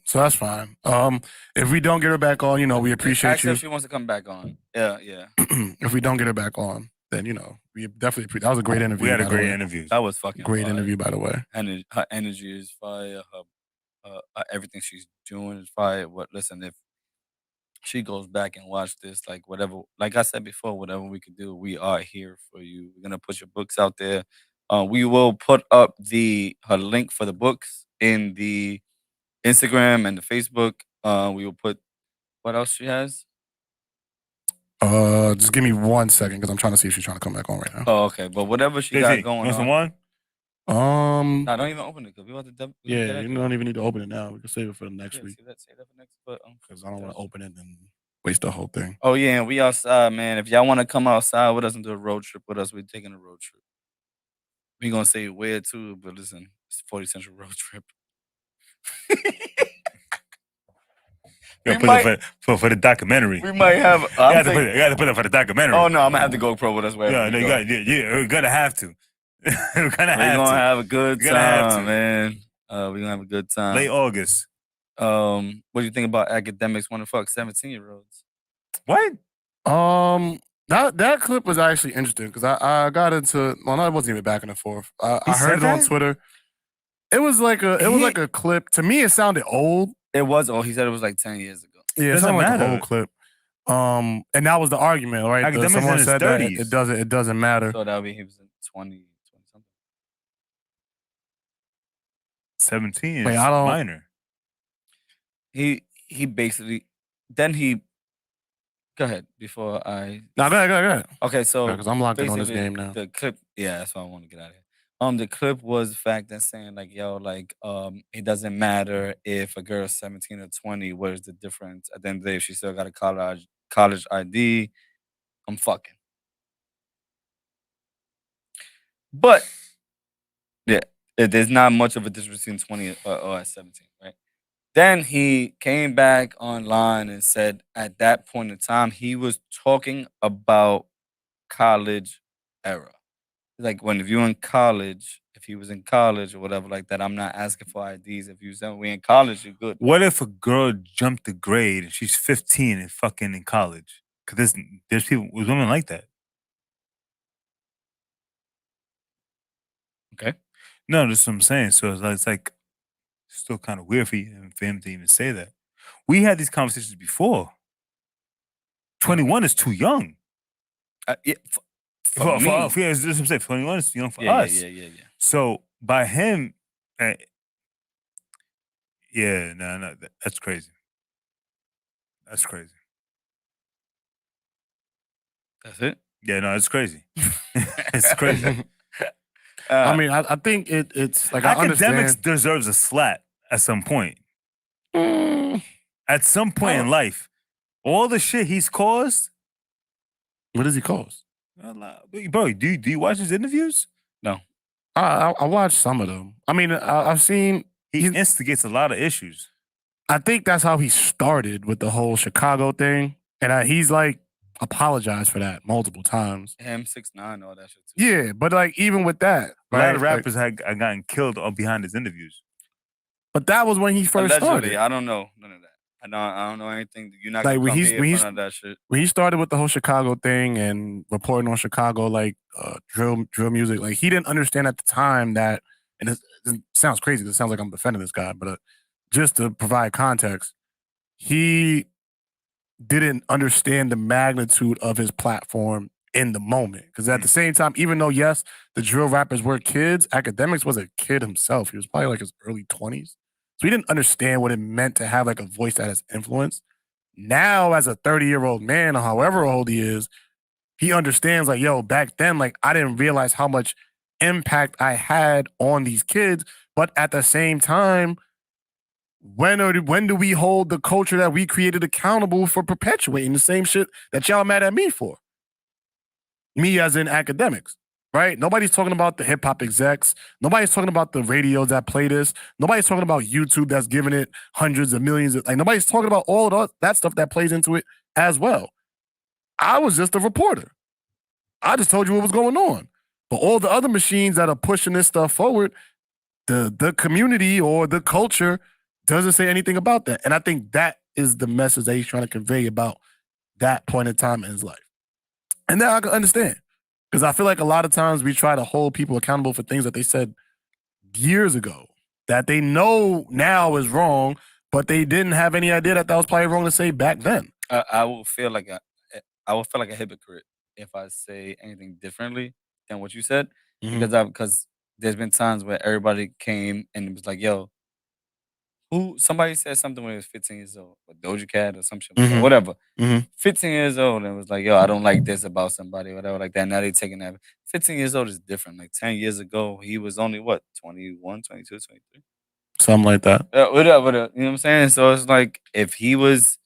So that's fine. If we don't get her back on, we appreciate you. If she wants to come back on. Yeah. If we don't get her back on, then we definitely that was a great interview. We had a great interview. That was fucking great fire. interview, by the way. And her energy is fire. Everything she's doing is fire. Listen, if she goes back and watch this, like whatever, like I said before, whatever we could do, we are here for you. We're gonna put your books out there. We will put up her link for the books in the Instagram and the Facebook. We will put what else she has. Just give me 1 second because I'm trying to see if she's trying to come back on right now. Oh, okay. But whatever she got going on. One? Nah, don't even open it because we want to. Yeah, you don't even need to open it now. We can save it for the next week. Save that for next. But because I don't want to open it and waste the whole thing. Oh yeah, and we outside, man. If y'all want to come outside with us and do a road trip with us, we're taking a road trip. We gonna say where too, but listen, it's 40 Central road trip. For the documentary. We might have. You got to put it for the documentary. Oh no, I'm gonna have to GoPro with us. Yeah, no, you're gonna have to. We're gonna have a good time, man. We're gonna have a good time. Late August. What do you think about academics want to fuck 17-year-olds? What? That clip was actually interesting because I got into no, it wasn't even back and forth. I heard it on Twitter. It was like a clip. To me, it sounded old. It was old. He said it was like 10 years ago. Yeah, it sounded like a whole clip. And that was the argument, right? Someone said 30s. That it doesn't matter. So that would be he was in 20 something. 17 is minor. He basically then he. Go ahead before I. No, go ahead. Okay, so because I'm locked in on this game now. The clip, yeah, that's why I want to get out of here. The clip was the fact that saying like, yo, like, it doesn't matter if a girl's 17 or 20. What is the difference? At the end of the day, if she still got a college ID, I'm fucking. But yeah, there's not much of a difference between 20 or 17, right? Then he came back online and said at that point in time, he was talking about college era. Like if you're in college, if he was in college or whatever like that, I'm not asking for IDs. If you said we in college, you're good. What if a girl jumped a grade and she's 15 and fucking in college? Because there's women like that. Okay. No, that's what I'm saying. So it's like still kind of weird for him to even say that. We had these conversations before. 21 is too young. Yeah, for that's what I'm saying. 21 is young for us. Yeah. So by him, no, that's crazy. That's crazy. That's it? Yeah, no, it's crazy. It's crazy. I mean, I think it's like academics deserves a slap at some point. At some point in life, all the shit he's caused. What does he cause? Bro, do you watch his interviews? No. I watched some of them. I mean, I've seen he instigates a lot of issues. I think that's how he started with the whole Chicago thing, and he's like apologized for that multiple times. Him 6ix9ine, all that shit too. Yeah, but like even with that, a lot of rappers had gotten killed behind his interviews. But that was when he first Allegedly, started. I don't know none of that. I don't know anything. You're not Like, gonna when come he's- here when in he's- front of that shit. When he started with the whole Chicago thing and reporting on Chicago, like drill music, like he didn't understand at the time that, and it sounds crazy. It sounds like I'm defending this guy, but just to provide context, he didn't understand the magnitude of his platform in the moment. Because at the same time, even though, yes, the drill rappers were kids, Academics was a kid himself. He was probably like his early 20s. So he didn't understand what it meant to have like a voice that has influence. Now, as a 30-year-old man, or however old he is, he understands like, yo, back then, like I didn't realize how much impact I had on these kids. But at the same time, when do we hold the culture that we created accountable for perpetuating the same shit that y'all mad at me for? Me as in Academics, right? Nobody's talking about the hip hop execs. Nobody's talking about the radios that play this. Nobody's talking about YouTube that's giving it hundreds of millions. Like nobody's talking about all that stuff that plays into it as well. I was just a reporter. I just told you what was going on. But all the other machines that are pushing this stuff forward, the community or the culture doesn't say anything about that. And I think that is the message that he's trying to convey about that point in time in his life. And then I can understand. Because I feel like a lot of times we try to hold people accountable for things that they said years ago that they know now is wrong, but they didn't have any idea that was probably wrong to say back then. I will feel like a hypocrite if I say anything differently than what you said, because there's been times where everybody came and it was like, yo, somebody said something when he was 15 years old, or Doja Cat or some shit, like that, whatever. 15 years old and was like, yo, I don't like this about somebody, whatever, like that. Now they taking that. 15 years old is different. Like 10 years ago, he was only what, 21, 22, 23? Something like that. Whatever. You know what I'm saying? So it's like if he was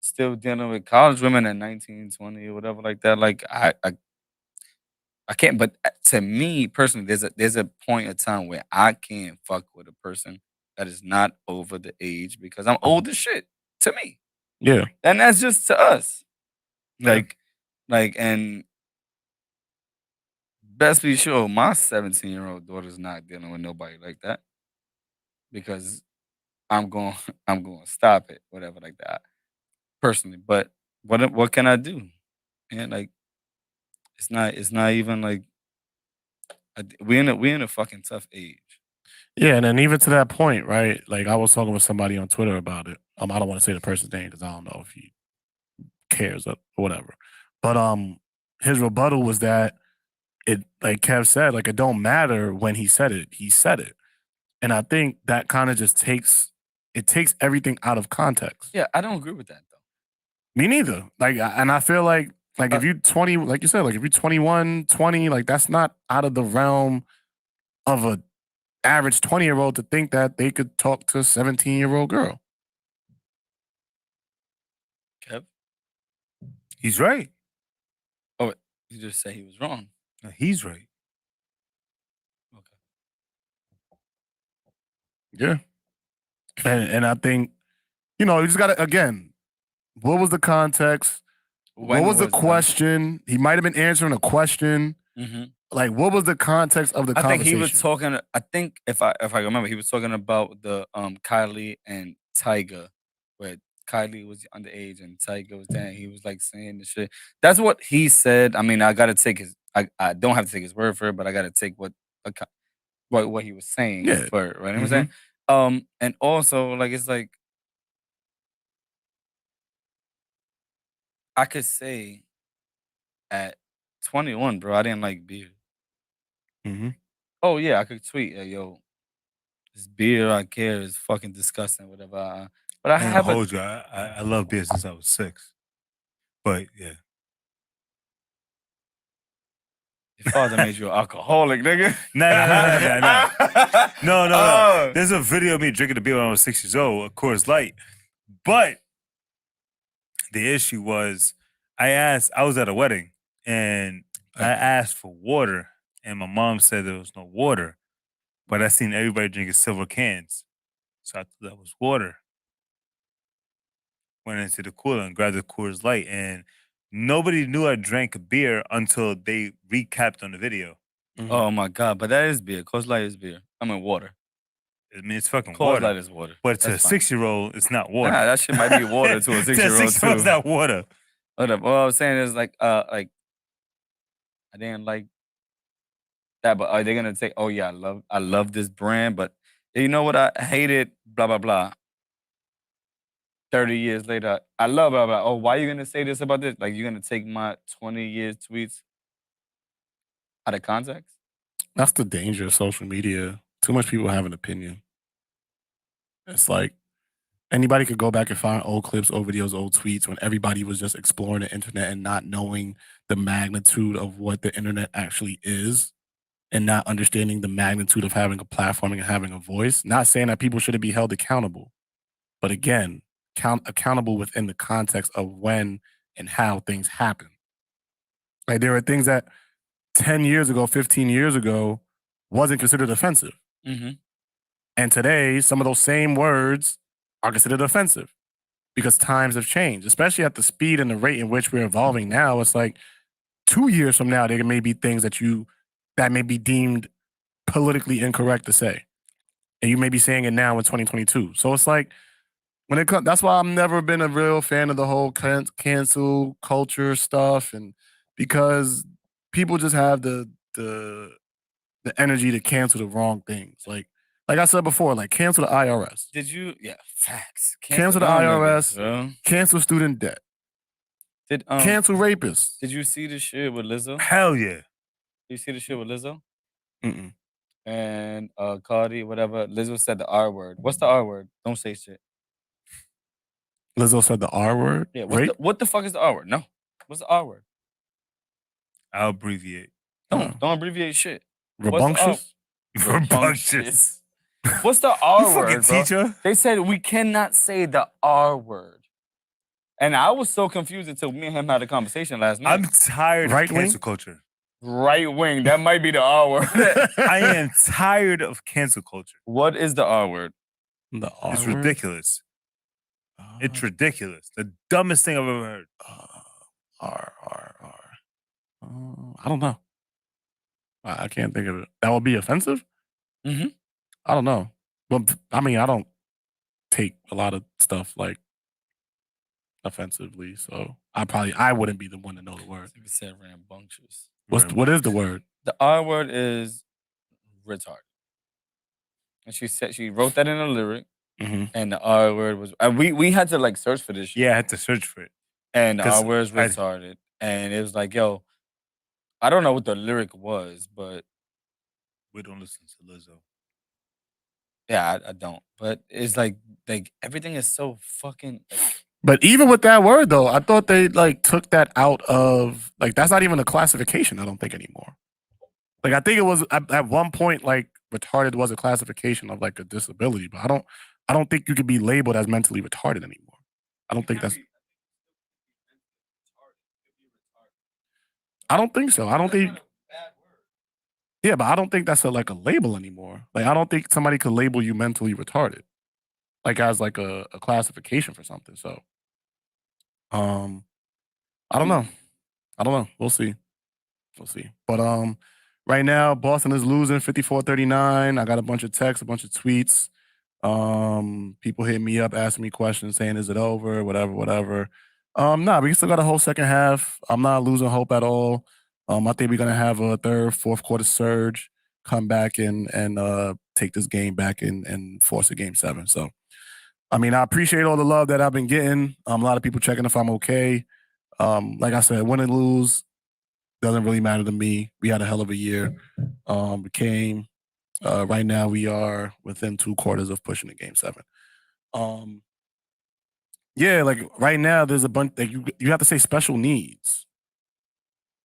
still dealing with college women at 19, 20, or whatever like that, like I can't. But to me personally, there's a point in time where I can't fuck with a person that is not over the age because I'm old as shit to me. Yeah. And that's just to us. Like, and best be sure my 17-year-old daughter's not dealing with nobody like that. Because I'm going to stop it, whatever like that. Personally. But what can I do? And like it's not even like we in a fucking tough age. Yeah, and then even to that point, right? Like I was talking with somebody on Twitter about it. I don't want to say the person's name because I don't know if he cares or whatever. But his rebuttal was that it, like Kev said, like it don't matter when he said it. He said it. And I think that kind of just takes everything out of context. Yeah, I don't agree with that though. Me neither. Like, and I feel like if you're 20, like you said, like if you're 21, 20, like that's not out of the realm of a average 20-year-old to think that they could talk to a 17-year-old girl. Kev? He's right. Oh, you just say he was wrong. No, he's right. Okay. Yeah. And I think, you just got to, again, what was the context? What was the question? He might have been answering a question. Like, what was the context of the conversation? I think he was talking. I think if I remember, he was talking about the Kylie and Tyga, where Kylie was underage and Tyga was there. He was like saying the shit. That's what he said. I mean, I gotta take his. I don't have to take his word for it, but I gotta take what he was saying for it. Right? You know what I'm saying? And also, like, it's like I could say at 21, bro, I didn't like beer. Oh yeah, I could tweet, yo, this beer I care is fucking disgusting, whatever. But I have hold you. I love beer since I was 6. But yeah. Your father made you an alcoholic, nigga. Nah. No. There's a video of me drinking the beer when I was 6 years old, of course, light. But the issue was I was at a wedding and I asked for water and my mom said there was no water. But I seen everybody drinking silver cans. So I thought that was water. Went into the cooler and grabbed the Coors Light. And nobody knew I drank beer until they recapped on the video. Oh my God, but that is beer. Coors Light is beer. I mean water. I mean, it's fucking Coors water. Light is water. But to a That's fine. 6-year-old, it's not water. Nah, that shit might be water to a 6-year-old To a 6-year-old, it's too. not water. Whatever. What I was saying is like I didn't like that, but are they gonna say, oh yeah, I love this brand, but you know what, I hate it, blah blah blah. 30 years later, I love blah blah. Oh, why are you gonna say this about this? Like you're gonna take my 20 years tweets out of context? That's the danger of social media. Too much people have an opinion. It's like anybody could go back and find old clips, old videos, old tweets when everybody was just exploring the internet and not knowing the magnitude of what the internet actually is and not understanding the magnitude of having a platform and having a voice. Not saying that people shouldn't be held accountable, but again, accountable within the context of when and how things happen. Like there are things that 10 years ago, 15 years ago wasn't considered offensive. Mm-hmm. And today, some of those same words are considered offensive because times have changed, especially at the speed and the rate in which we're evolving now. It's like 2 years from now, there may be things that may be deemed politically incorrect to say. And you may be saying it now in 2022. So it's like, when it comes, that's why I've never been a real fan of the whole cancel culture stuff. And because people just have the energy to cancel the wrong things. Like I said before, like cancel the IRS. Did you? Yeah, facts. Cancel the them IRS. niggas, Cancel student debt. Cancel rapists. Did you see the shit with Lizzo? Hell yeah. You see the shit with Lizzo? Mm-mm. And Cardi, whatever. Lizzo said the R word. What's the R word? Don't say shit. Lizzo said the R word? Yeah, Rape? what the fuck is the R word? No. What's the R word? I'll abbreviate. Don't abbreviate shit. Rambunctious? Rambunctious. What's the R You word, fucking bro? teacher. They said we cannot say the R word. And I was so confused until me and him had a conversation last night. I'm tired Right of wing? cancel culture. Right wing. That might be the R word. I am tired of cancel culture. What is the R word? The R It's word? ridiculous. It's ridiculous. The dumbest thing I've ever heard. R. I don't know. I can't think of it. That would be offensive? Mm-hmm. I don't know. Well, I mean, I don't take a lot of stuff like offensively, so I wouldn't be the one to know the word. You said rambunctious. What is the word? The R word is retard. And she wrote that in a lyric, and the R word was. We had to like search for this shit. Yeah, I had to search for it. And the R word is retarded, and it was like, yo, I don't know what the lyric was, but we don't listen to Lizzo. Yeah, I don't. But it's like everything is so fucking. But even with that word though, I thought they like took that out of like that's not even a classification. I don't think anymore. Like I think it was at one point like retarded was a classification of like a disability, but I don't think you could be labeled as mentally retarded anymore. I don't think that's. I don't think so. I don't think. Yeah, but I don't think that's like a label anymore. Like I don't think somebody could label you mentally retarded, like as like a classification for something. So, I don't know. We'll see. But right now Boston is losing 54-39. I got a bunch of texts, a bunch of tweets. People hit me up, asking me questions, saying, "Is it over?" Whatever. Nah, we still got a whole second half. I'm not losing hope at all. I think we're gonna have a third, fourth quarter surge, come back and take this game back and force a game 7. So, I mean, I appreciate all the love that I've been getting. A lot of people checking if I'm okay. Like I said, win and lose doesn't really matter to me. We had a hell of a year. We came. Right now, we are within 2 quarters of pushing the game 7. Yeah, like right now, there's a bunch. Like you have to say special needs.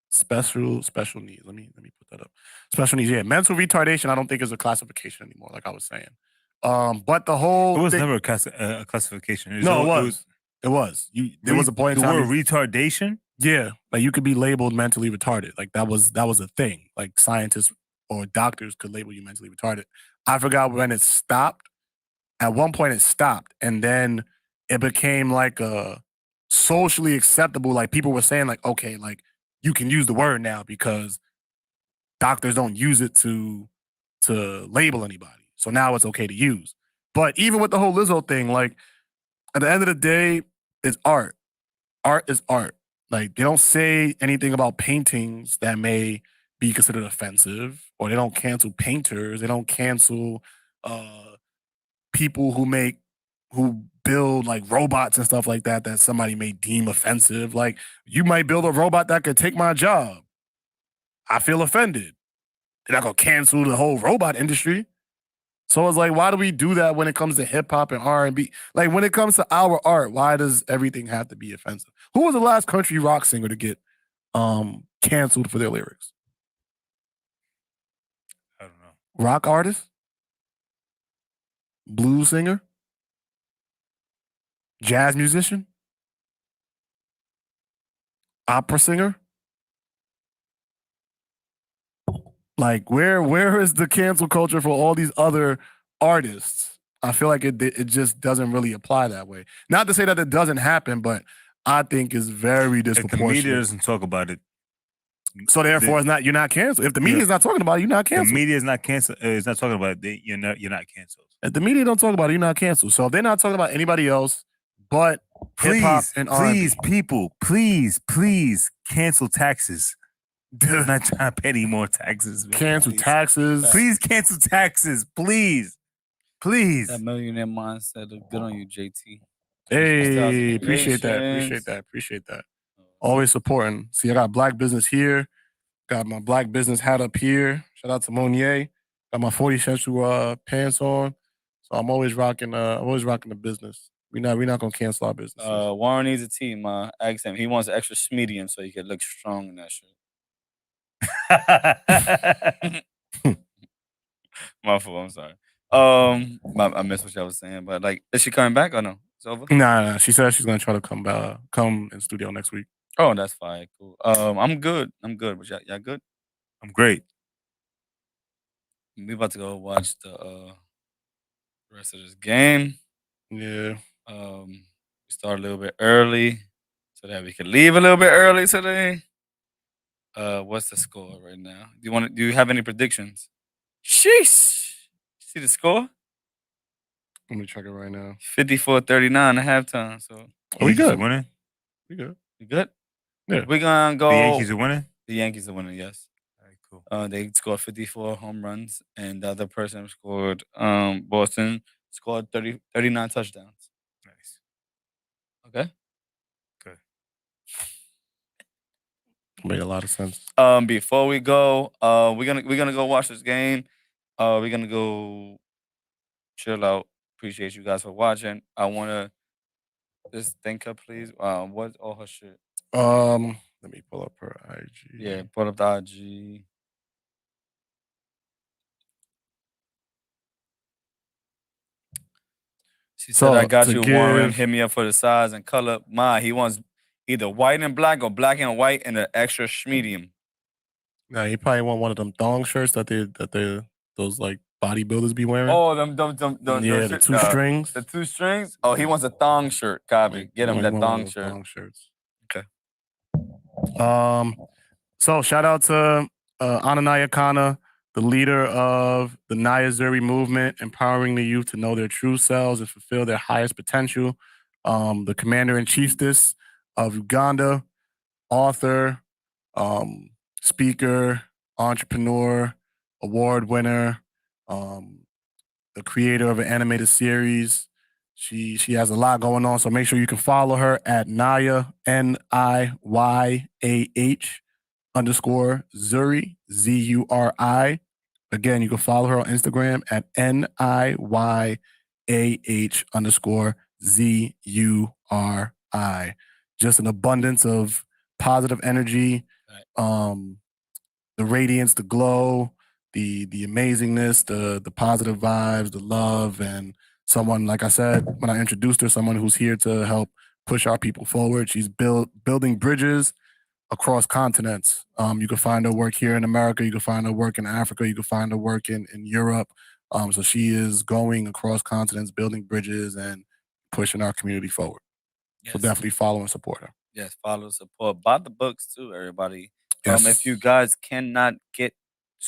Special needs. Let me put that up. Special needs. Yeah, mental retardation. I don't think is a classification anymore. Like I was saying. But the whole it was never a classification. It was. There was a point in time. The word retardation. Yeah, like you could be labeled mentally retarded. Like that was a thing. Like scientists or doctors could label you mentally retarded. I forgot when it stopped. At one point, it stopped, and then it became like a socially acceptable. Like people were saying, like, okay, like you can use the word now because doctors don't use it to label anybody. So now it's okay to use. But even with the whole Lizzo thing, like at the end of the day, it's art. Art is art. Like they don't say anything about paintings that may be considered offensive, or they don't cancel painters. They don't cancel people who build like robots and stuff like that somebody may deem offensive. Like you might build a robot that could take my job. I feel offended. They're not gonna cancel the whole robot industry. So it's like, why do we do that when it comes to hip hop and R&B? Like when it comes to our art, why does everything have to be offensive? Who was the last country rock singer to get canceled for their lyrics? I don't know. Rock artist? Blues singer? Jazz musician? Opera singer? Like where is the cancel culture for all these other artists? I feel like it just doesn't really apply that way. Not to say that it doesn't happen, but I think it's very If disproportionate. the media doesn't talk about it, so therefore, you're not canceled. If the media is not talking about it, you're not canceled. The media is not canceled. Is not talking about it. You're not canceled. If the media don't talk about it, you're not canceled. So if they're not talking about anybody else, but hip hop and R&B, people, please cancel taxes. I'm not trying to pay any more taxes. Man. Cancel taxes. Please cancel taxes. Please. That millionaire mindset look good on you, JT. Hey, appreciate that. Always supporting. See, I got black business here. Got my black business hat up here. Shout out to Monier. Got my 40Central pants on. So I'm always rocking the business. We're not gonna cancel our business. Warren needs a team. Ask him. He wants an extra medium so he can look strong in that shit. My fault. I'm sorry. I missed what y'all was saying, but like, is she coming back or no? It's over. Nah. She said she's gonna try to come in studio next week. Oh, that's fine. Cool. I'm good. But y'all good? I'm great. We about to go watch the rest of this game. Yeah. We start a little bit early so that we can leave a little bit early today. What's the score right now? Do you have any predictions? Sheesh. See the score? Let me check it right now. 54-39 at halftime. So we good. Winning. We good. You good? Yeah. We're gonna go. The Yankees are winning. The Yankees are winning. Yes. All right, cool. They scored 54 home runs, and the other person scored. Boston scored 39 touchdowns. Nice. Okay. Good. Made a lot of sense. Before we go, we're gonna go watch this game. We're gonna go chill out. Appreciate you guys for watching. I wanna just thank her, please. What's all her shit? Let me pull up her IG. Yeah, pull up the IG. She said, "I got you, Warren. Hit me up for the size and color. He wants either white and black or black and white and an extra medium." Nah, he probably want one of them thong shirts that those like bodybuilders be wearing. Oh, them yeah, the two strings. The 2 strings. Oh, he wants a thong shirt. Copy. Get him that thong shirt. Thong shirts. Okay. So shout out to Ananaya Kana, the leader of the Naya Zuri movement, empowering the youth to know their true selves and fulfill their highest potential. The commander-in-chiefess of Uganda, author, speaker, entrepreneur, award winner, the creator of an animated series. She has a lot going on, so make sure you can follow her at Naya, NIYAH_Zuri, ZURI. Again, you can follow her on Instagram at NIYAH_ZURI. Just an abundance of positive energy, the radiance, the glow, the amazingness, the positive vibes, the love, and someone, like I said, when I introduced her, someone who's here to help push our people forward. She's building bridges across continents. You can find her work here in America. You can find her work in Africa. You can find her work in Europe. So she is going across continents, building bridges and pushing our community forward. Yes. So definitely follow and support her. Yes, follow, support. Buy the books too, everybody. Yes. If you guys cannot get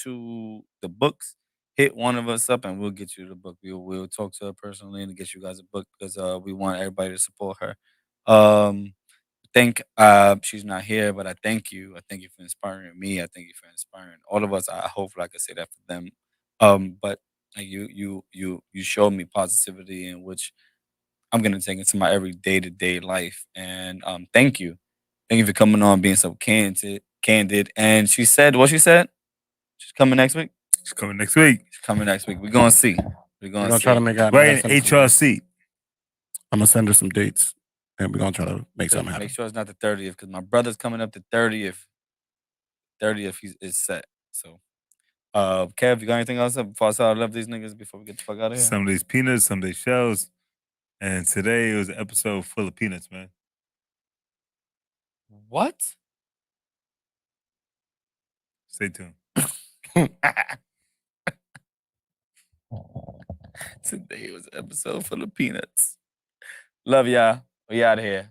to the books, hit one of us up and we'll get you the book. We'll talk to her personally and get you guys a book because we want everybody to support her. She's not here, but I thank you. I thank you for inspiring me. I thank you for inspiring all of us. I hopefully I can say that for them. But you showed me positivity in which I'm gonna take into my every day-to-day life. And thank you. Thank you for coming on, being so candid. And she said what she said? She's coming next week? She's coming next week. She's coming next week. We're gonna see. We're We're gonna gonna see. try to make it happen. Right in HRC. I'm gonna send her some dates, and we're gonna try to make something happen. Make sure it's not the 30th because my brother's coming up the 30th. 30th is set. So Kev, you got anything else before I say I love these niggas before we get the fuck out of here? Some days peanuts, some days shells. And today it was an episode full of peanuts, man. What? Stay tuned. Today was an episode full of peanuts. Love y'all. We out of here.